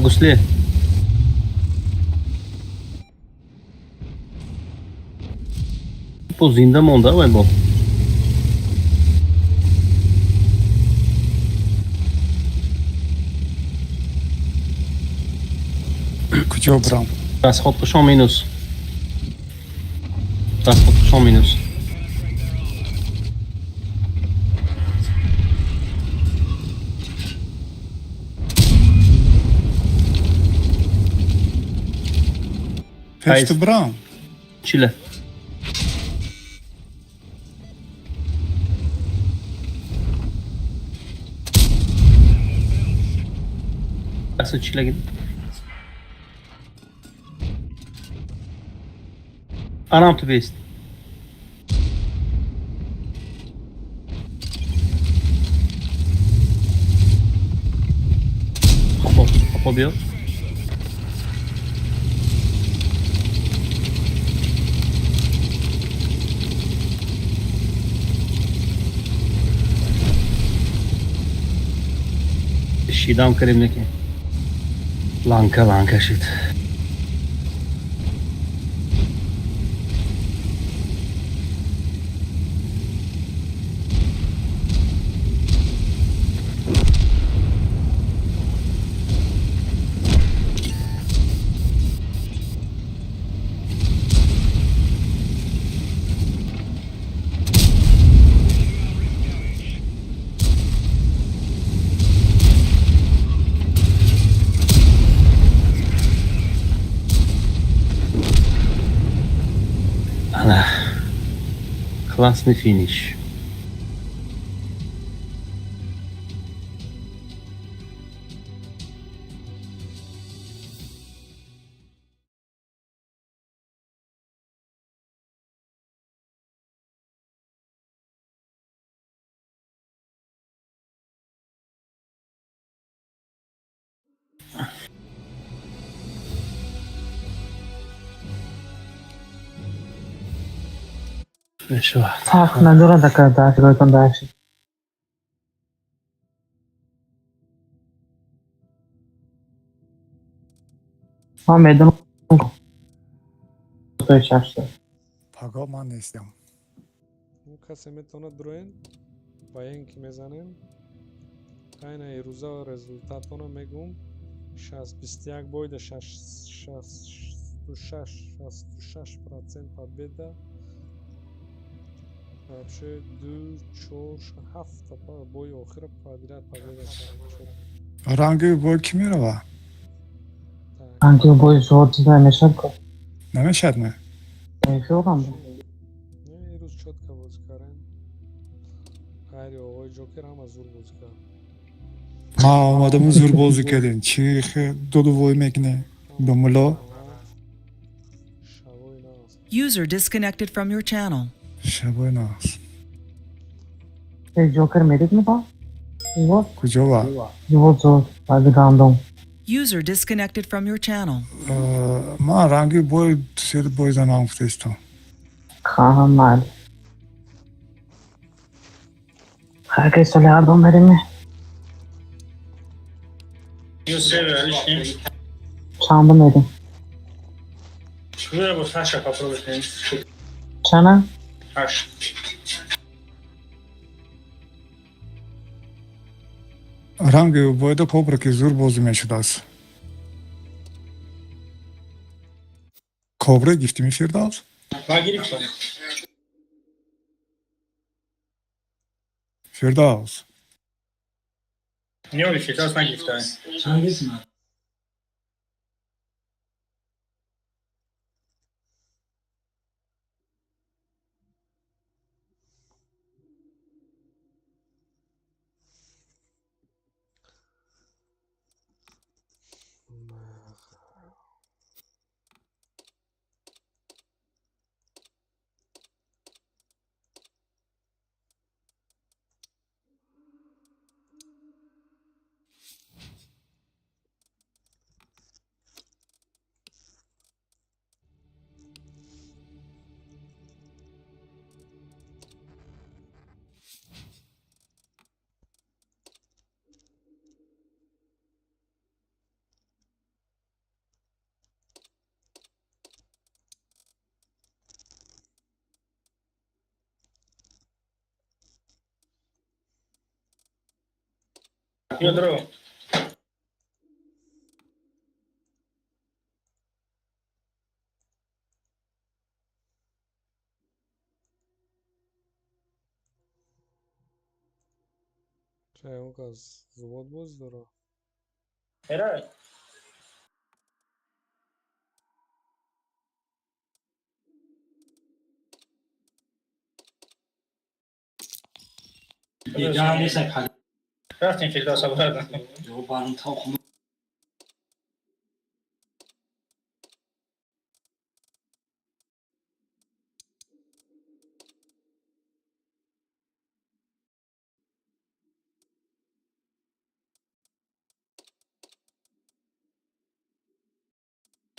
گوسله. Bu zinde مونده وای با. کجا برم؟ دست خودشون مینوس. دست خودشون مینوس. Feste برم. چیله. دست چیله گید. Anam to best. Hop bir. شیدام کریم نکن. لانکا شد. Классный финиш. Ах, надора така даши, ройкон даши. ها میدون توی شخصه پاگا من نیستم. اون کسی میتونه دروین با اینکه میزنیم این روزا رزولتاتونو میگم 21 بویده 66% победа вообще 2 4 7 бой آخر подряд победа رنگ بای کی میره؟ انگه بوی زود دیده نشد کن نمیشد نه. ایفیو هم بود این روز چطکا بازی کردن خیلی آقای جوکر هم از زور بازی کرد ما آمدم زور بازی کردیم چی دو وای میکنه به ملا. شبای ناست User disconnected from your channel. شبای ناس ای جوکر میدید میبا؟ ایوه کجا با؟ ایوه زود بازی گاندم User disconnected from your channel. ما رنگ بای سیر بای زنم فرستم. خواهم مال Herkes سال هردم بریم یو سه ولیش چندم بریم روی با هشت کافر بکنیم چنه؟ 8 ранги бояда кобра ки зур бозӣ мешудааст. кобра гифтими фирдавс? ما گرفتم фирдавс نیولی فیتاس نگرفتم یادرو Чай, он-ка завод боз дора. ارائه رفتیم فیتاس ها بردن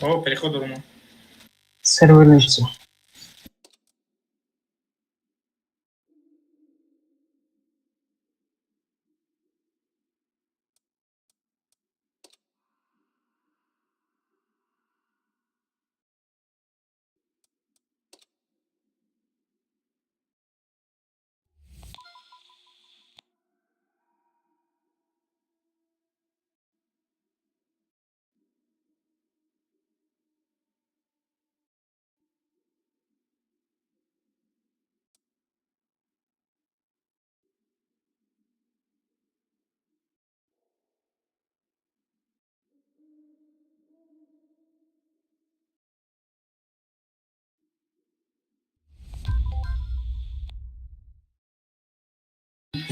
او переход руну Serverleşti.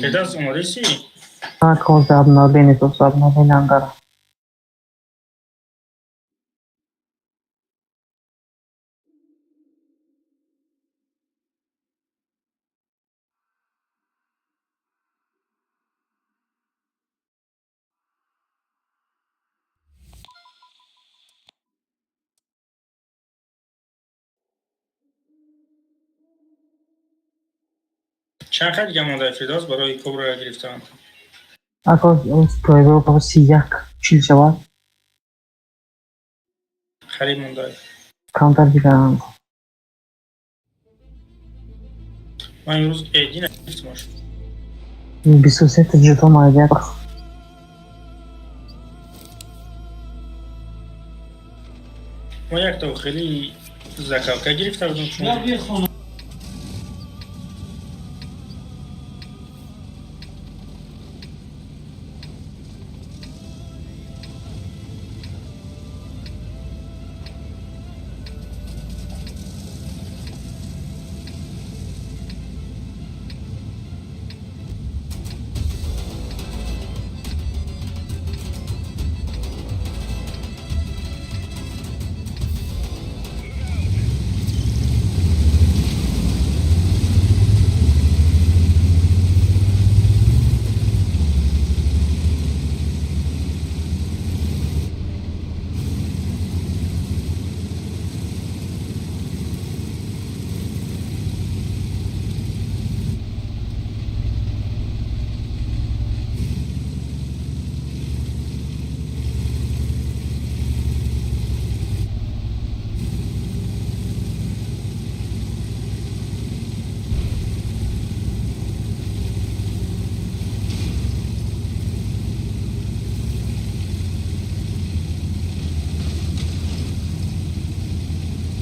فیتاس اومده چی؟ Cosa adına beni sos adına beni Ankara. چند خط دیگه مونده فیتاس برای کبرا گرفتم Ako koydu o siyah çilçe var. خرید مونده Kantar gidelim. من این روز ایدی نگرفتمش Bir sosyete jeton ayacak. ما یک تا خیلی زکاکا گرفته بودم چون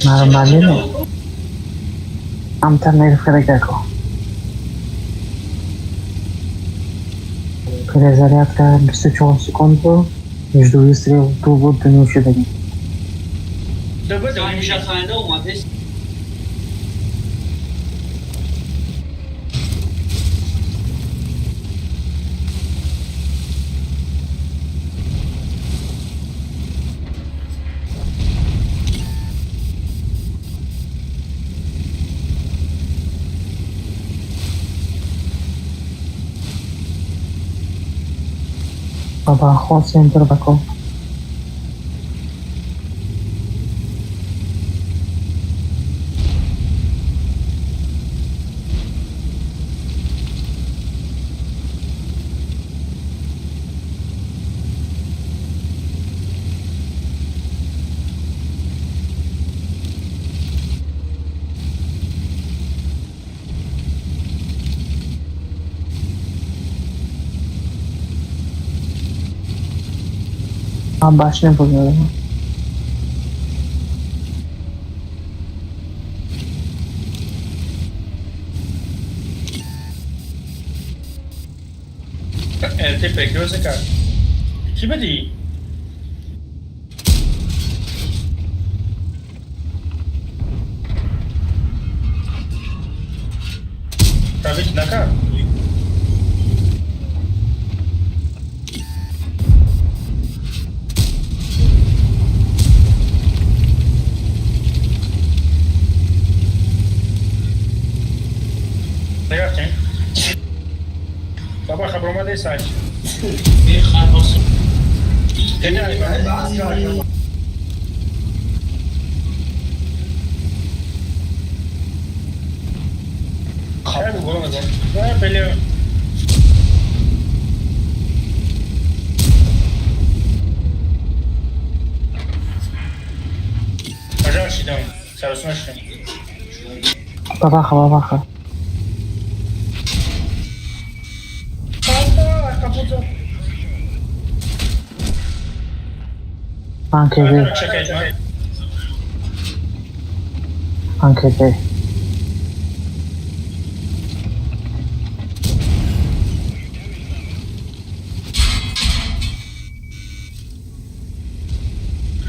Нормально. Амтар нервхарекако. Перезарядка 24 секунду. Между выстрел ту بود دنیا شدگی. بابا خود سنتر بکن. هم باش نبودم. LT bekliyoruz ya. Kime değil? Tabii ki nakar. Legal, Baba خبر اومده ساج خیلی گلو نزد بله کجا شیدم سرسون شدم بابا Pankeze. Pankeze.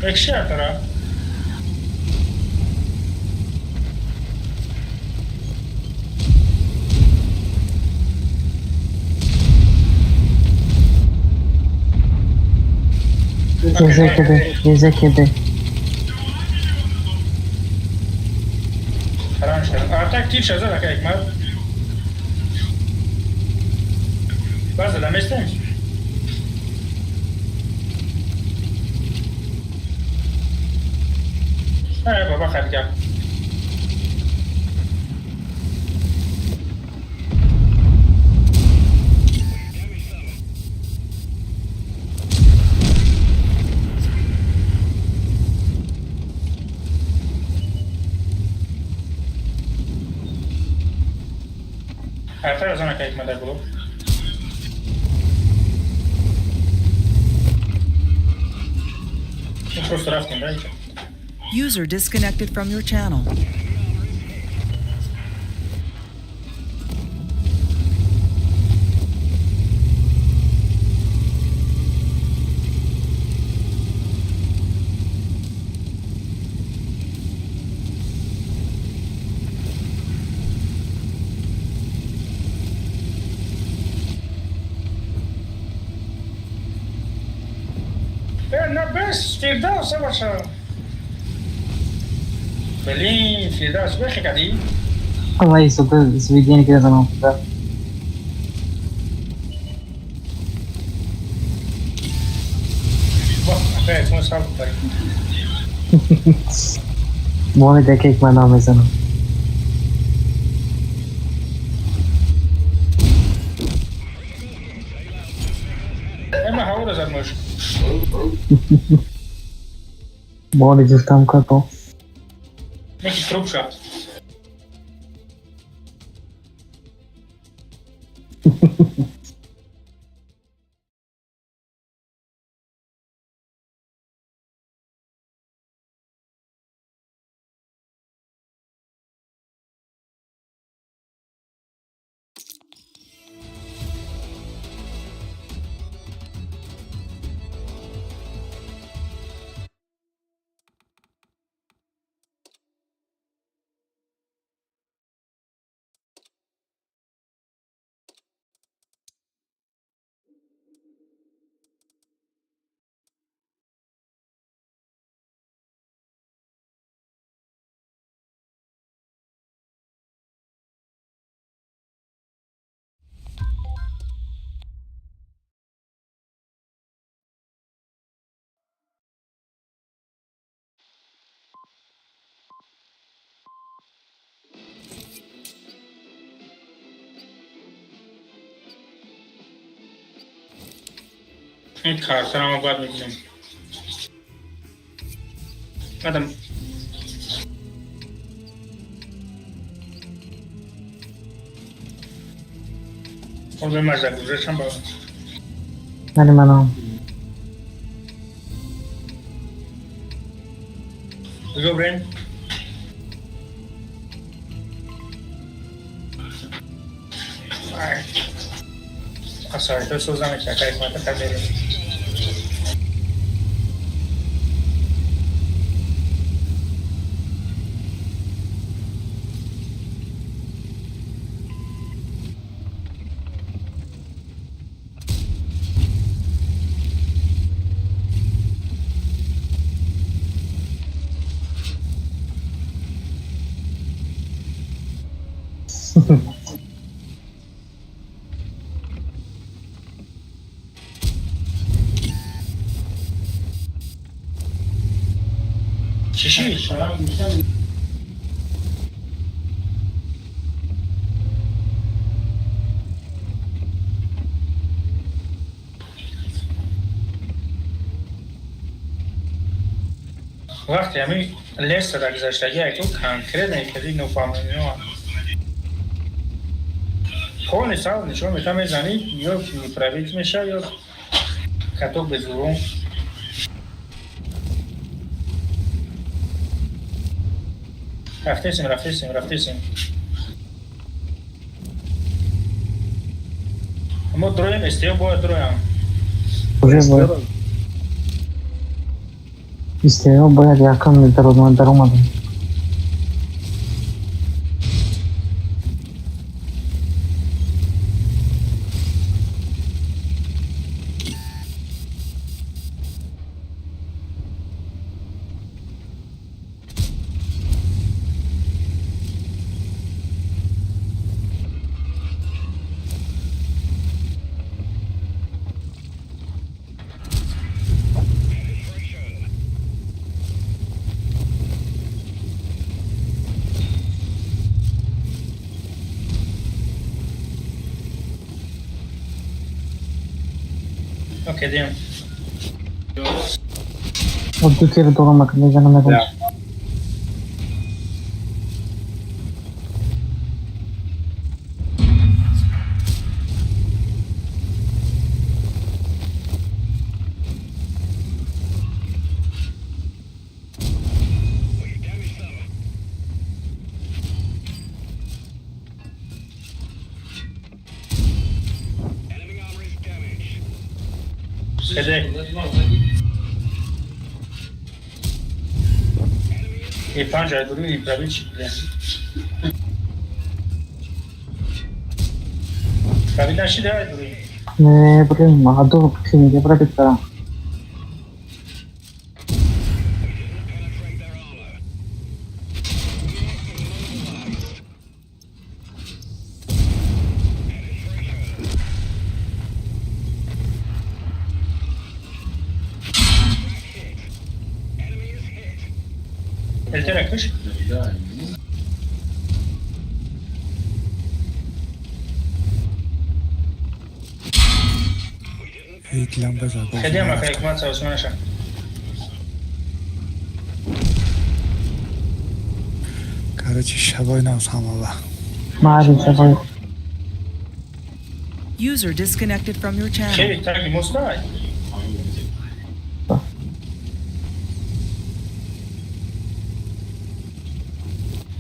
Ekşi atara. Gezekede. Atak tip şaza da kayık mı? Bazı da mesleğim. Baba hadi gel. Arter zona kayık mı da bulup? Просто рафтинг, да? User disconnected from your channel. نه بس فردوس باشه بلین فردوس بخی کدی Allah isso esse vídeo aqui não tá. Bak, como sabe, tá? Bom ideia que mandar mensagem. Ama havura zarmış. Bom ideia tam kato. Neki trupša. این کارتر هم باید میگیریم آدم اون به مزد گذاشت هم باید ولی منم بگو برین sorry, to jsou zámek, jaká je máte tady. چی؟ وقتی همین لیست را گذاشتگی اکتو کنکرت نیکردی نفهمونی ها خون سال نشون میتونم میزنی یا پرویت میشه یا کتوک بزرون رفتیسیم اما درویم استیو باید درویم استیو باید یکم در اومدم اوکی دیم دو تیر دورو مکنه جانم ادم بده ای پنج های دروی این پرویت چی بده پرویت نشیده های دروی نه بریم ادو خیلی برای بیترم التره کش یک لمبه زد خیلی هم اکا اکمات سواسمانشم کارچی شبای ناز همه با معلوم شبای User disconnected from your channel. خیلی تاکی مستای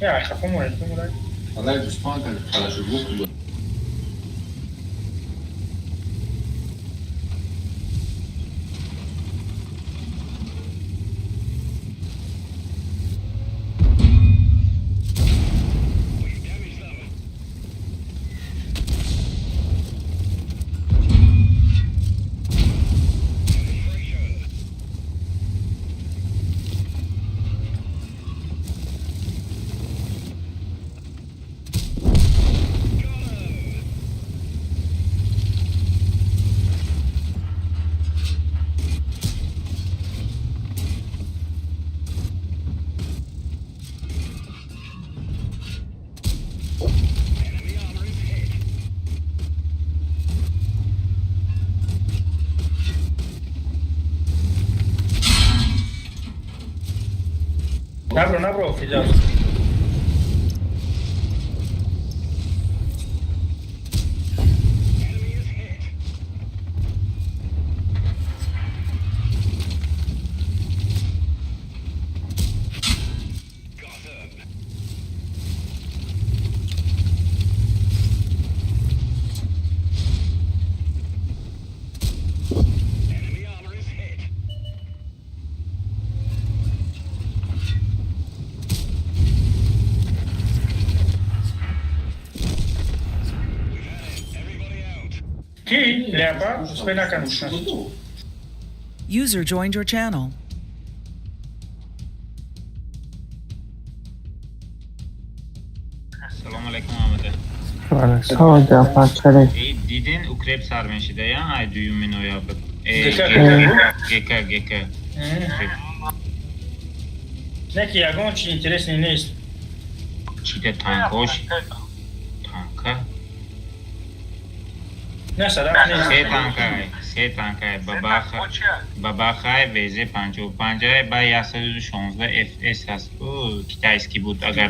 یا خفه مورد نبرو فیجاز. کی لیاپا اسپی نکنشن. User joined your channel. سلام علیکم آمده. Sağda parçalı. دیدین اوکریپ سرمشیده یا ای دویومینو یا بد گکا Neki jagon ci interesni nist. چیده تانکوش تانکا Ne sada سه تانکای بابا خای ویزه 55 با 116 اف اس هست کیتایسکی بود اگر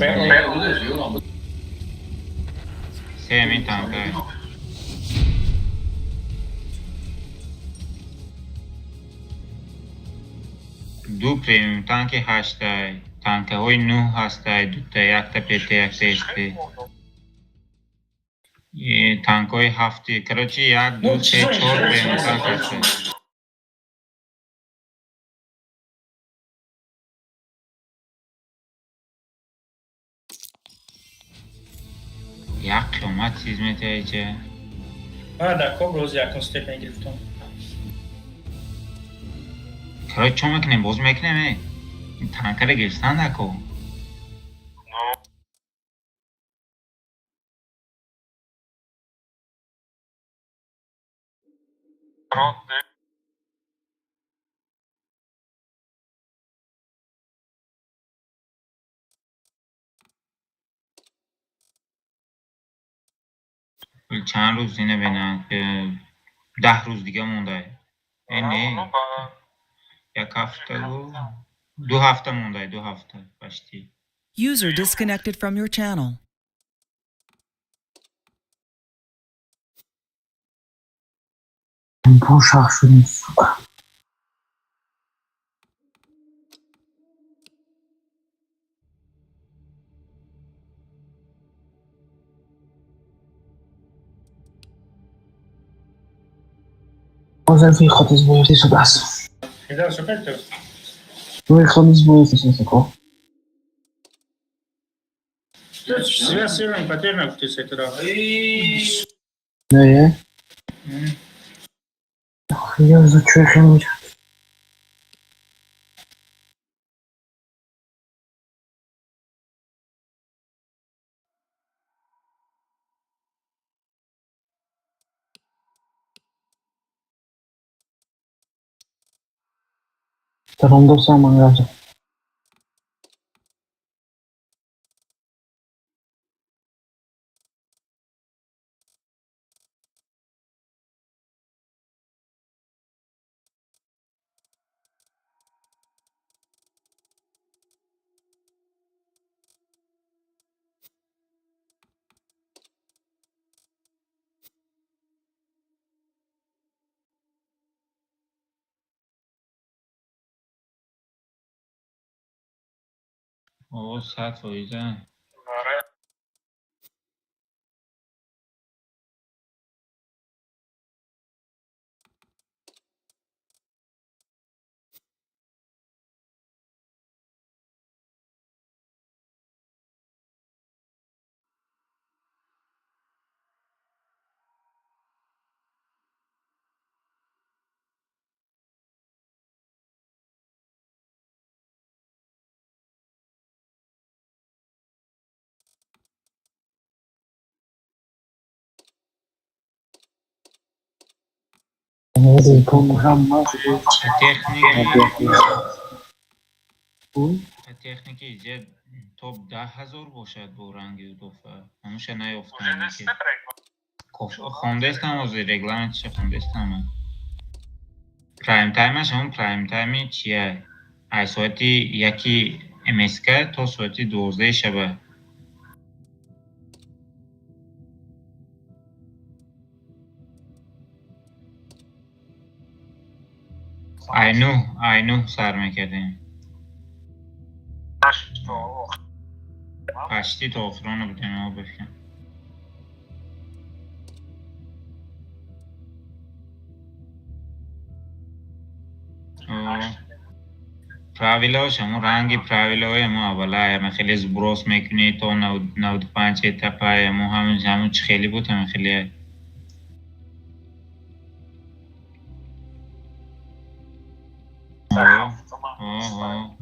سه همین تانکای دو پریمیوم تانک 8 تانک های 9 هست دو تا یک تا پیت یک تا اسپی تانک های 7 کراچی 1 2 3 4 پریمیوم تانک هست یک قیمت چیز میتایجه Ah, d'accord, روز یکم استپ نگرفتم. کراچ چون میکنیم باز میکنیم این تانک رو گرفتن نکو چند روز اینه بینن که 10 روز دیگه مونده اینه یک هفته و 2 هفته مونده 2 هفته باشتی User disconnected from your channel. Bu şahsın suka. Może wychod z boju tej sudas. Fidel sopetto. Wychod z boju tej suko. Sve sirven paterna kuti se teda. Ne je? Ja za čujem. Tarom dostał mangaże. o saat boyunca Ne program تکنیک ایجاد توپ 10,000 باشد با رنگ اضافه همونش نیافتم خونده استم از رگلمنتش خونده استم پرایم تایمش همون پرایم تایمی چیه؟ ای ساعتی یکی MSK تا ساعت 12 شب. اینو سر میکردیم. پشتی تا آخرانو بودیم ها بفکن. پراویلاش همون رنگی پراویلای ما اوله همه خیلی زبروس میکنی تا 95 تپه همون چه خیلی بود همه خیلی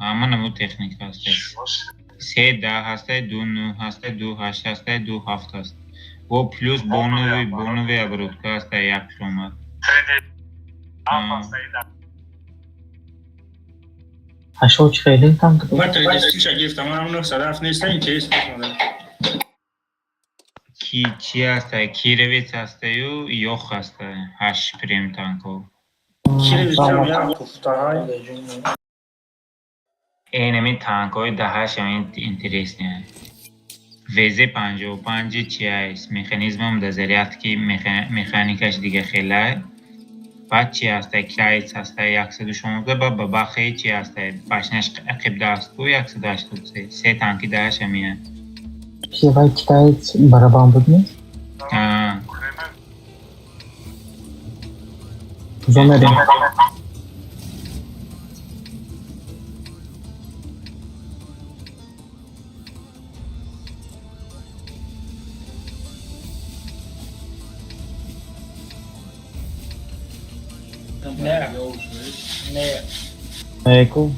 همه نمو تکنیک هسته 3 10 هسته 2 9 هسته 2 8 هسته 2 7 هست و پلوس بونوی ابرودکا هسته 1 کیلومتر. هشوش خیلی تانک دو. من تریدستی شگفتم همون صرف نیست این چیز چی هسته کیرویت هسته و یوخ هسته 8 پریم تانکو اینمی تانک های دهش همین اینتریست نه ویزه 55 چی هست میخانیزم هم دزریت که میخانیکش دیگه خیلی بعد چی هسته کلایت هسته 116 با بخی چی هسته باشنش عقب دست بو 183 سه تانکی دهش همینه چی وای کلایت برابان بود نیست؟ زمریم Ecco.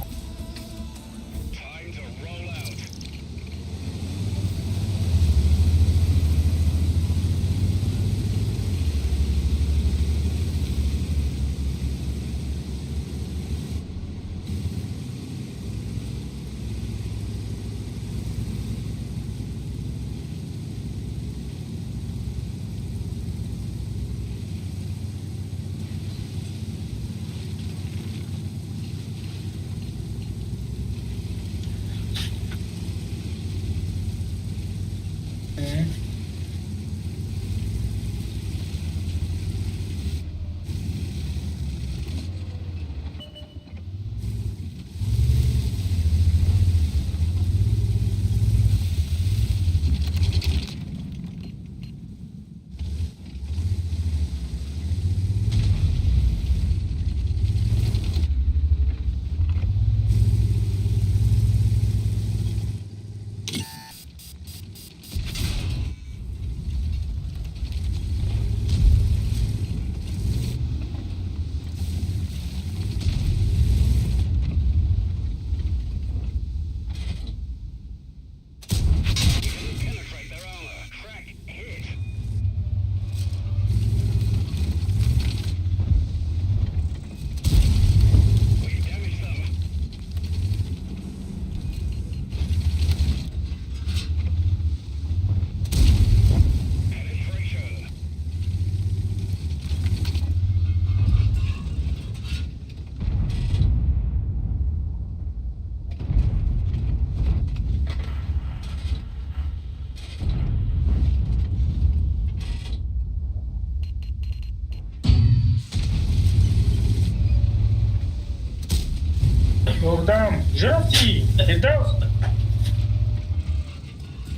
Yordam, Jati, Hedaf.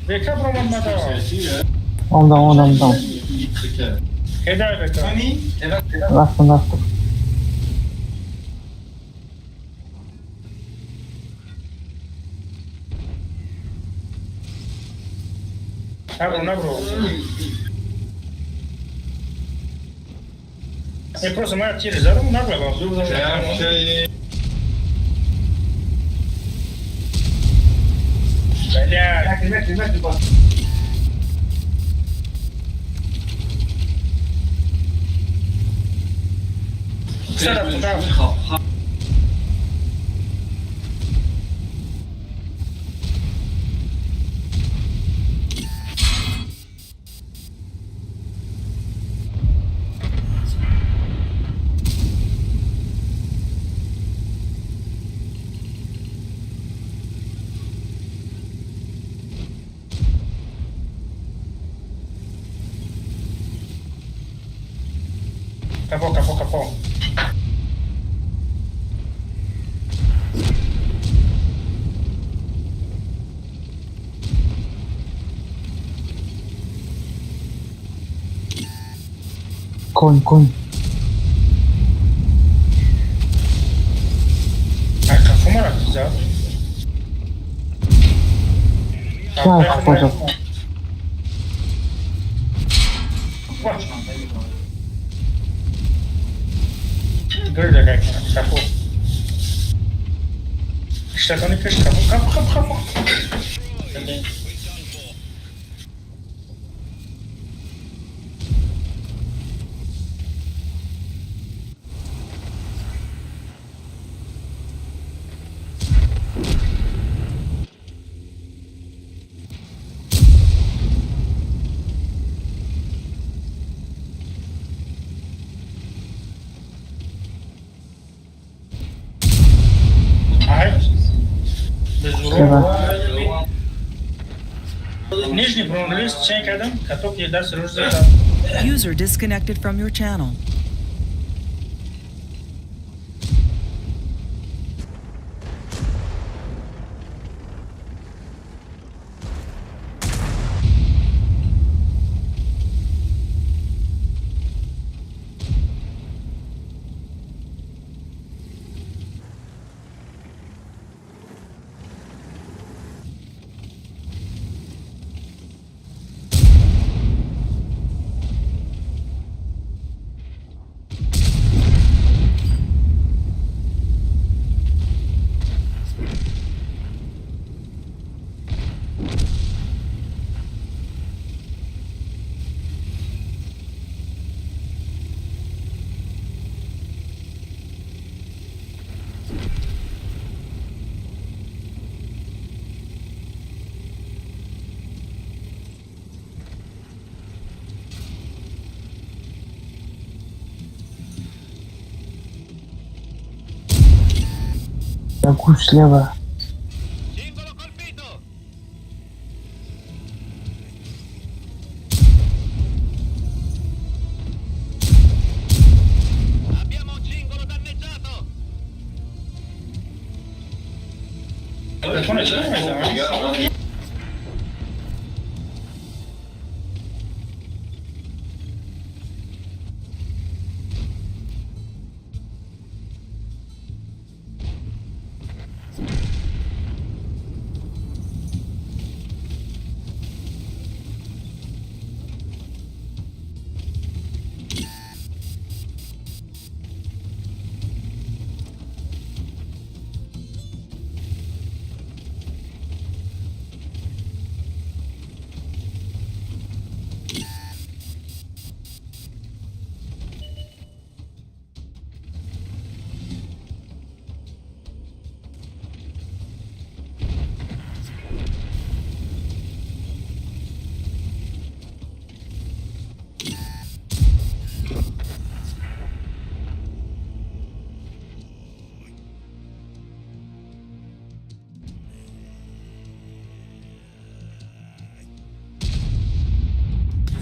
Beka proman mada. Ondan. Hedaf beka. Rastım. Abro, bro. Просто моя тире зарум набрала. Koy. Kafama raktı ya. Gel kapatalım. Bak. Böyle kapı. İşte kanı keş kapı. Нижний бронелист, чей кадам, каток едар сружда. User disconnected from your channel. Yakush слева. Telefon açılır mı?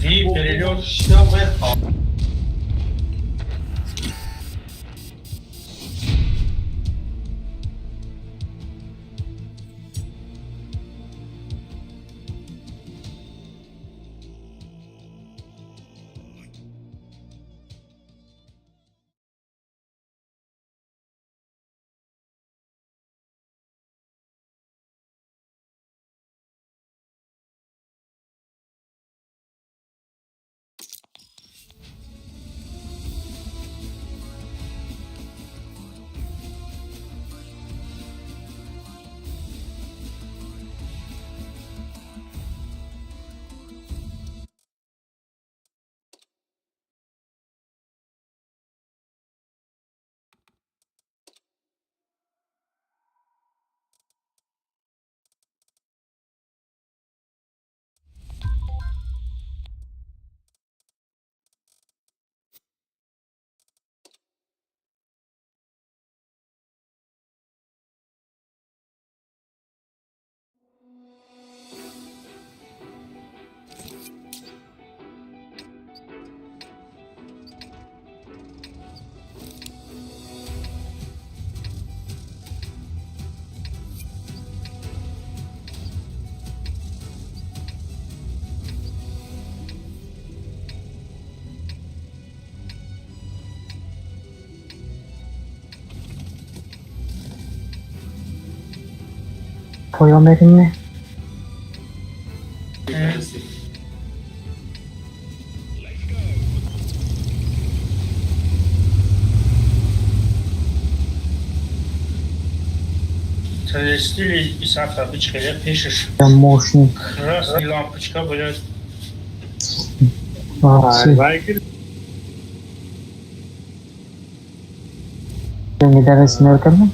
И перелет. پایان بدیم. Стиль и сахар обычка, я пишешь. Мощник. Красная лампочка, блядь. Вапси. Деньги даже смерками.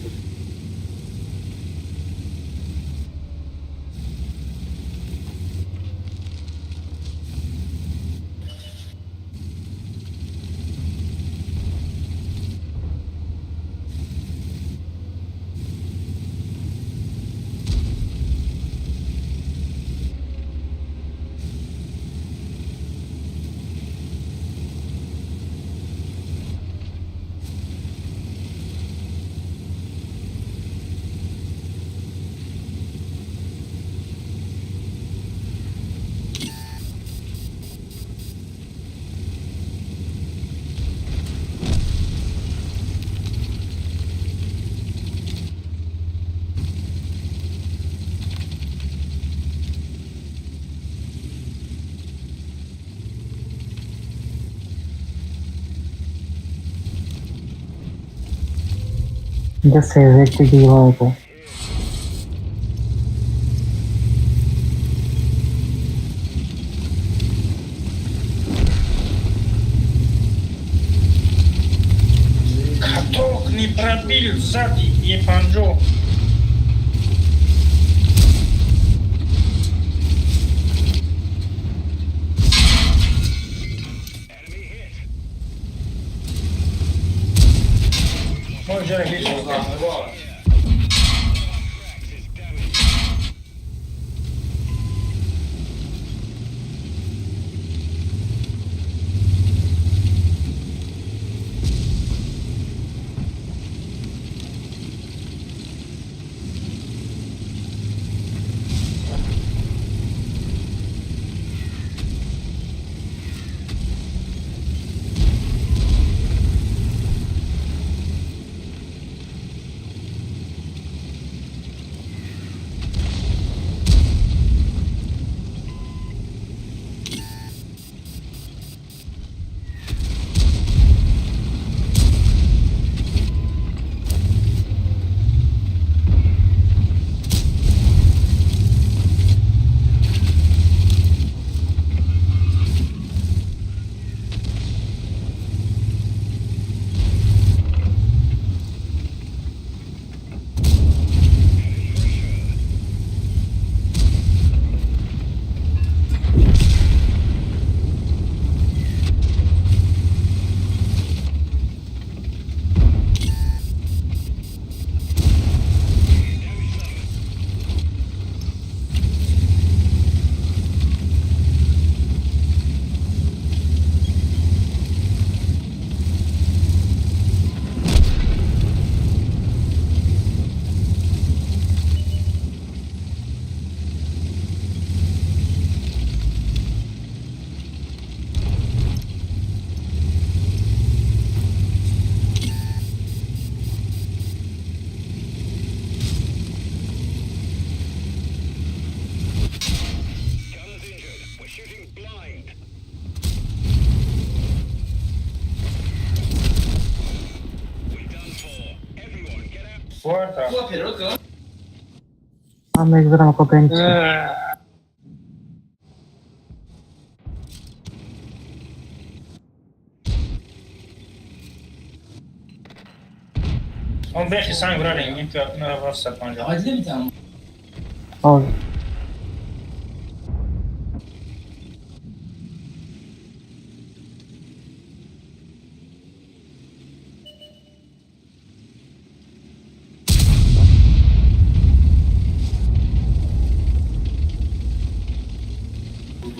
Да сейвить ты делаете. Каток не пробил сзади, не панжо. Мой же вижу. Puerta. Mamy jak bramko będzie. On beş insan vurarım. İlk yapmaya varsa panjo. O,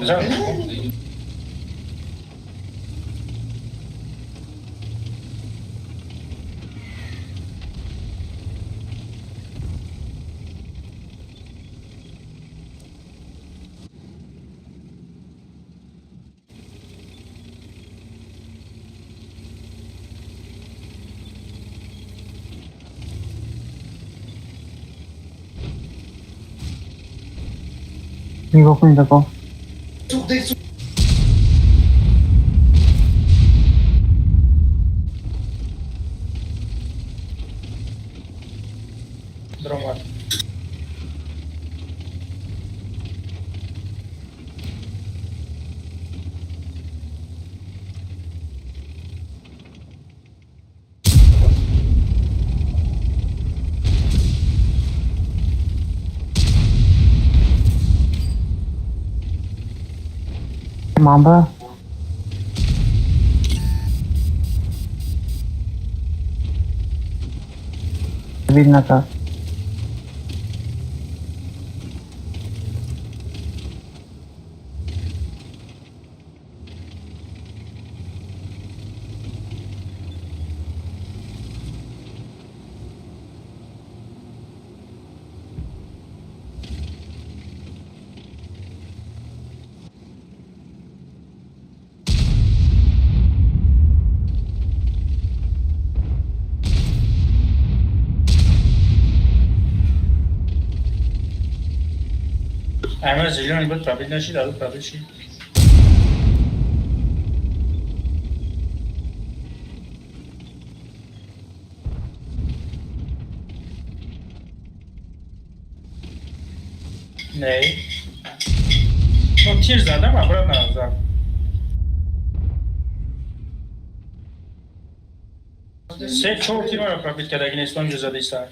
Zaraz. نگاه کنید آقا. درام وات. Mamba. Видно как. امیر زیلیون بود پابلیک نشید الان پابلیک شید. نه. تیر زدم افراد نزدم. سه چهار تیر رو پابلیک کرد اگه نیستم جزا دیستم.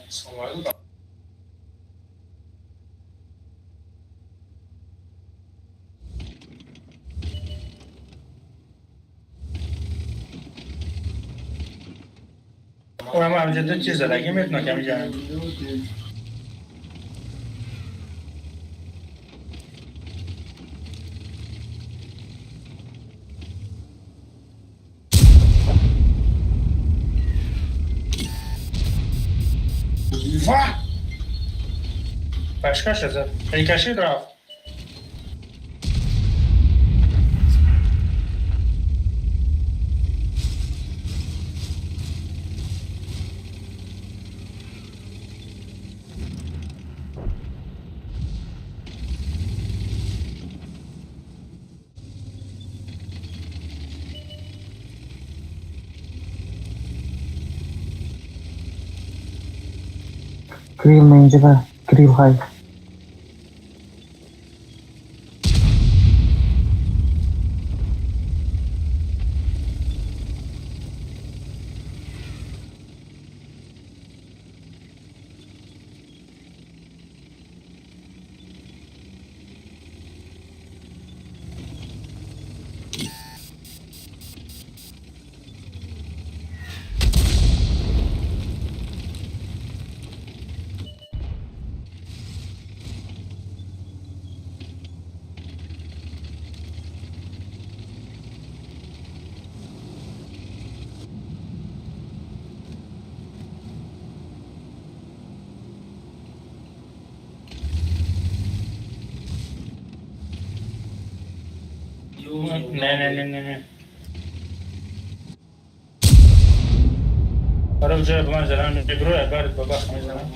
اما همجا دو چیز زدگی میتونم کمی جانم. Başka şey zaten. Kaşı draft. Grill menjaba. Grill hay. نه. برای جای به من زدن نگروه اگرد با بخت میزنم.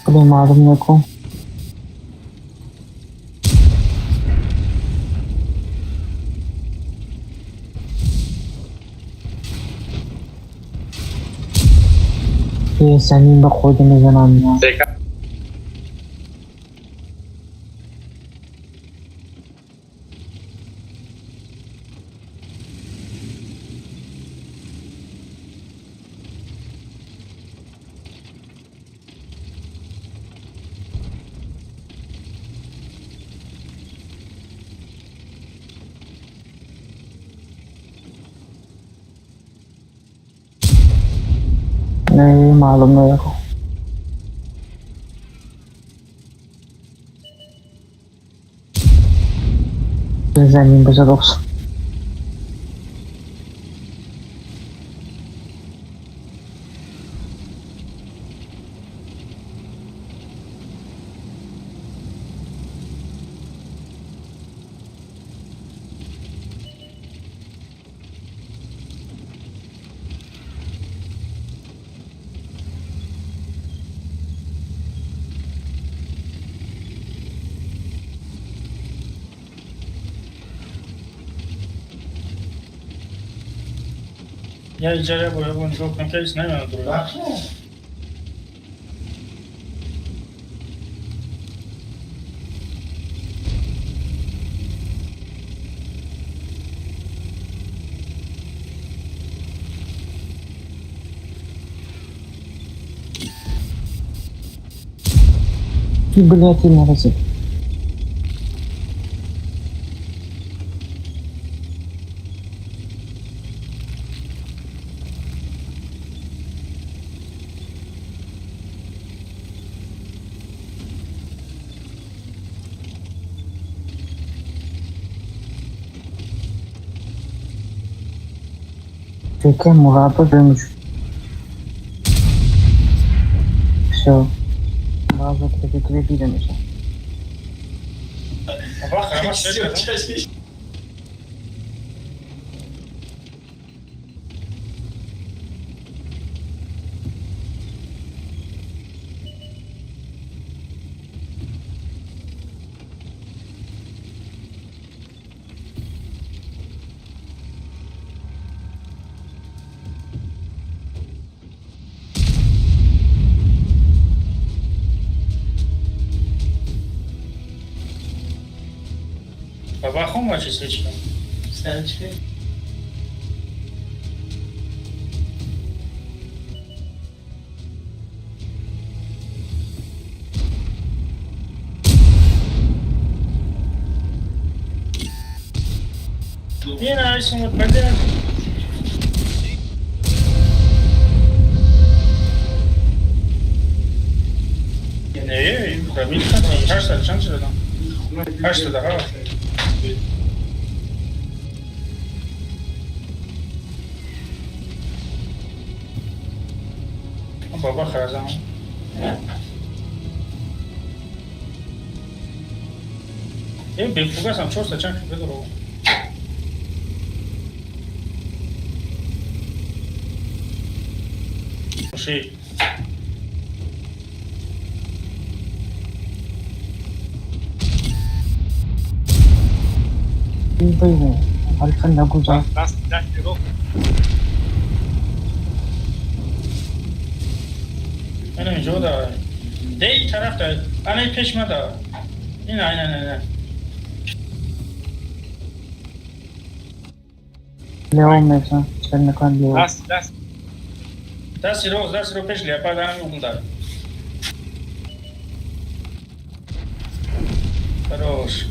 अरे मालूम मेरे को Senin de koydun ezen ya. Ne malum ne yok. Zengin bize olsun. Ya icareye boya oyuncu yok. Kez ne mi duruyor? Блять, и neresi? Peki Murat'ı dönmüş. Все. Bazı tepkileri bir demiş. Bak ama söylüyor. Baba хом açı seçtim. Sen çıkıyor. Yine Ayşin Mutbede. Ne? Tabii ki. Kaç saat çalışıyor adam? Kaç saat daha var? Baba her zaman. Bir fugasam çok saçan gibi durur. Şey. Bir böyle. Harika ne güzel. Benim önce o da. Değil tarafta. Anayı peşme da. Yine aynen. Leon mesela. Sen ne kadar Leon. Da siro peşle yapar benim yolunda. Хорош.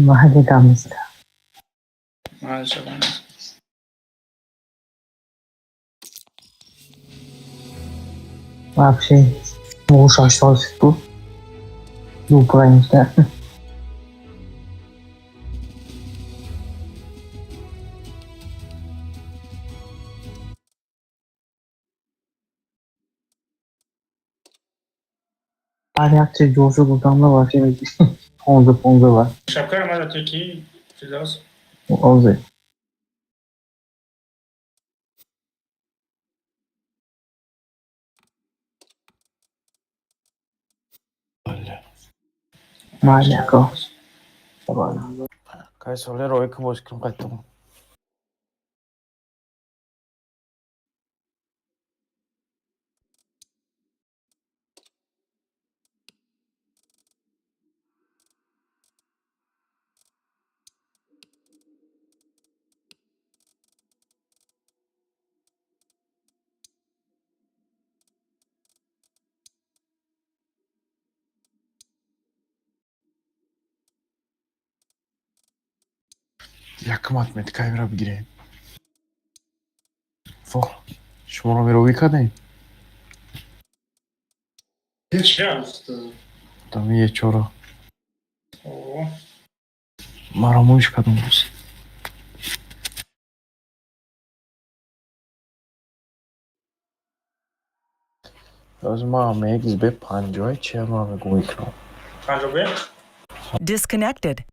Hadi kalmıştı. Maalesef. Вообще, уши остался тут. Ну, украинская. Reakция Джорджа Гудам'la вообще Ponza var. Şapka Ramazan Teki. Firdevs. Ozi. Маляко. Кайсоле ройка боским кайтым. Яким атмет камера бигирен. Фо. Шумаро меро викадем. Сейчас. Там є чоро. О, Маро муиш кадом бус. از ما هم یک به 50 چه ما میگوییم پنجابه؟ Disconnected.